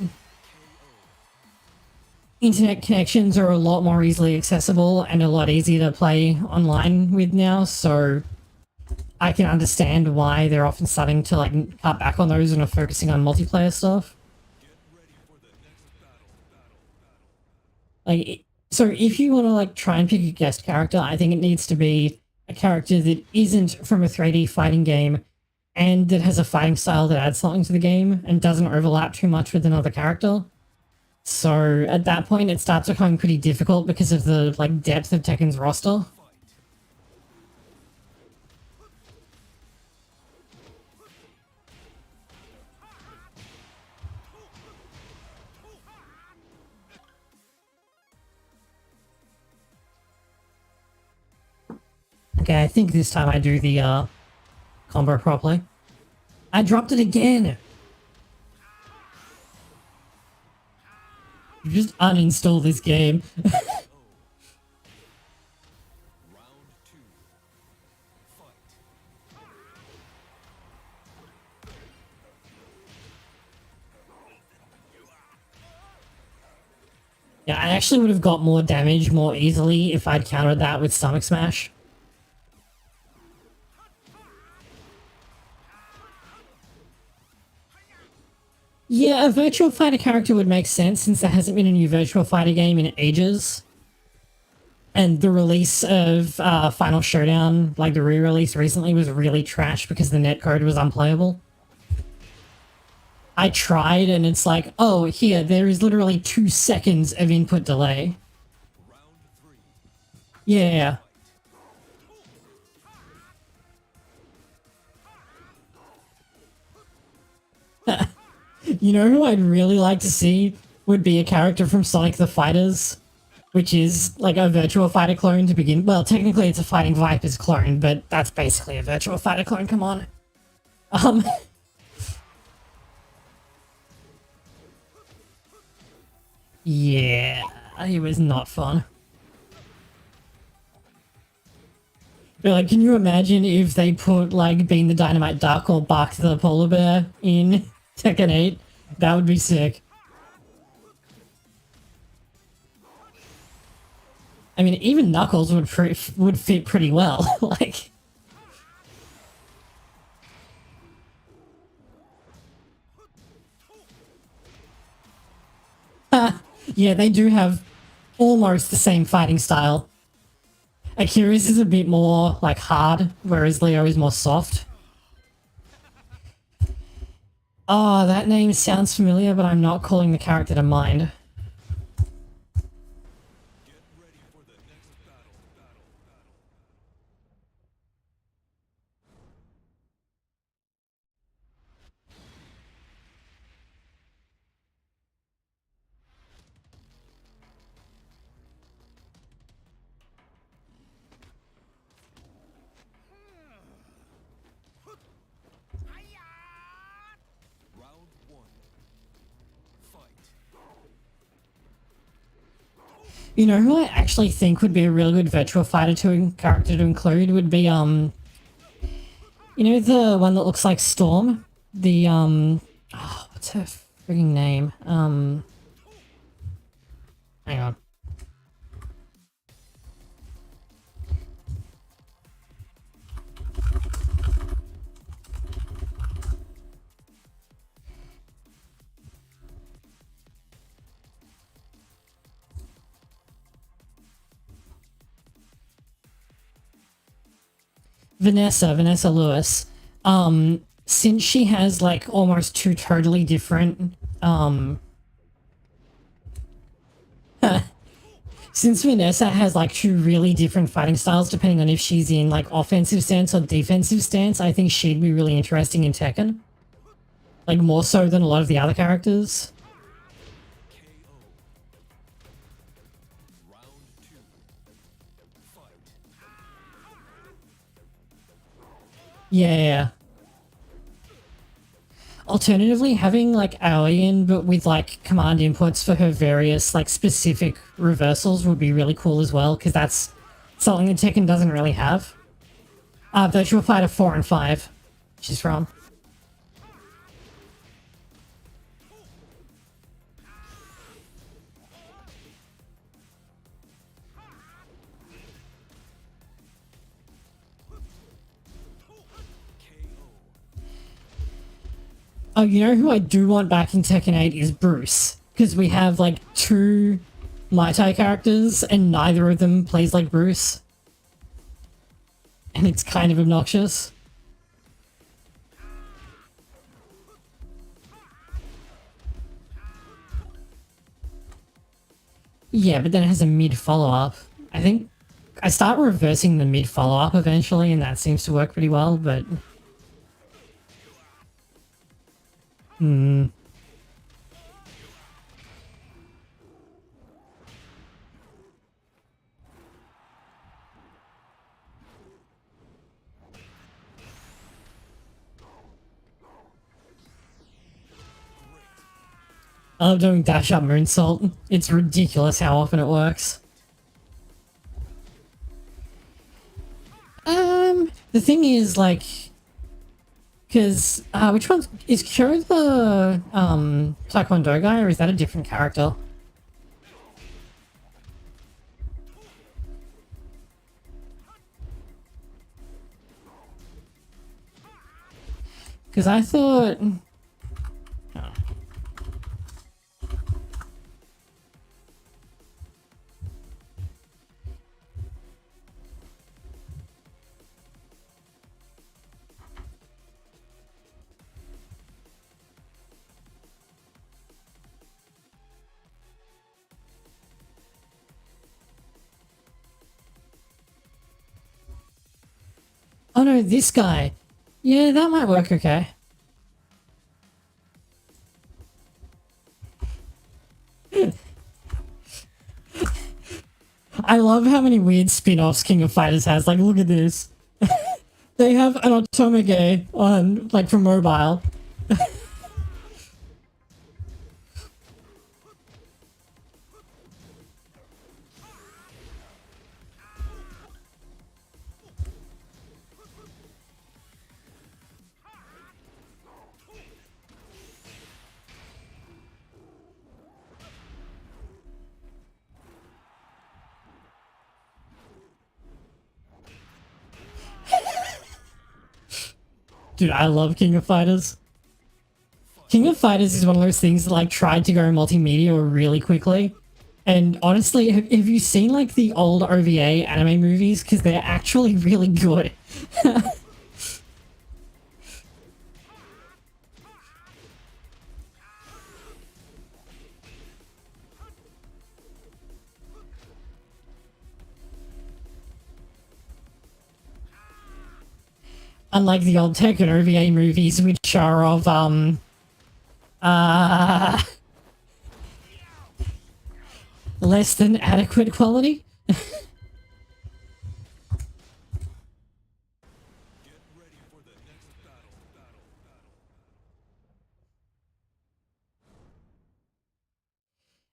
internet connections are a lot more easily accessible and a lot easier to play online with now, so I can understand why they're often starting to like cut back on those and are focusing on multiplayer stuff. Like, so if you want to like try and pick a guest character, I think it needs to be a character that isn't from a 3D fighting game and that has a fighting style that adds something to the game and doesn't overlap too much with another character. So at that point, it starts becoming pretty difficult because of the like depth of Tekken's roster. Okay, I think this time I do the combo properly. I dropped it again! You just uninstall this game. Yeah, I actually would have got more damage more easily if I'd countered that with Stomach Smash. Yeah, a Virtual Fighter character would make sense since there hasn't been a new Virtual Fighter game in ages. And the release of Final Showdown, like the re-release recently, was really trash because the netcode was unplayable. I tried and it's like, oh, here, there is literally 2 seconds of input delay. Yeah. You know who I'd really like to see would be a character from Sonic the Fighters, which is like a Virtua Fighter clone to begin. Well, technically it's a Fighting Vipers clone, but that's basically a Virtua Fighter clone, come on. Yeah, it was not fun. But like, can you imagine if they put like Being the Dynamite Duck or Bark the Polar Bear in Tekken 8? That would be sick. I mean, even Knuckles would fit pretty well. Like, yeah, they do have almost the same fighting style. Akira's is a bit more like hard, whereas Leo is more soft. Oh, that name sounds familiar, but I'm not calling the character to mind. You know who I actually think would be a really good Virtual Fighter character to include would be you know the one that looks like Storm? The oh, what's her freaking name? Hang on. Vanessa Lewis. Since she has like almost 2 totally different since Vanessa has like 2 really different fighting styles depending on if she's in like offensive stance or defensive stance, I think she'd be really interesting in Tekken. Like more so than a lot of the other characters. Yeah. Alternatively, having like Alien but with like command inputs for her various like specific reversals would be really cool as well, because that's something that Tekken doesn't really have. Virtual Fighter 4 and 5. She's from. Oh, you know who I do want back in Tekken 8 is Bruce. Because we have, like, two Mai Tai characters, and neither of them plays like Bruce. And it's kind of obnoxious. Yeah, but then it has a mid follow-up. I think I start reversing the mid follow-up eventually, and that seems to work pretty well, but... I love doing dash up moonsault. It's ridiculous how often it works. The thing is, like, because which one is Kyo the Taekwondo guy, or is that a different character? Because I thought. Oh no, this guy. Yeah, that might work okay. I love how many weird spin-offs King of Fighters has. Like, look at this. They have an Otomage on, like, for mobile. Dude, I love King of Fighters. King of Fighters is one of those things that, like, tried to go multimedia really quickly. And honestly, have you seen, like, the old OVA anime movies? Because they're actually really good. Unlike the old Tekken OVA movies, which are of, less than adequate quality. Get ready for the next battle.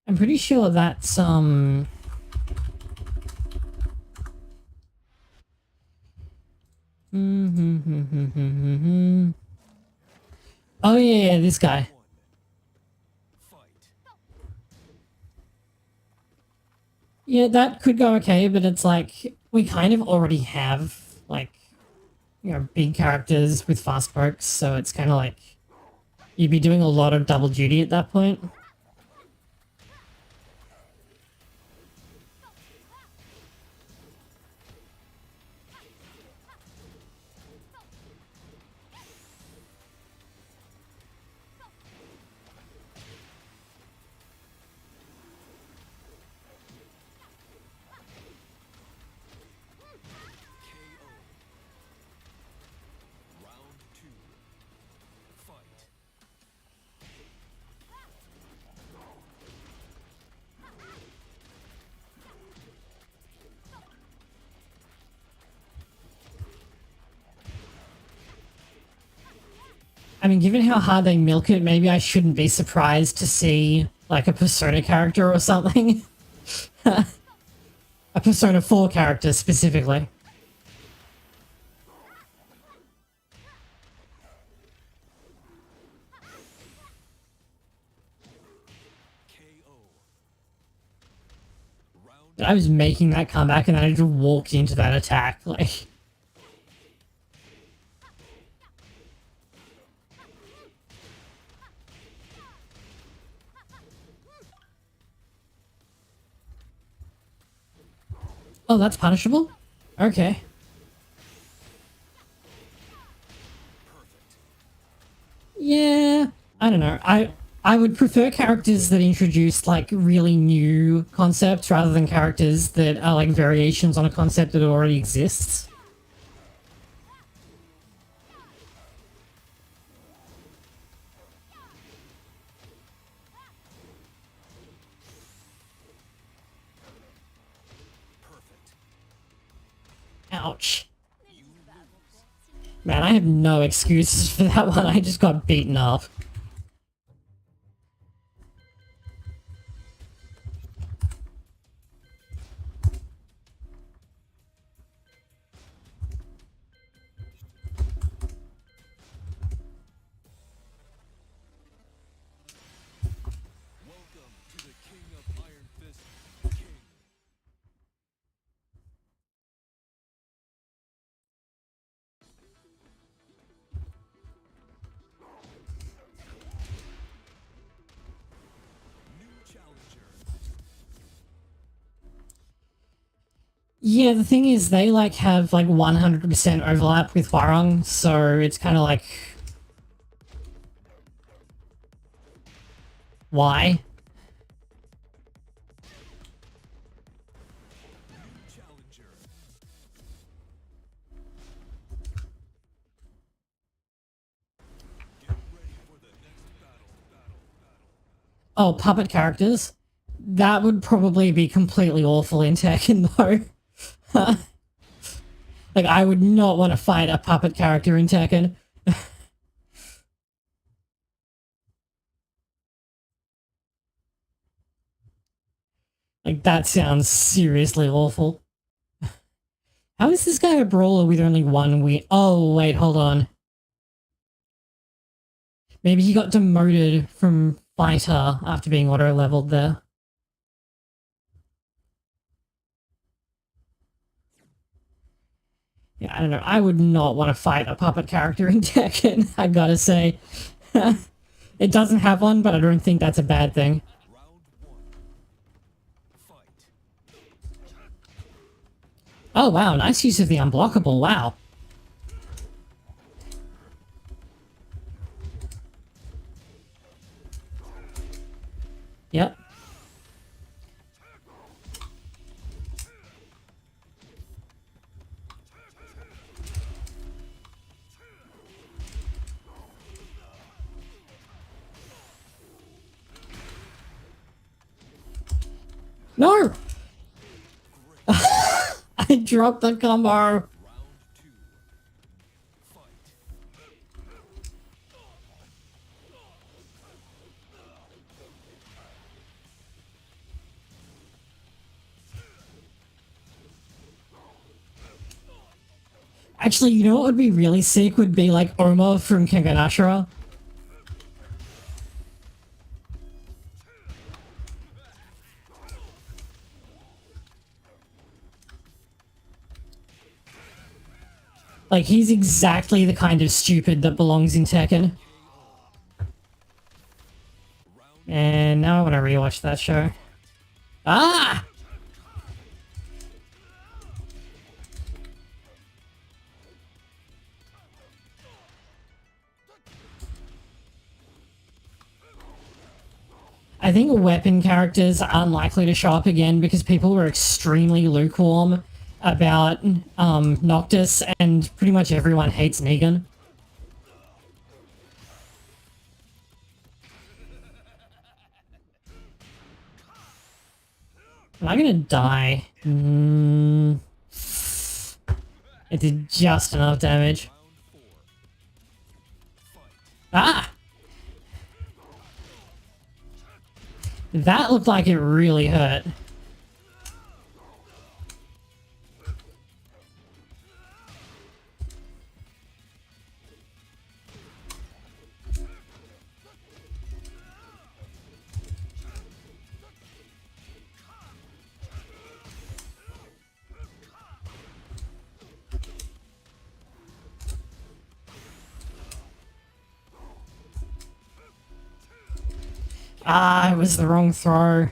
I'm pretty sure that's, Oh yeah, this guy. Fight. Yeah, that could go okay, but it's like, we kind of already have, like, you know, big characters with fast pokes, so it's kind of like, you'd be doing a lot of double duty at that point. Round 2. Fight. I mean, given how hard they milk it, maybe I shouldn't be surprised to see, like, a Persona character or something. A Persona 4 character, specifically. I was making that comeback and then I just walked into that attack, like... Oh, that's punishable? Okay. Yeah, I don't know. I would prefer characters that introduce like really new concepts rather than characters that are like variations on a concept that already exists. Ouch. Man, I have no excuses for that one. I just got beaten up. Welcome to the King of Iron Fist, King. New challenger. Yeah, the thing is, they like have like 100% overlap with Hwarong, so it's kind of like... Why? New challenger. Get ready for the next battle. Oh, puppet characters? That would probably be completely awful in Tekken, though. Like, I would not want to fight a puppet character in Tekken. Like, that sounds seriously awful. How is this guy a brawler with only one win? Oh, wait, hold on. Maybe he got demoted from fighter after being auto-leveled there. Yeah, I don't know. I would not want to fight a puppet character in Tekken, I gotta say. It doesn't have one, but I don't think that's a bad thing. Round one. Fight. Oh, wow, nice use of the unblockable, wow. Yep. No! I dropped the combo! Round two. Fight. Actually, you know what would be really sick would be like Oma from Kengan Ashura. Like, he's exactly the kind of stupid that belongs in Tekken. And now I want to rewatch that show. Ah! I think weapon characters are unlikely to show up again because people were extremely lukewarm about Noctis, and pretty much everyone hates Negan. Am I gonna die? It did just enough damage. Ah! That looked like it really hurt. Ah, it was the wrong throw.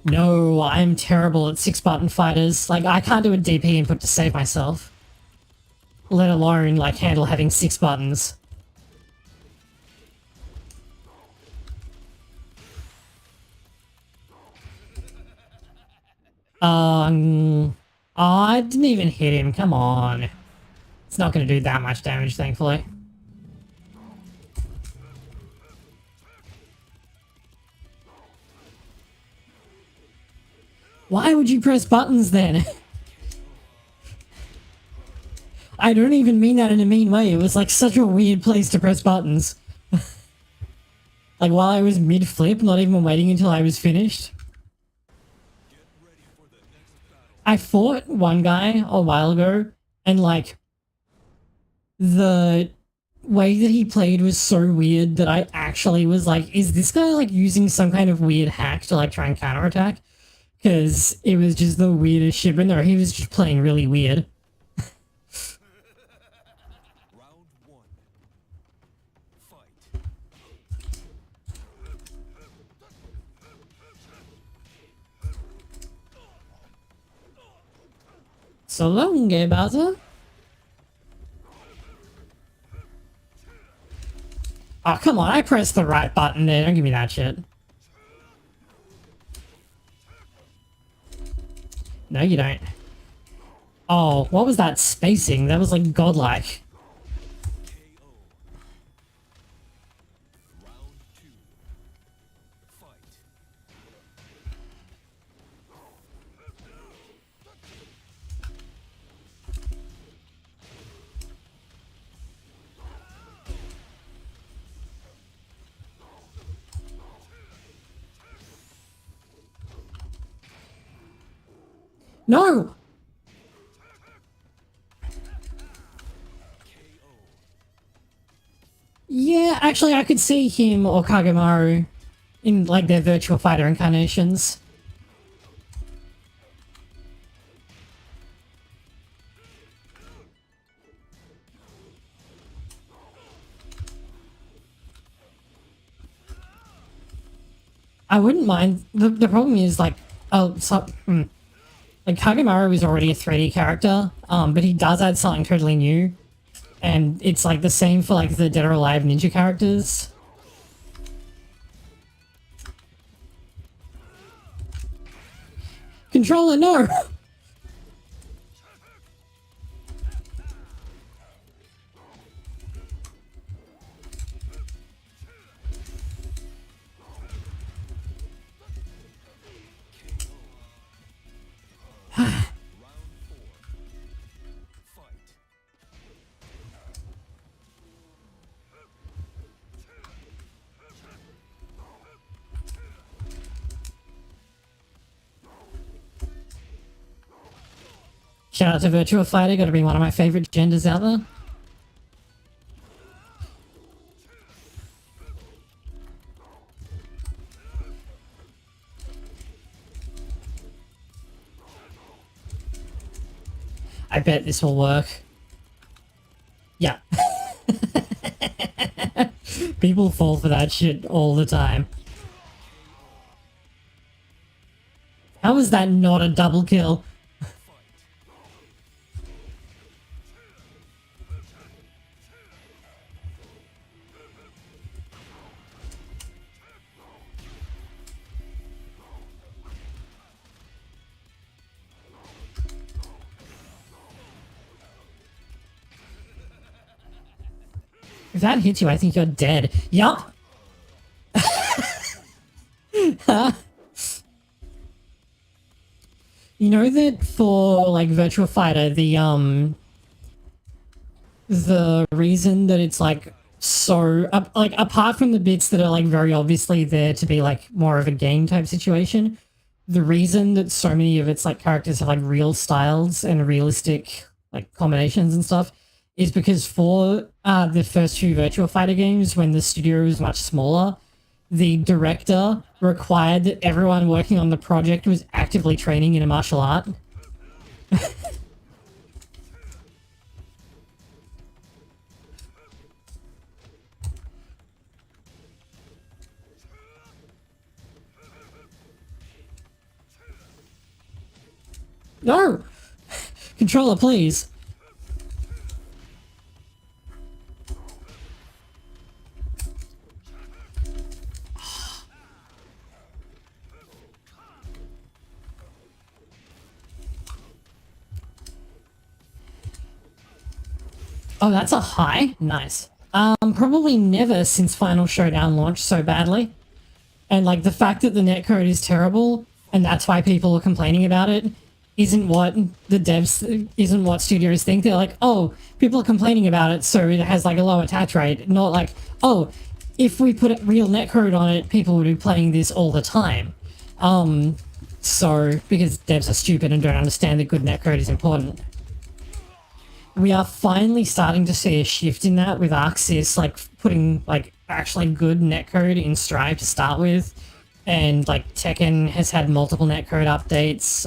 No, I'm terrible at 6-button fighters. Like, I can't do a DP input to save myself. Let alone, like, handle having 6 buttons. Oh, I didn't even hit him. Come on. It's not going to do that much damage, thankfully. Why would you press buttons then? I don't even mean that in a mean way. It was like such a weird place to press buttons. Like while I was mid-flip, not even waiting until I was finished. I fought one guy a while ago, and like the way that he played was so weird that I actually was like, is this guy like using some kind of weird hack to like try and counterattack? Because it was just the weirdest shit, but no, he was just playing really weird. Round one. Fight. So long, gay Bowser. Oh, come on, I pressed the right button there. Don't give me that shit. No, you don't. Oh, what was that spacing? That was like godlike. KO. Round two. Fight. No! Yeah, actually, I could see him or Kagemaru in like their Virtual Fighter incarnations. I wouldn't mind. The problem is like, like Kagemaru is already a 3D character, but he does add something totally new, and it's like the same for like the Dead or Alive ninja characters. Controller, no! Fight. Shout out to Virtual Fighter, gotta be one of my favorite genders out there. I bet this will work. Yeah. People fall for that shit all the time. How is that not a double kill? If that hits you, I think you're dead. Yup. You know that for like Virtual Fighter, the reason that it's like so like apart from the bits that are like very obviously there to be like more of a game type situation, the reason that so many of its like characters have like real styles and realistic like combinations and stuff is because for the first two Virtual Fighter games, when the studio was much smaller, the director required that everyone working on the project was actively training in a martial art. No! Controller, please. Oh, that's a high? Nice. Probably never since Final Showdown launched so badly. And, like, the fact that the netcode is terrible, and that's why people are complaining about it, isn't what the devs, isn't what studios think. They're like, oh, people are complaining about it, so it has, like, a low attach rate. Not like, oh, if we put a real netcode on it, people would be playing this all the time. So, because devs are stupid and don't understand that good netcode is important. We are finally starting to see a shift in that with ArcSys, like, putting, like, actually good netcode in Strive to start with. And, like, Tekken has had multiple netcode updates.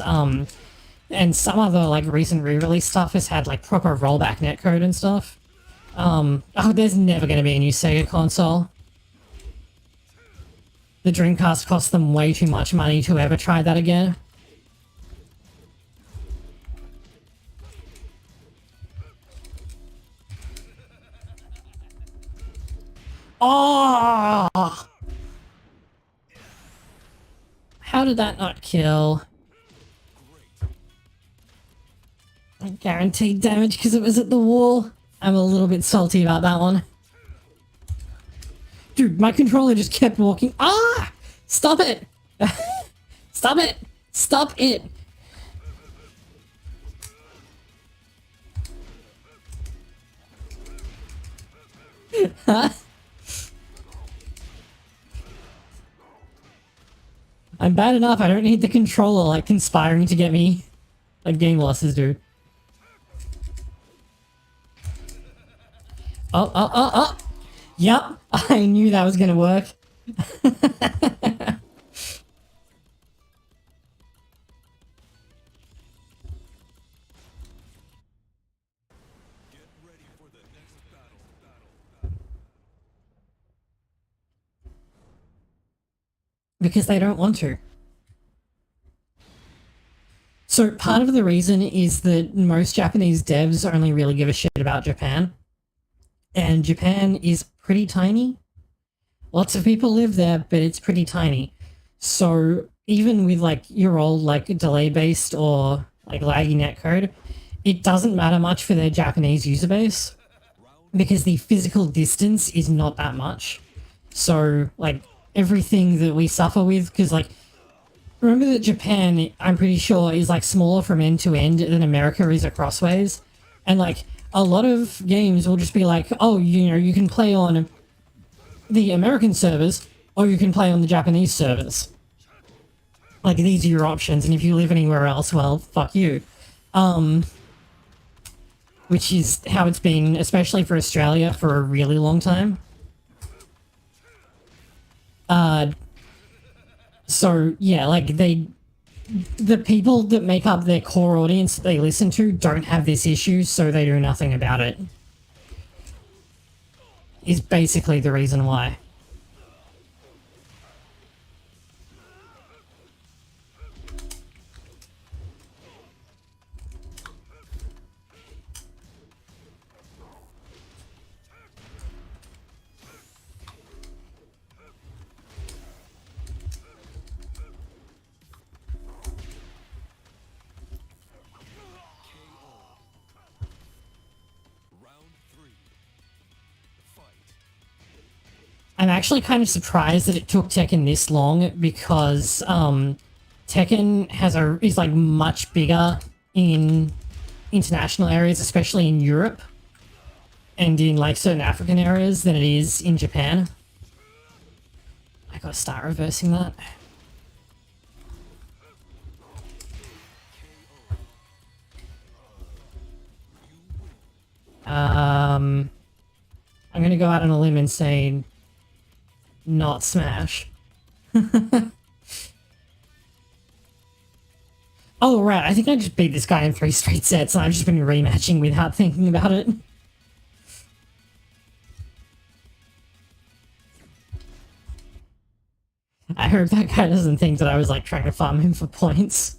And some other, like, recent re-release stuff has had, like, proper rollback netcode and stuff. Oh, there's never going to be a new Sega console. The Dreamcast cost them way too much money to ever try that again. Oh! How did that not kill? Guaranteed damage because it was at the wall. I'm a little bit salty about that one. Dude, my controller just kept walking. Ah! Stop it! Stop it! Stop it! I'm bad enough. I don't need the controller, like, conspiring to get me, like, game losses, dude. Oh. Yep, I knew that was gonna work. Get ready for the next battle. Because they don't want to. So part of the reason is that most Japanese devs only really give a shit about Japan. And Japan is pretty tiny. Lots of people live there, but it's pretty tiny. So even with, like, your old, like, delay-based or, like, laggy netcode, it doesn't matter much for their Japanese user base because the physical distance is not that much. So, like, everything that we suffer with, because, like, remember that Japan, I'm pretty sure, is, like, smaller from end to end than America is acrossways. And, like, a lot of games will just be like, oh, you know, you can play on the American servers or you can play on the Japanese servers. Like, these are your options, and if you live anywhere else, well, fuck you. Which is how it's been, especially for Australia, for a really long time. So, yeah, like, the people that make up their core audience that they listen to don't have this issue, so they do nothing about it. Is basically the reason why. Round 3. Fight. I'm actually kind of surprised that it took Tekken this long because Tekken is like much bigger in international areas, especially in Europe and in like certain African areas than it is in Japan. I gotta start reversing that. I'm gonna go out on a limb and say not Smash. Oh, right, I think I just beat this guy in 3 straight sets and I've just been rematching without thinking about it. I hope that guy doesn't think that I was like trying to farm him for points.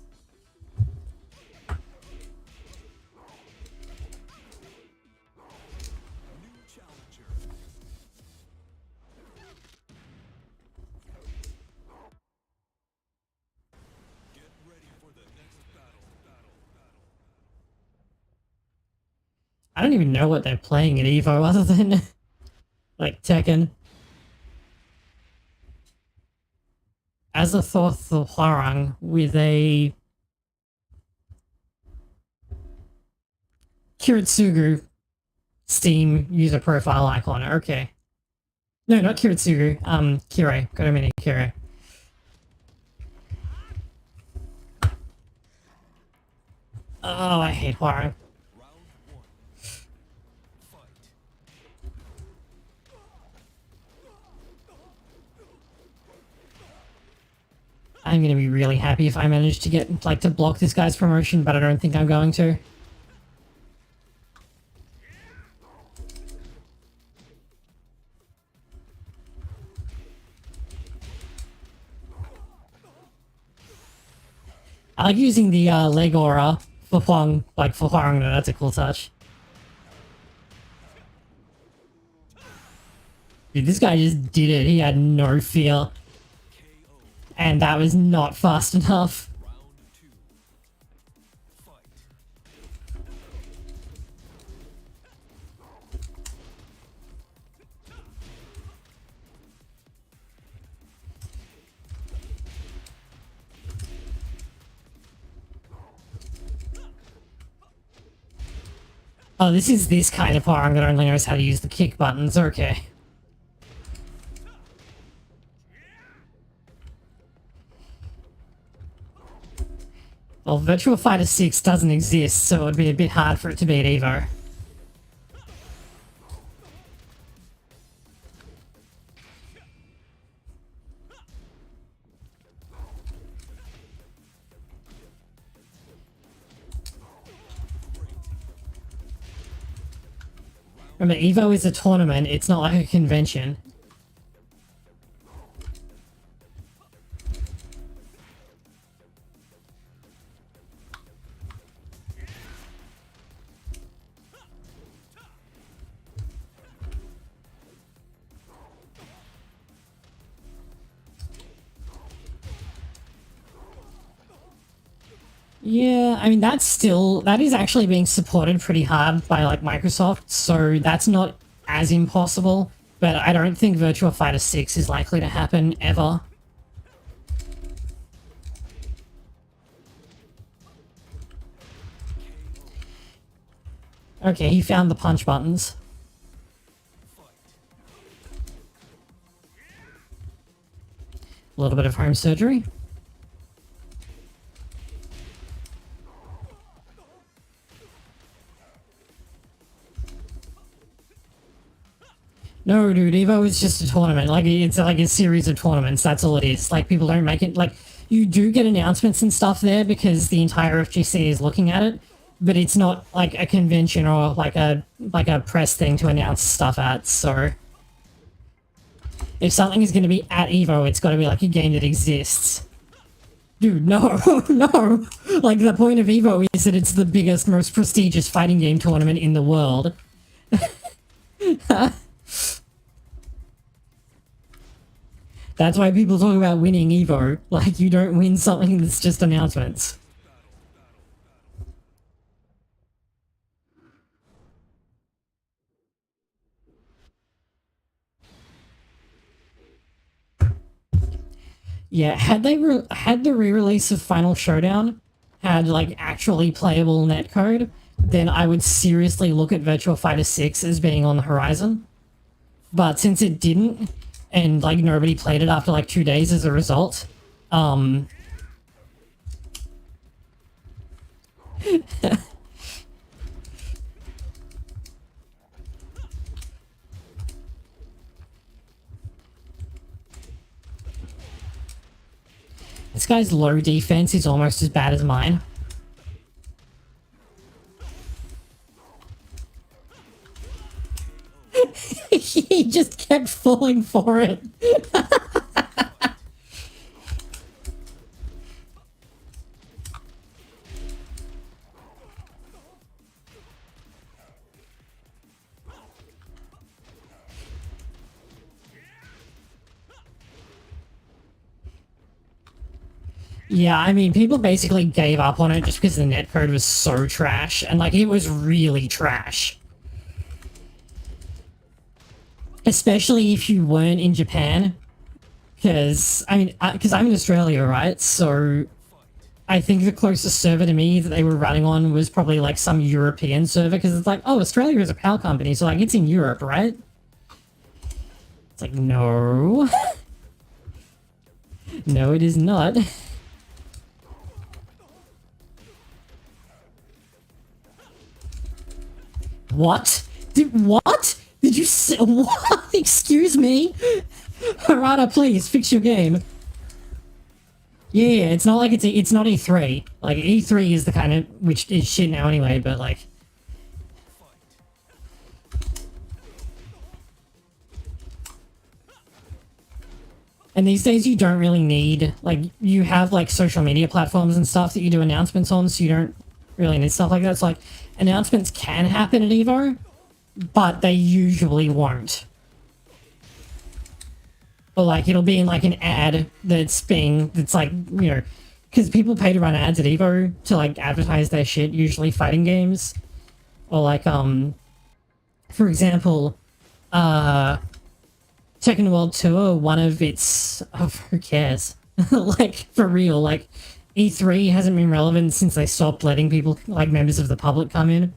I don't even know what they're playing at Evo other than like Tekken. Azathoth the Hwarang with a Kiritsugu Steam user profile icon. Okay. No, not Kiritsugu. Kirei. Gotta mean Kirei. Oh, I hate Hwarang. I'm gonna be really happy if I manage to get, like, to block this guy's promotion, but I don't think I'm going to. I like using the leg aura for Huang, like for Huang, that's a cool touch. Dude, this guy just did it. He had no fear. And that was not fast enough. Oh, this is this kind of Huang that only knows how to use the kick buttons. Okay. Well, Virtua Fighter 6 doesn't exist, so it would be a bit hard for it to beat Evo. Remember, Evo is a tournament, it's not like a convention. Yeah, I mean, that is actually being supported pretty hard by, like, Microsoft, so that's not as impossible, but I don't think Virtua Fighter 6 is likely to happen ever. Okay, he found the punch buttons. A little bit of home surgery. No, dude, Evo is just a tournament. Like, it's like a series of tournaments. That's all it is. Like, people don't make it. Like, you do get announcements and stuff there because the entire FGC is looking at it, but it's not like a convention or like a press thing to announce stuff at. So, if something is going to be at Evo, it's got to be like a game that exists. Dude, no, no. Like, the point of Evo is that it's the biggest, most prestigious fighting game tournament in the world. That's why people talk about winning Evo. Like, you don't win something that's just announcements. Yeah, had the re-release of Final Showdown had, like, actually playable netcode, then I would seriously look at Virtua Fighter 6 as being on the horizon. But since it didn't, and, like, nobody played it after, like, 2 days as a result, this guy's low defense is almost as bad as mine. He just kept falling for it. Yeah, I mean, people basically gave up on it just because the netcode was so trash, and, like, it was really trash. especially if you weren't in Japan. Because, I mean, because I'm in Australia, right? So I think the closest server to me that they were running on was probably like some European server, because it's like, oh, Australia is a PAL company, so like it's in Europe, right? It's like, no. No, it is not. What? What? Did you say what? Excuse me? Harada, please fix your game. Yeah, it's not like it's not E3. Like E3 is the kind of which is shit now anyway, but like and these days you don't really need like you have like social media platforms and stuff that you do announcements on, so you don't really need stuff like that. So like announcements can happen at Evo, but they usually won't. Or like it'll be in like an ad that's like, you know, because people pay to run ads at Evo to like advertise their shit, usually fighting games. Or like for example, Tekken World Tour, one of its who cares? Like for real, like E3 hasn't been relevant since they stopped letting people like members of the public come in.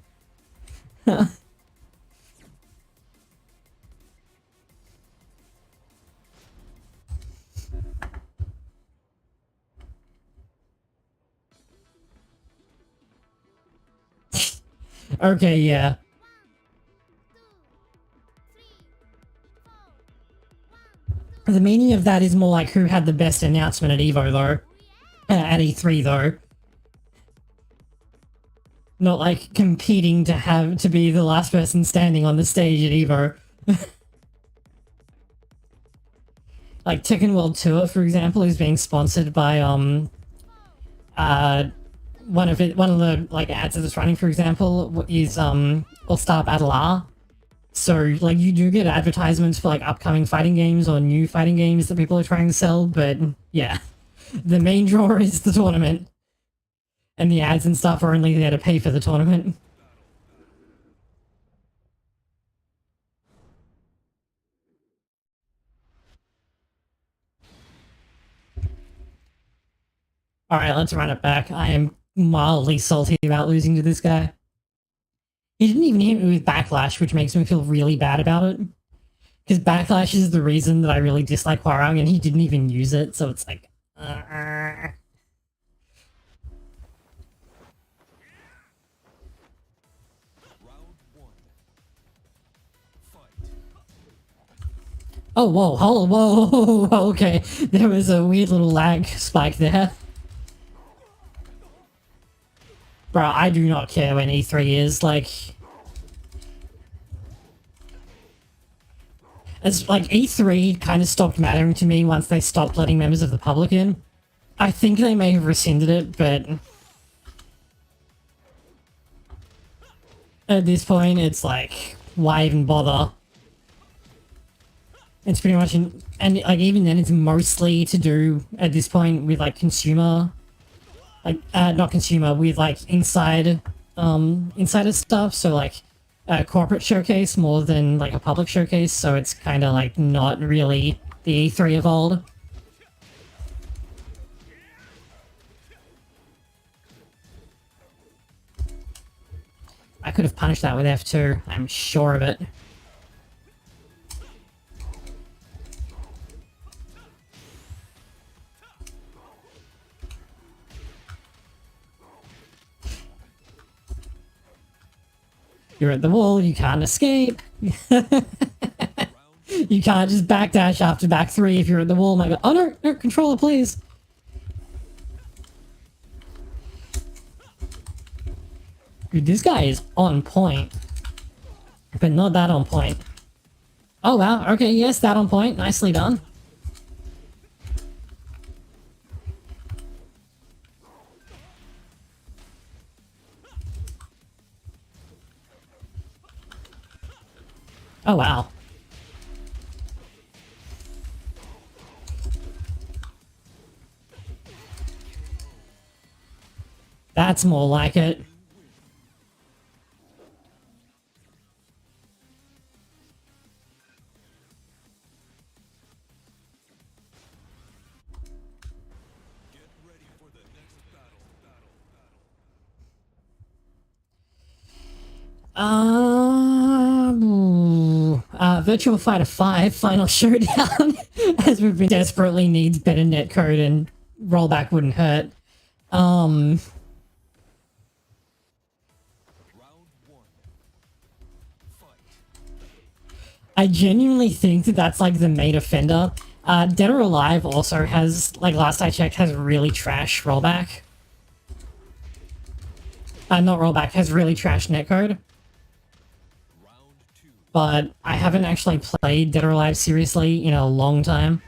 Okay, yeah. The meaning of that is more like who had the best announcement at Evo though. At E3 though. Not like competing to be the last person standing on the stage at Evo. Like Tekken World Tour, for example, is being sponsored by one of the like ads that it's running, for example, is All Star Battle R. So like you do get advertisements for like upcoming fighting games or new fighting games that people are trying to sell, but yeah. The main draw is the tournament. And the ads and stuff are only there to pay for the tournament. Alright, let's run it back. I am mildly salty about losing to this guy. He didn't even hit me with Backlash, which makes me feel really bad about it. Because Backlash is the reason that I really dislike Hwarang, and he didn't even use it, so it's like... Oh, whoa, hold, whoa, okay. There was a weird little lag spike there. Bro, I do not care when E3 is, like... As, like, E3 kind of stopped mattering to me once they stopped letting members of the public in. I think they may have rescinded it, but... At this point, it's like, why even bother? It's pretty much, and like even then, it's mostly to do at this point with like consumer, like not consumer, with like insider stuff. So like a corporate showcase more than like a public showcase. So it's kind of like not really the E3 of old. I could have punished that with F2. I'm sure of it. You're at the wall, you can't escape. You can't just backdash after back 3 if you're at the wall. My god. Oh no, no, controller, please. Dude, this guy is on point. But not that on point. Oh wow, okay, yes, that on point. Nicely done. Oh wow. That's more like it. Virtual Fighter 5 Final Showdown, as we've been desperately needs better netcode and rollback wouldn't hurt. Round one. Fight. I genuinely think that that's like the main offender. Dead or Alive also has, like last I checked, has really trash rollback. Not rollback, has really trash netcode. Round two. But I haven't actually played Dead or Alive seriously in a long time.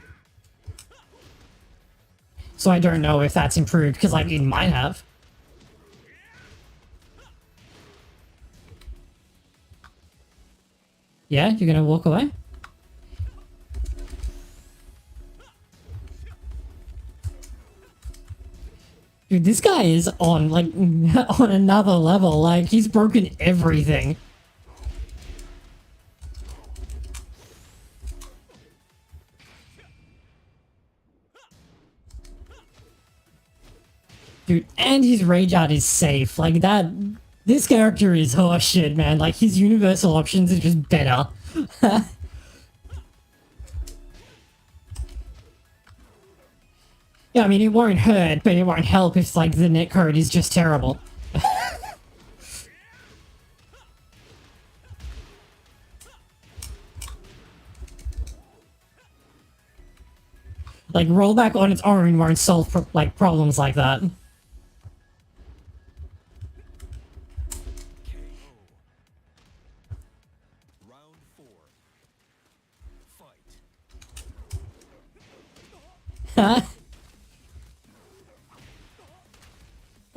So I don't know if that's improved, because like it might have. Yeah, you're gonna walk away? Dude, this guy is on, like, on another level. Like, he's broken everything. Dude, and his rage art is safe. Like, that... This character is horseshit, man. Like, his universal options are just better. Yeah, I mean, it won't hurt, but it won't help if, like, the netcode is just terrible. Like, rollback on its own won't solve, problems like that. KO. Round four. Fight.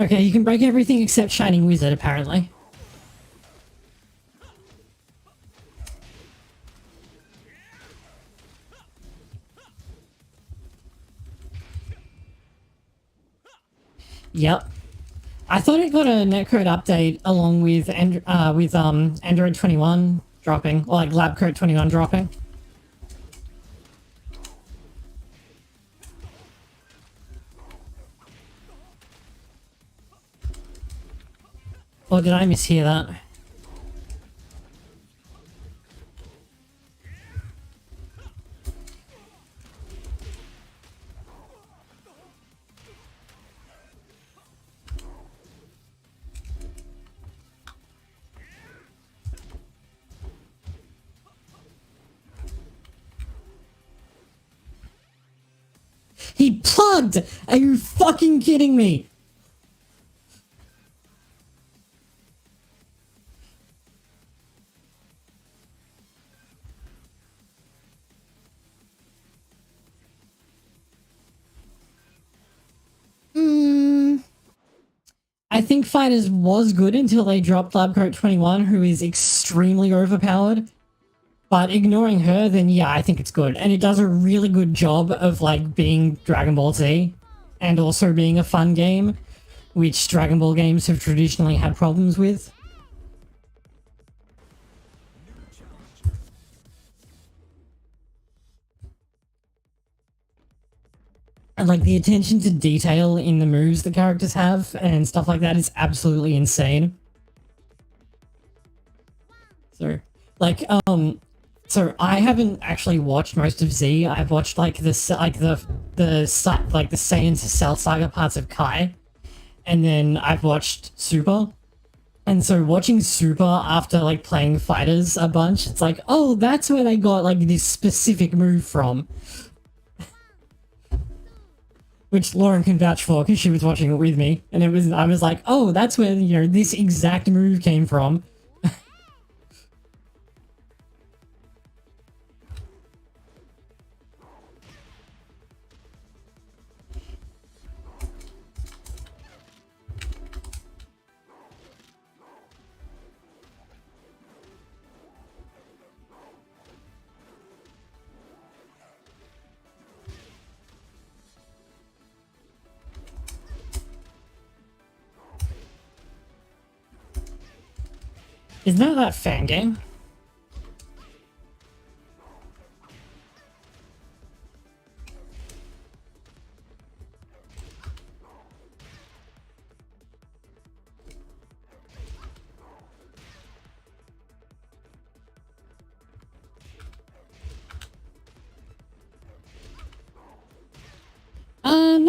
Okay, you can break everything except Shining Wizard, apparently. Yep. I thought it got a netcode update along with Android 21 dropping, or like LabCode 21 dropping. Or did I mishear that? He plugged! Are you fucking kidding me? I think Fighters was good until they dropped LabCoat 21, who is extremely overpowered. But ignoring her, then yeah, I think it's good. And it does a really good job of, like, being Dragon Ball Z. And also being a fun game, which Dragon Ball games have traditionally had problems with. And, like, the attention to detail in the moves the characters have and stuff like that is absolutely insane. So, like, so I haven't actually watched most of Z. I've watched, like, the Saiyan to Cell Saga parts of Kai. And then I've watched Super. And so watching Super after, like, playing Fighters a bunch, it's like, oh, that's where they got, like, this specific move from. Which Lauren can vouch for, because she was watching it with me. And I was like, oh, that's where, you know, this exact move came from. Isn't that fan game?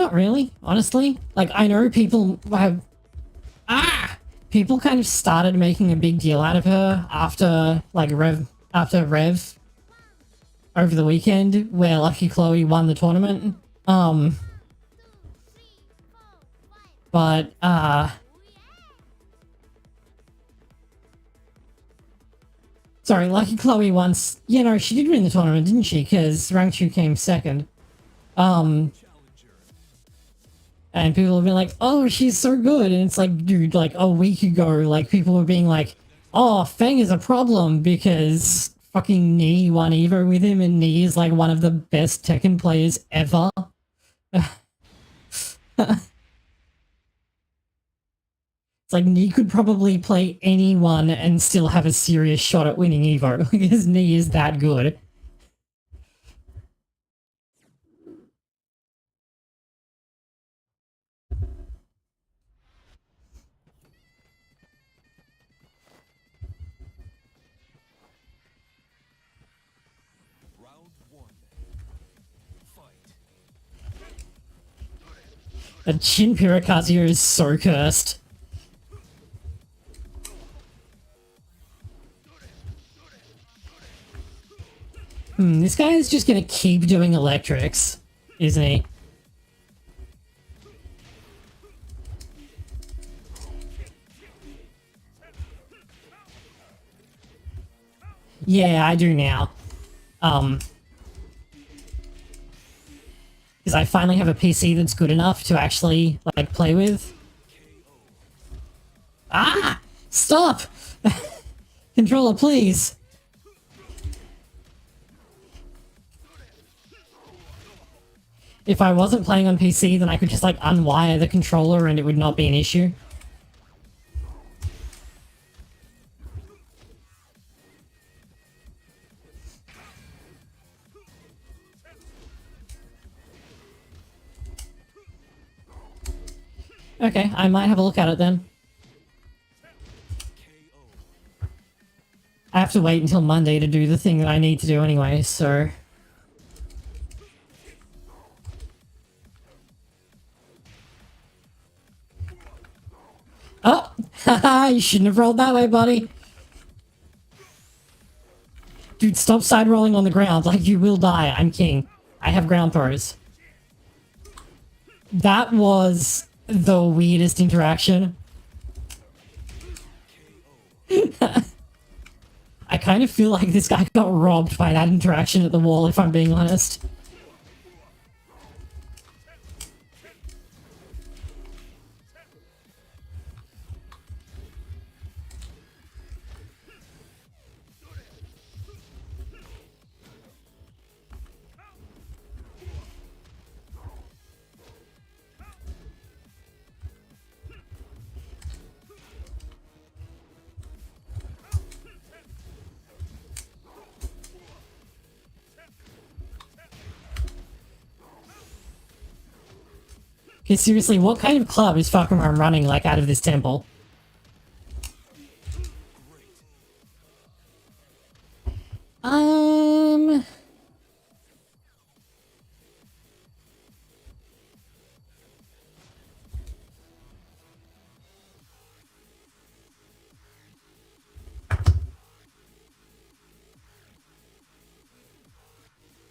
Not really, honestly. Like, I know people have... People kind of started making a big deal out of her after, like, after Rev over the weekend, where Lucky Chloe won the tournament. But, sorry, Lucky Chloe once... You know, she did win the tournament, didn't she? Because Rangchu came second. And people have been like, oh, she's so good. And it's like, dude, like, a week ago, like, people were being like, oh, Feng is a problem because fucking Ni won Evo with him, and Ni is, like, one of the best Tekken players ever. It's like, Ni could probably play anyone and still have a serious shot at winning Evo, because Ni is that good. Round one. Fight. A Chin Pirakazuya is so cursed. This guy is just gonna keep doing electrics, isn't he? Yeah, I do now. Because I finally have a PC that's good enough to actually, like, play with. Ah! Stop! Controller, please! If I wasn't playing on PC, then I could just, like, unwire the controller and it would not be an issue. Okay, I might have a look at it then. I have to wait until Monday to do the thing that I need to do anyway, so... Oh! Haha, you shouldn't have rolled that way, buddy! Dude, stop side rolling on the ground, like you will die, I'm king. I have ground throws. That was the weirdest interaction. I kind of feel like this guy got robbed by that interaction at the wall, if I'm being honest. Okay, seriously, what kind of club is Fakumar running, like, out of this temple?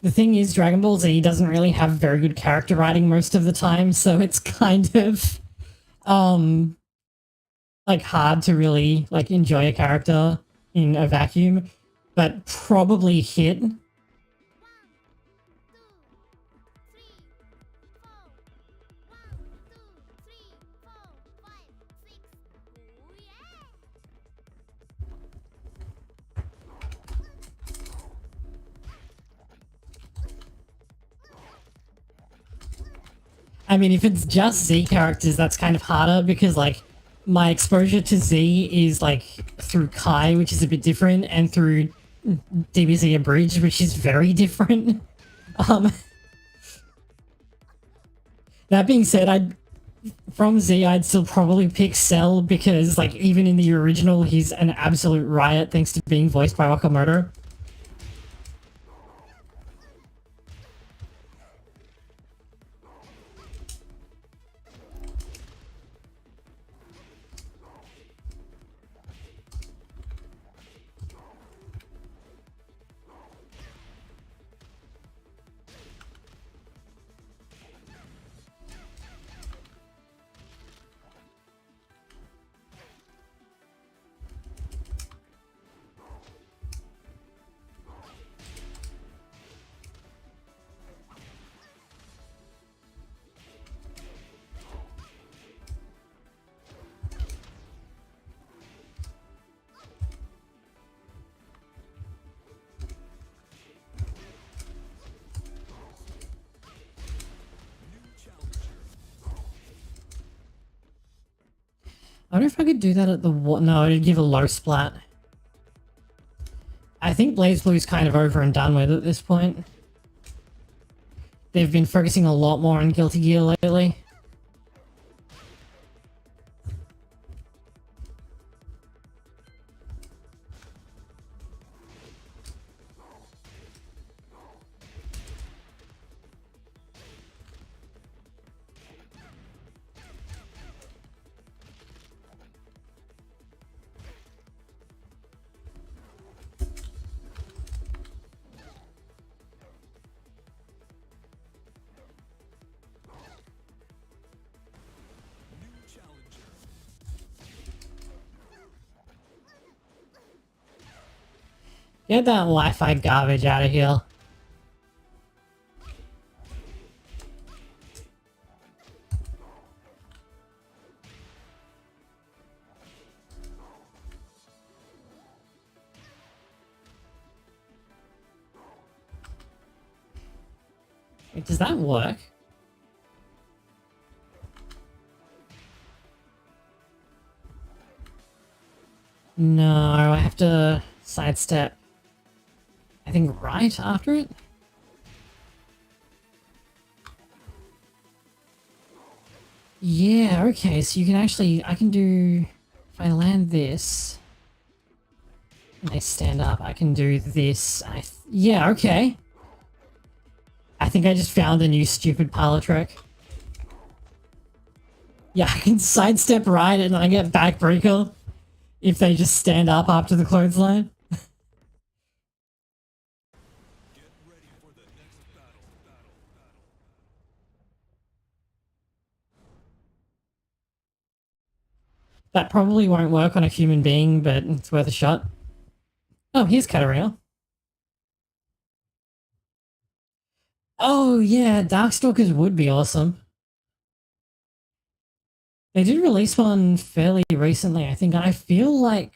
The thing is, Dragon Ball Z doesn't really have very good character writing most of the time, so it's kind of, like, hard to really, like, enjoy a character in a vacuum, but probably hit. I mean, if it's just Z characters, that's kind of harder because, like, my exposure to Z is, like, through Kai, which is a bit different, and through DBZ Abridged, which is very different. That being said, from Z, I'd still probably pick Cell because, like, even in the original, he's an absolute riot thanks to being voiced by Wakamoto. wonder if I could do that at the no, it'd give a low splat. I think BlazBlue's kind of over and done with at this point. They've been focusing a lot more on Guilty Gear lately. Get that Wi-Fi garbage out of here. Wait, does that work? No, I have to sidestep. I think right after it? Yeah, okay, so you can actually, I can do, if I land this, and they stand up, I can do this, yeah, okay. I think I just found a new stupid parlor trick. Yeah, I can sidestep right and I get backbreaker if they just stand up after the clothesline. That probably won't work on a human being, but it's worth a shot. Oh, here's Katarina. Oh yeah, Darkstalkers would be awesome. They did release one fairly recently, I think. I feel like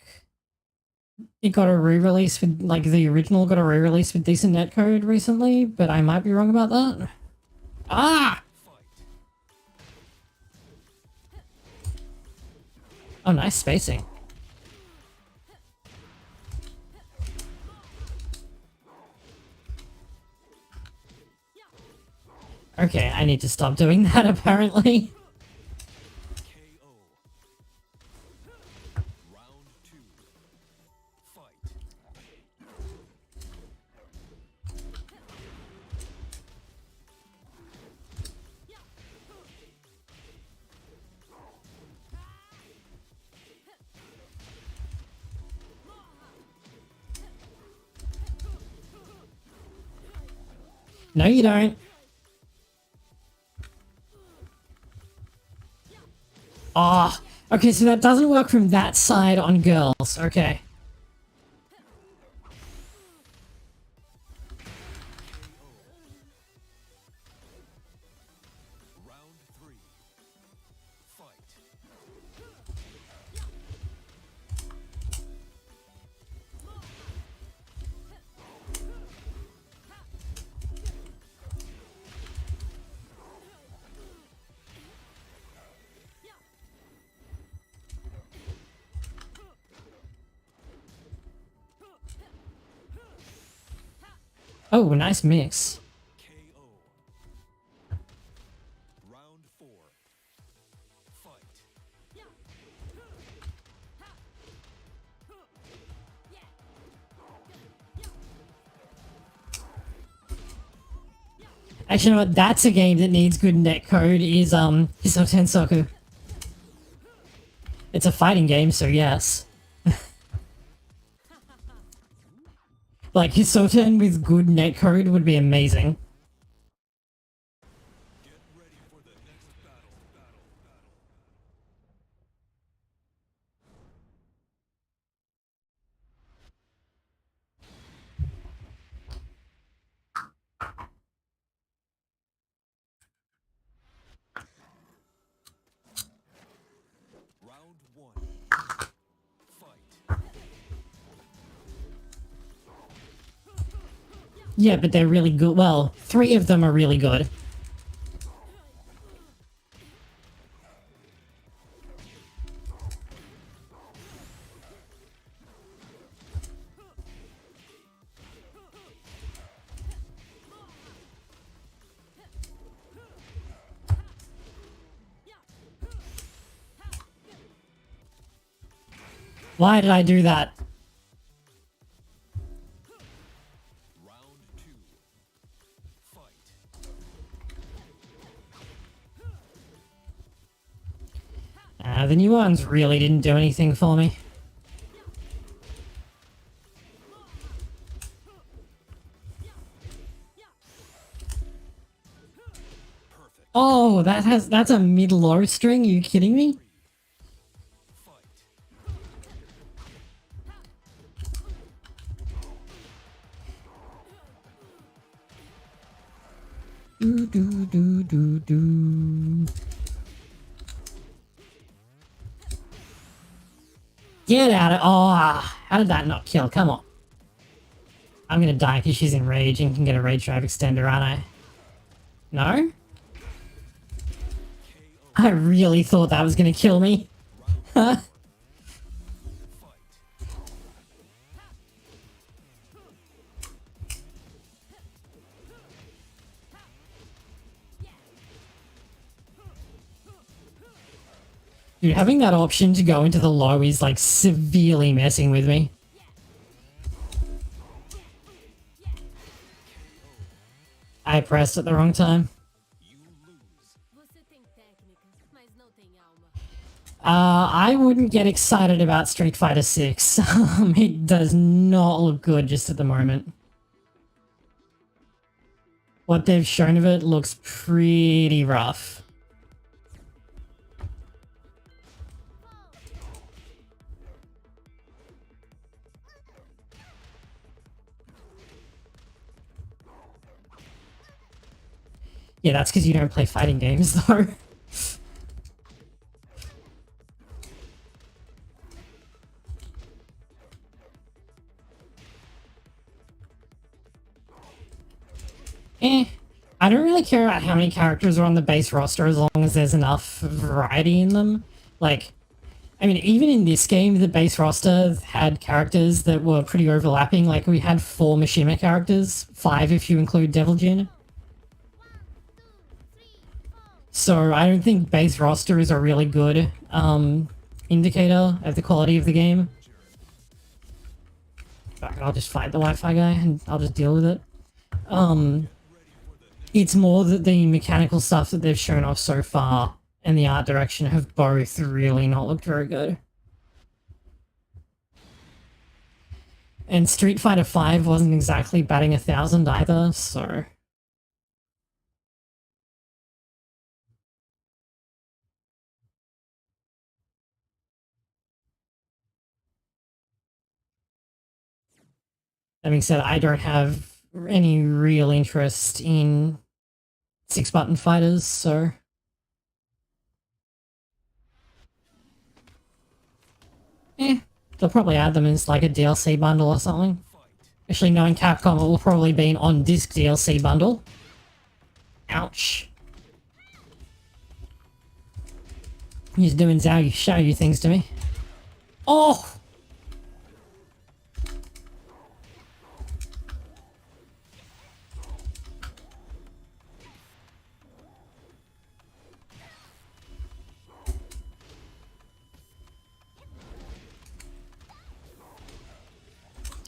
it got a re-release with, like, the original got a re-release with decent netcode recently, but I might be wrong about that. Ah! Oh, nice spacing. Okay, I need to stop doing that, apparently. No, you don't. Ah, oh, okay, so that doesn't work from that side on girls. Okay. Oh, nice mix. Round 4. Fight. Actually, you know what? That's a game that needs good netcode. Is Hisoten Soku. It's a fighting game, so yes. Like, Hisoten with good netcode would be amazing. Get ready for the next battle. Round 1. Fight. Yeah, but they're really good. Well, 3 of them are really good. Why did I do that? Round two. Fight. The new ones really didn't do anything for me. Perfect. Oh, that's a mid-low string, are you kidding me? Fight. Do do do do do. Get out of— oh, how did that not kill? Come on. I'm gonna die because she's in rage and can get a rage drive extender, aren't I? No? I really thought that was gonna kill me. Huh? Fight. Dude, having that option to go into the low is like severely messing with me. I pressed at the wrong time. You lose. Você tem técnica, mas não tem alma. I wouldn't get excited about Street Fighter 6. It does not look good just at the moment. What they've shown of it looks pretty rough. Yeah, that's because you don't play fighting games, though. I don't really care about how many characters are on the base roster as long as there's enough variety in them. Like, I mean, even in this game, the base roster had characters that were pretty overlapping. Like, we had 4 Mishima characters, 5 if you include Devil Jin. So I don't think base roster is a really good indicator of the quality of the game. I'll just fight the Wi-Fi guy and I'll just deal with it. It's more that the mechanical stuff that they've shown off so far and the art direction have both really not looked very good. And Street Fighter V wasn't exactly batting 1,000 either, so... That being said, I don't have any real interest in 6-button fighters, so... They'll probably add them as like a DLC bundle or something. Especially knowing Capcom, it will probably be an on-disc DLC bundle. Ouch. He's doing show you things to me. Oh!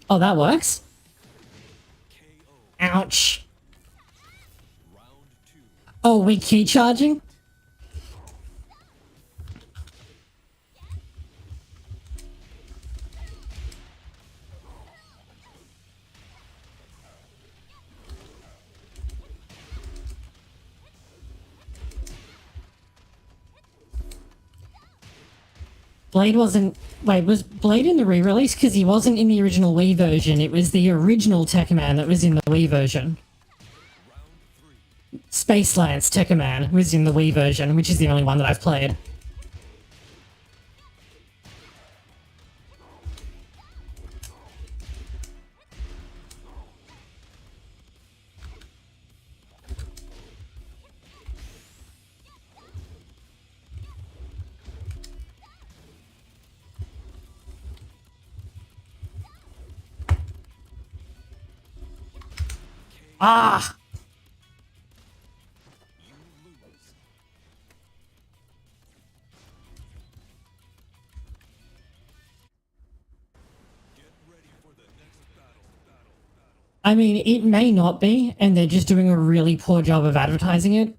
Oh, that works? Ouch. Round two. Oh, we key charging? Blade wasn't... Wait, was Blade in the re-release? Because he wasn't in the original Wii version. It was the original Tekkaman that was in the Wii version. Space Lance Tekkaman was in the Wii version, which is the only one that I've played. Ah! You lose. I mean, it may not be, and they're just doing a really poor job of advertising it,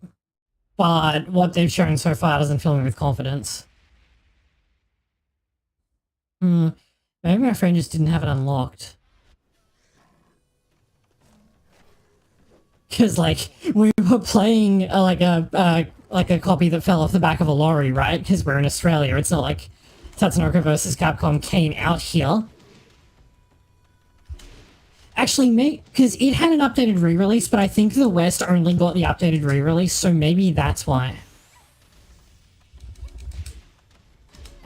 but what they've shown so far doesn't fill me with confidence. Maybe my friend just didn't have it unlocked. Because, like, we were playing, like a copy that fell off the back of a lorry, right? Because we're in Australia. It's not like Tatsunoko vs. Capcom came out here. Actually, because it had an updated re-release, but I think the West only got the updated re-release, so maybe that's why.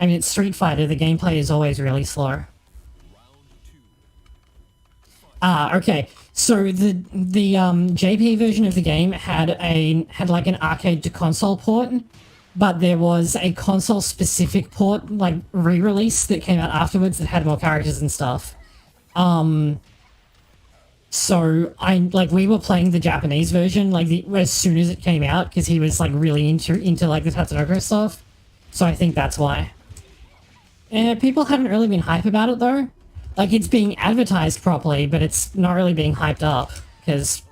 I mean, it's Street Fighter, the gameplay is always really slow. Okay. So the JP version of the game had like an arcade to console port, but there was a console specific port, like re-release that came out afterwards that had more characters and stuff. So we were playing the Japanese version as soon as it came out because he was like really into like the Tatsunoko stuff. So I think that's why. And people haven't really been hype about it though. Like it's being advertised properly, but it's not really being hyped up because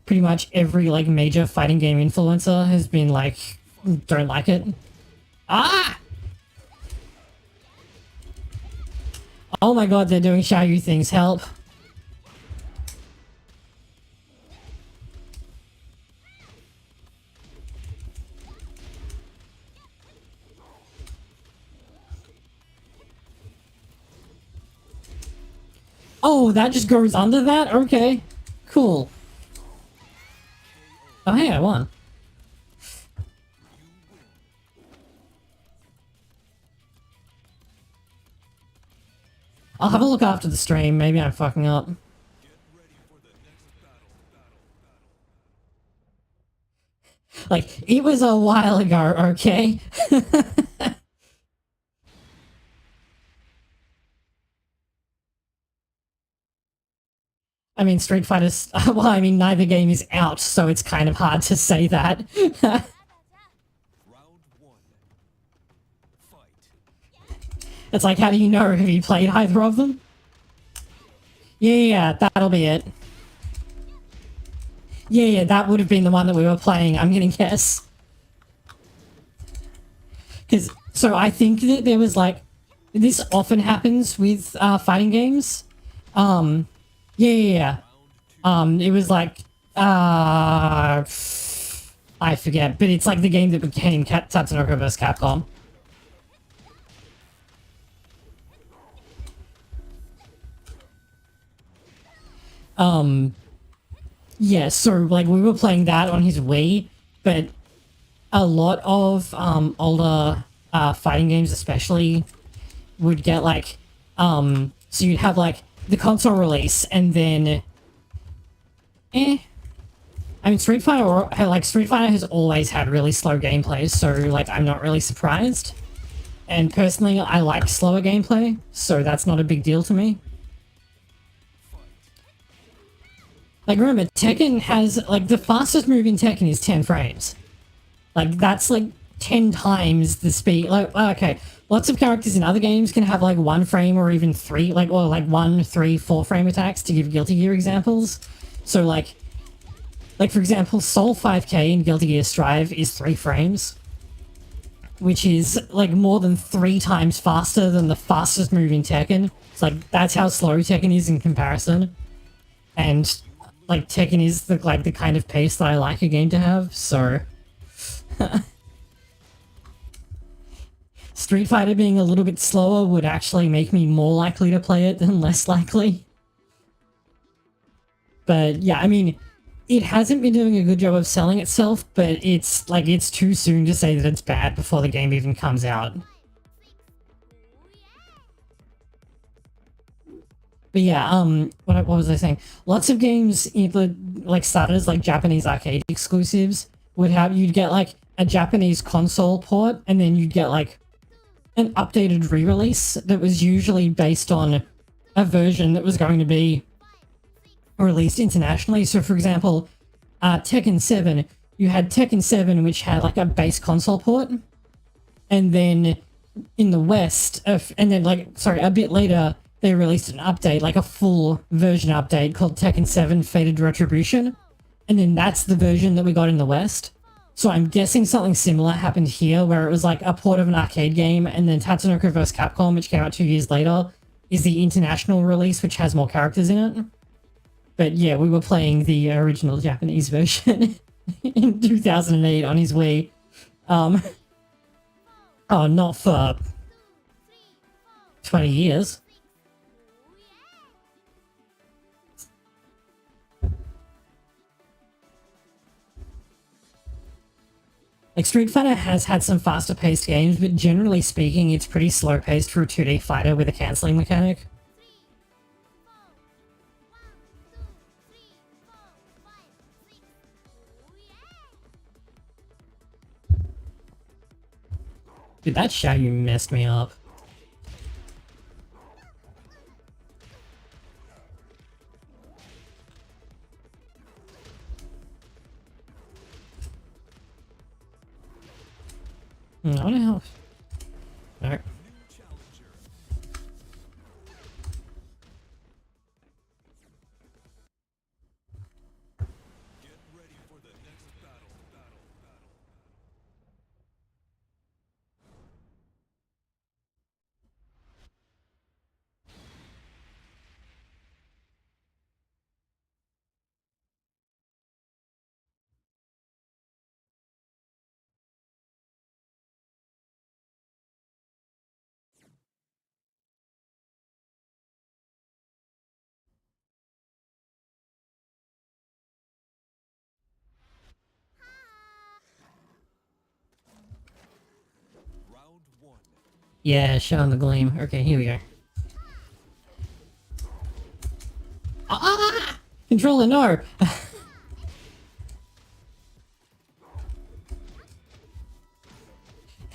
pretty much every like major fighting game influencer has been like, don't like it. Ah! Oh my god, they're doing Xiaoyu things, help. Oh, that just goes under that? Okay. Cool. Oh, hey, I won. I'll have a look after the stream. Maybe I'm fucking up. Like, it was a while ago, okay? I mean, Street Fighter's... Well, I mean, neither game is out, so it's kind of hard to say that. Round one. Fight. It's like, how do you know? Have you played either of them? Yeah, that'll be it. Yeah, that would have been the one that we were playing, I'm gonna guess. So I think that there was like... This often happens with fighting games. Yeah. It was like, I forget, but it's like the game that became Tatsunoko vs. Capcom. Yeah, so like we were playing that on his Wii, but a lot of older fighting games especially would get like, so you'd have like the console release, and then, I mean, Street Fighter has always had really slow gameplay, so, like, I'm not really surprised. And personally, I like slower gameplay, so that's not a big deal to me. Like, remember, Tekken has, like, the fastest move in Tekken is 10 frames. Like, that's, like, 10 times the speed. Like, okay, lots of characters in other games can have like 1 frame or even 3, like, or like 1, 3, 4 frame attacks, to give Guilty Gear examples. So like for example, Soul 5K in Guilty Gear Strive is 3 frames, which is like more than 3 times faster than the fastest move in Tekken. It's like, that's how slow Tekken is in comparison. And like Tekken is the kind of pace that I like a game to have, so Street Fighter being a little bit slower would actually make me more likely to play it than less likely. But yeah, I mean, it hasn't been doing a good job of selling itself, but it's like, it's too soon to say that it's bad before the game even comes out. But yeah, what was I saying? Lots of games like started as like Japanese arcade exclusives you'd get like a Japanese console port, and then you'd get like an updated re-release that was usually based on a version that was going to be released internationally. So for example, Tekken 7, you had Tekken 7 which had like a base console port, and then in the West, a bit later, they released an update, like a full version update called Tekken 7 Fated Retribution. And then that's the version that we got in the West. So I'm guessing something similar happened here, where it was like a port of an arcade game, and then Tatsunoko vs. Capcom, which came out 2 years later, is the international release, which has more characters in it. But yeah, we were playing the original Japanese version in 2008 on his Wii. Oh, not for 20 years. Like, Street Fighter has had some faster paced games, but generally speaking, it's pretty slow paced for a 2D fighter with a cancelling mechanic. Dude, that Shaggy messed me up. I don't know. Alright. Get ready for the next battle. Round one. Yeah, showing the gleam. Okay, here we go. Ah! Controller, no!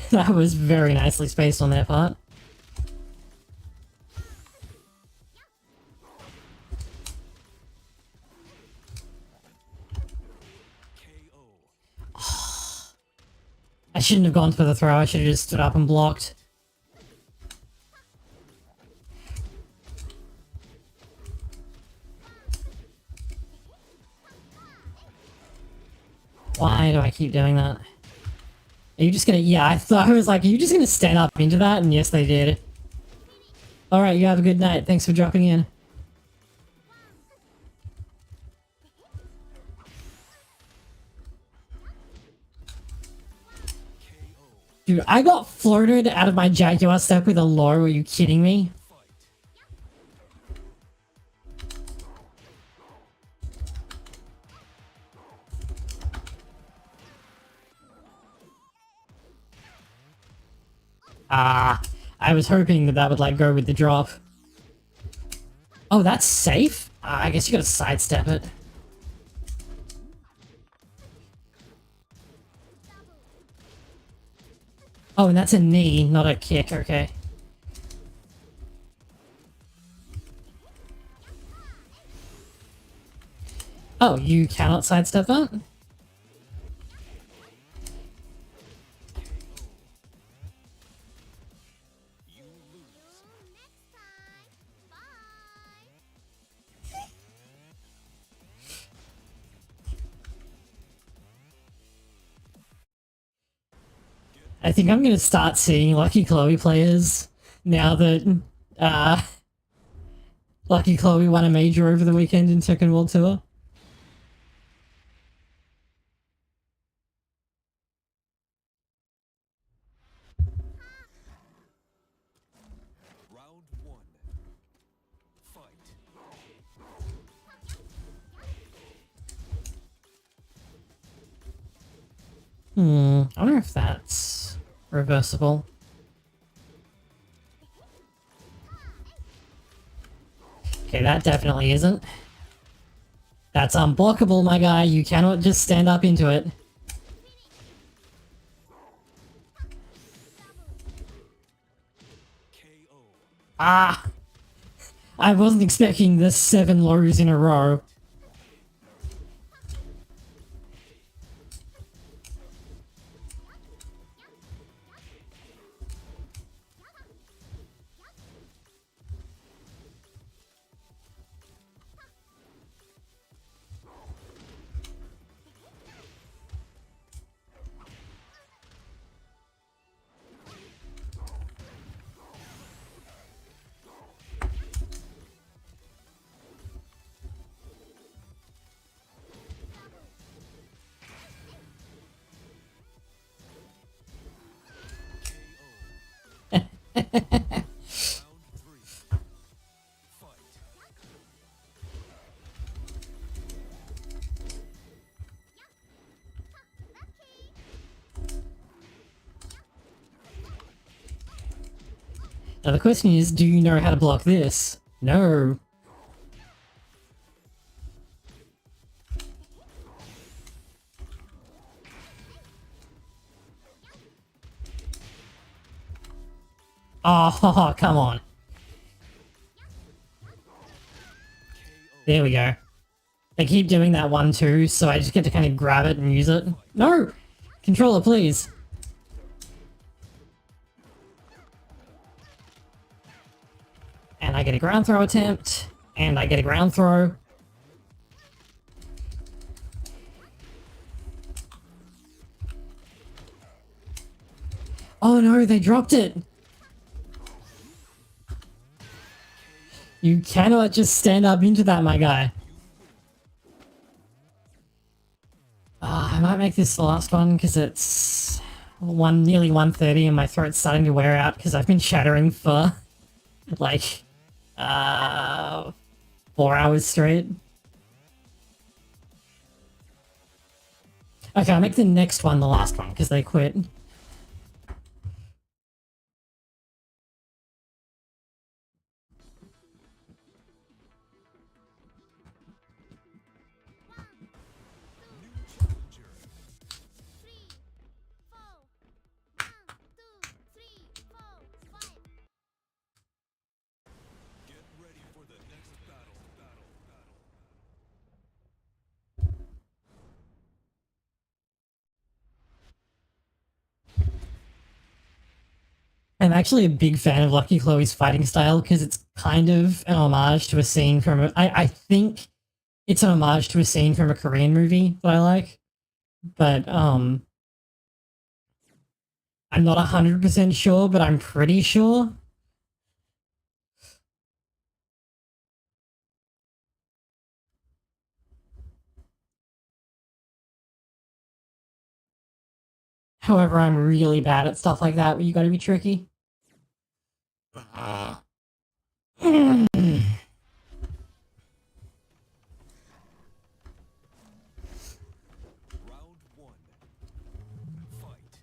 That was very nicely spaced on their part. KO. I shouldn't have gone for the throw, I should have just stood up and blocked. Why do I keep doing that? Are you just gonna... Yeah, I was like, are you just gonna stand up into that? And yes, they did. Alright, you have a good night. Thanks for dropping in. Dude, I got floated out of my Jaguar step with a low. Are you kidding me? Ah, I was hoping that that would like go with the drop. Oh, that's safe? I guess you gotta sidestep it. Oh, and that's a knee, not a kick, okay. Oh, you cannot sidestep that? You lose. I think I'm gonna start seeing Lucky Chloe players now that Lucky Chloe won a major over the weekend in Tekken World Tour. Round one. Fight. I wonder if that's reversible. Okay, that definitely isn't. That's unblockable, my guy. You cannot just stand up into it. KO. Ah! I wasn't expecting the 7 lows in a row. Fight. Now the question is, do you know how to block this? No. Oh, come on. There we go. They keep doing that one too, so I just get to kind of grab it and use it. No! Controller, please. And I get a ground throw attempt, and I get a ground throw. Oh no, they dropped it! You cannot just stand up into that, my guy. I might make this the last one because it's nearly 1:30 and my throat's starting to wear out because I've been chattering for like 4 hours straight. Okay, I'll make the next one the last one because they quit. New challenger. 3, 4, 1, 2, 3, 4, 5. Get ready for the next battle. I'm actually a big fan of Lucky Chloe's fighting style because it's kind of an homage to a scene from I think it's an homage to a scene from a Korean movie that I like. But I'm not 100% sure, but I'm pretty sure. However, I'm really bad at stuff like that where you gotta be tricky. Round 1. Fight.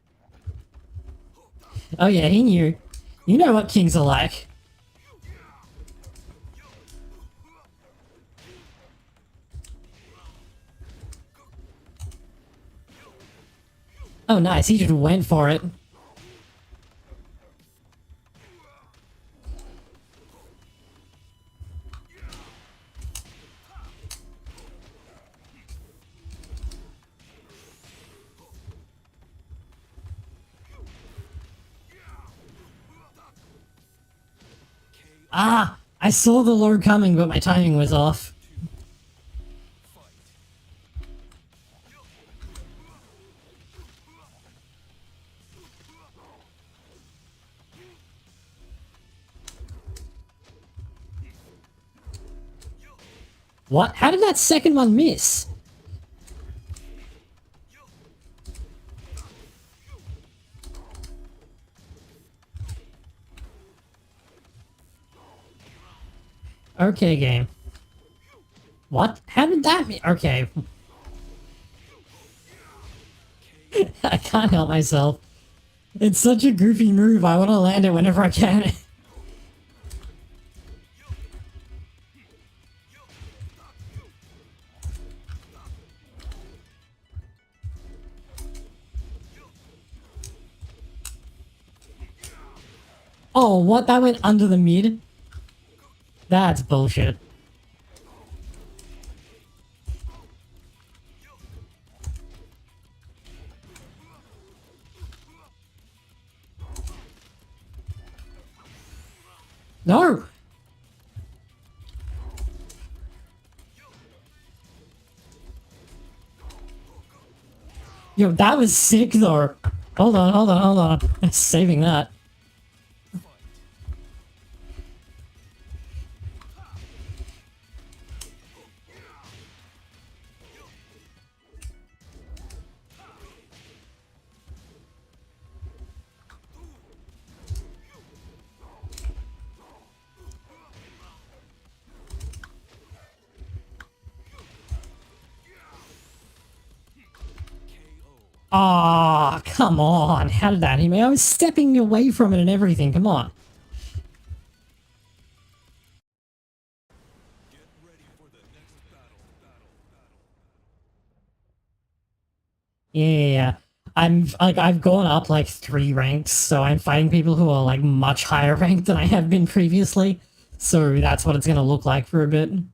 Oh yeah, he knew. You know what kings are like. Oh nice, he just went for it. Ah! I saw the low coming, but my timing was off. What? How did that second one miss? Okay, game. What? How did that okay. I can't help myself. It's such a goofy move, I want to land it whenever I can. Oh, what? That went under the mid? That's bullshit. No! Yo, that was sick though. Hold on, hold on, hold on. Saving that. Ah, come on. How did that hit me? I was stepping away from it and everything. Come on. Get ready for the next battle. Yeah. I've gone up like 3 ranks, so I'm fighting people who are like much higher ranked than I have been previously. So that's what it's gonna look like for a bit. Round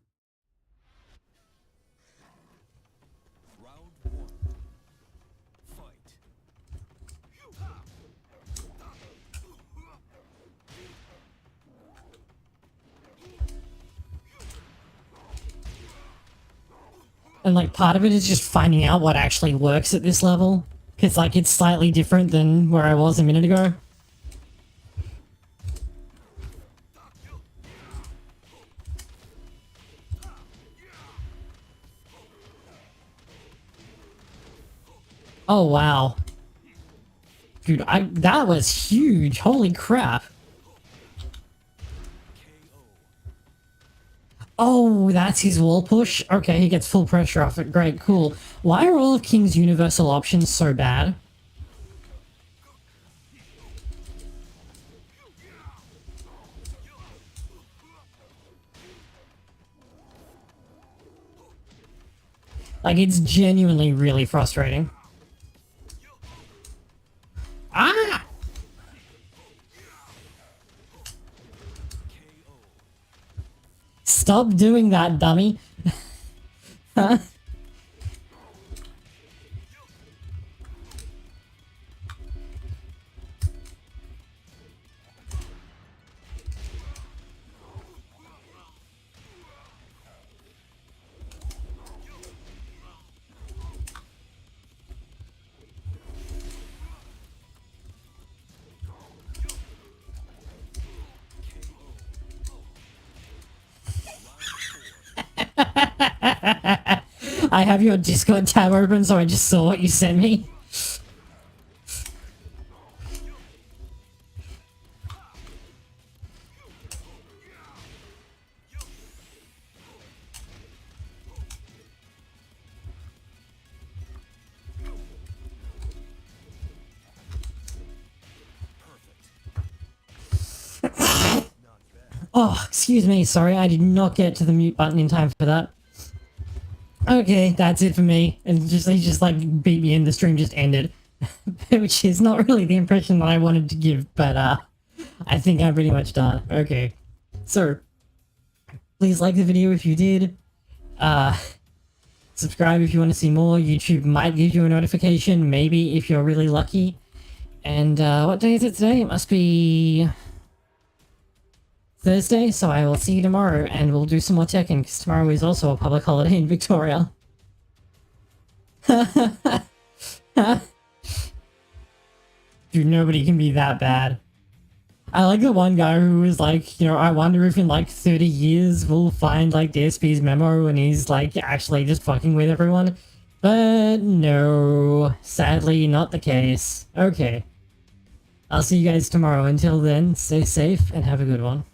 one. Fight. And like part of it is just finding out what actually works at this level. Cause like it's slightly different than where I was a minute ago. Oh wow. Dude, that was huge. Holy crap. Oh, that's his wall push? Okay, he gets full pressure off it. Great, cool. Why are all of King's universal options so bad? Like, it's genuinely really frustrating. Ah! Stop doing that, dummy. Huh? I have your Discord tab open, so I just saw what you sent me. Oh, excuse me, sorry, I did not get to the mute button in time for that. Okay, that's it for me. And he just like beat me in, the stream just ended. Which is not really the impression that I wanted to give, but I think I'm pretty much done. Okay. So, please like the video if you did. Subscribe if you want to see more. YouTube might give you a notification, maybe if you're really lucky. And what day is it today? It must be Thursday, so I will see you tomorrow, and we'll do some more Tekken, because tomorrow is also a public holiday in Victoria. Dude, nobody can be that bad. I like the one guy who was like, you know, I wonder if in like 30 years we'll find like DSP's memo and he's like actually just fucking with everyone. But no, sadly not the case. Okay. I'll see you guys tomorrow. Until then, stay safe and have a good one.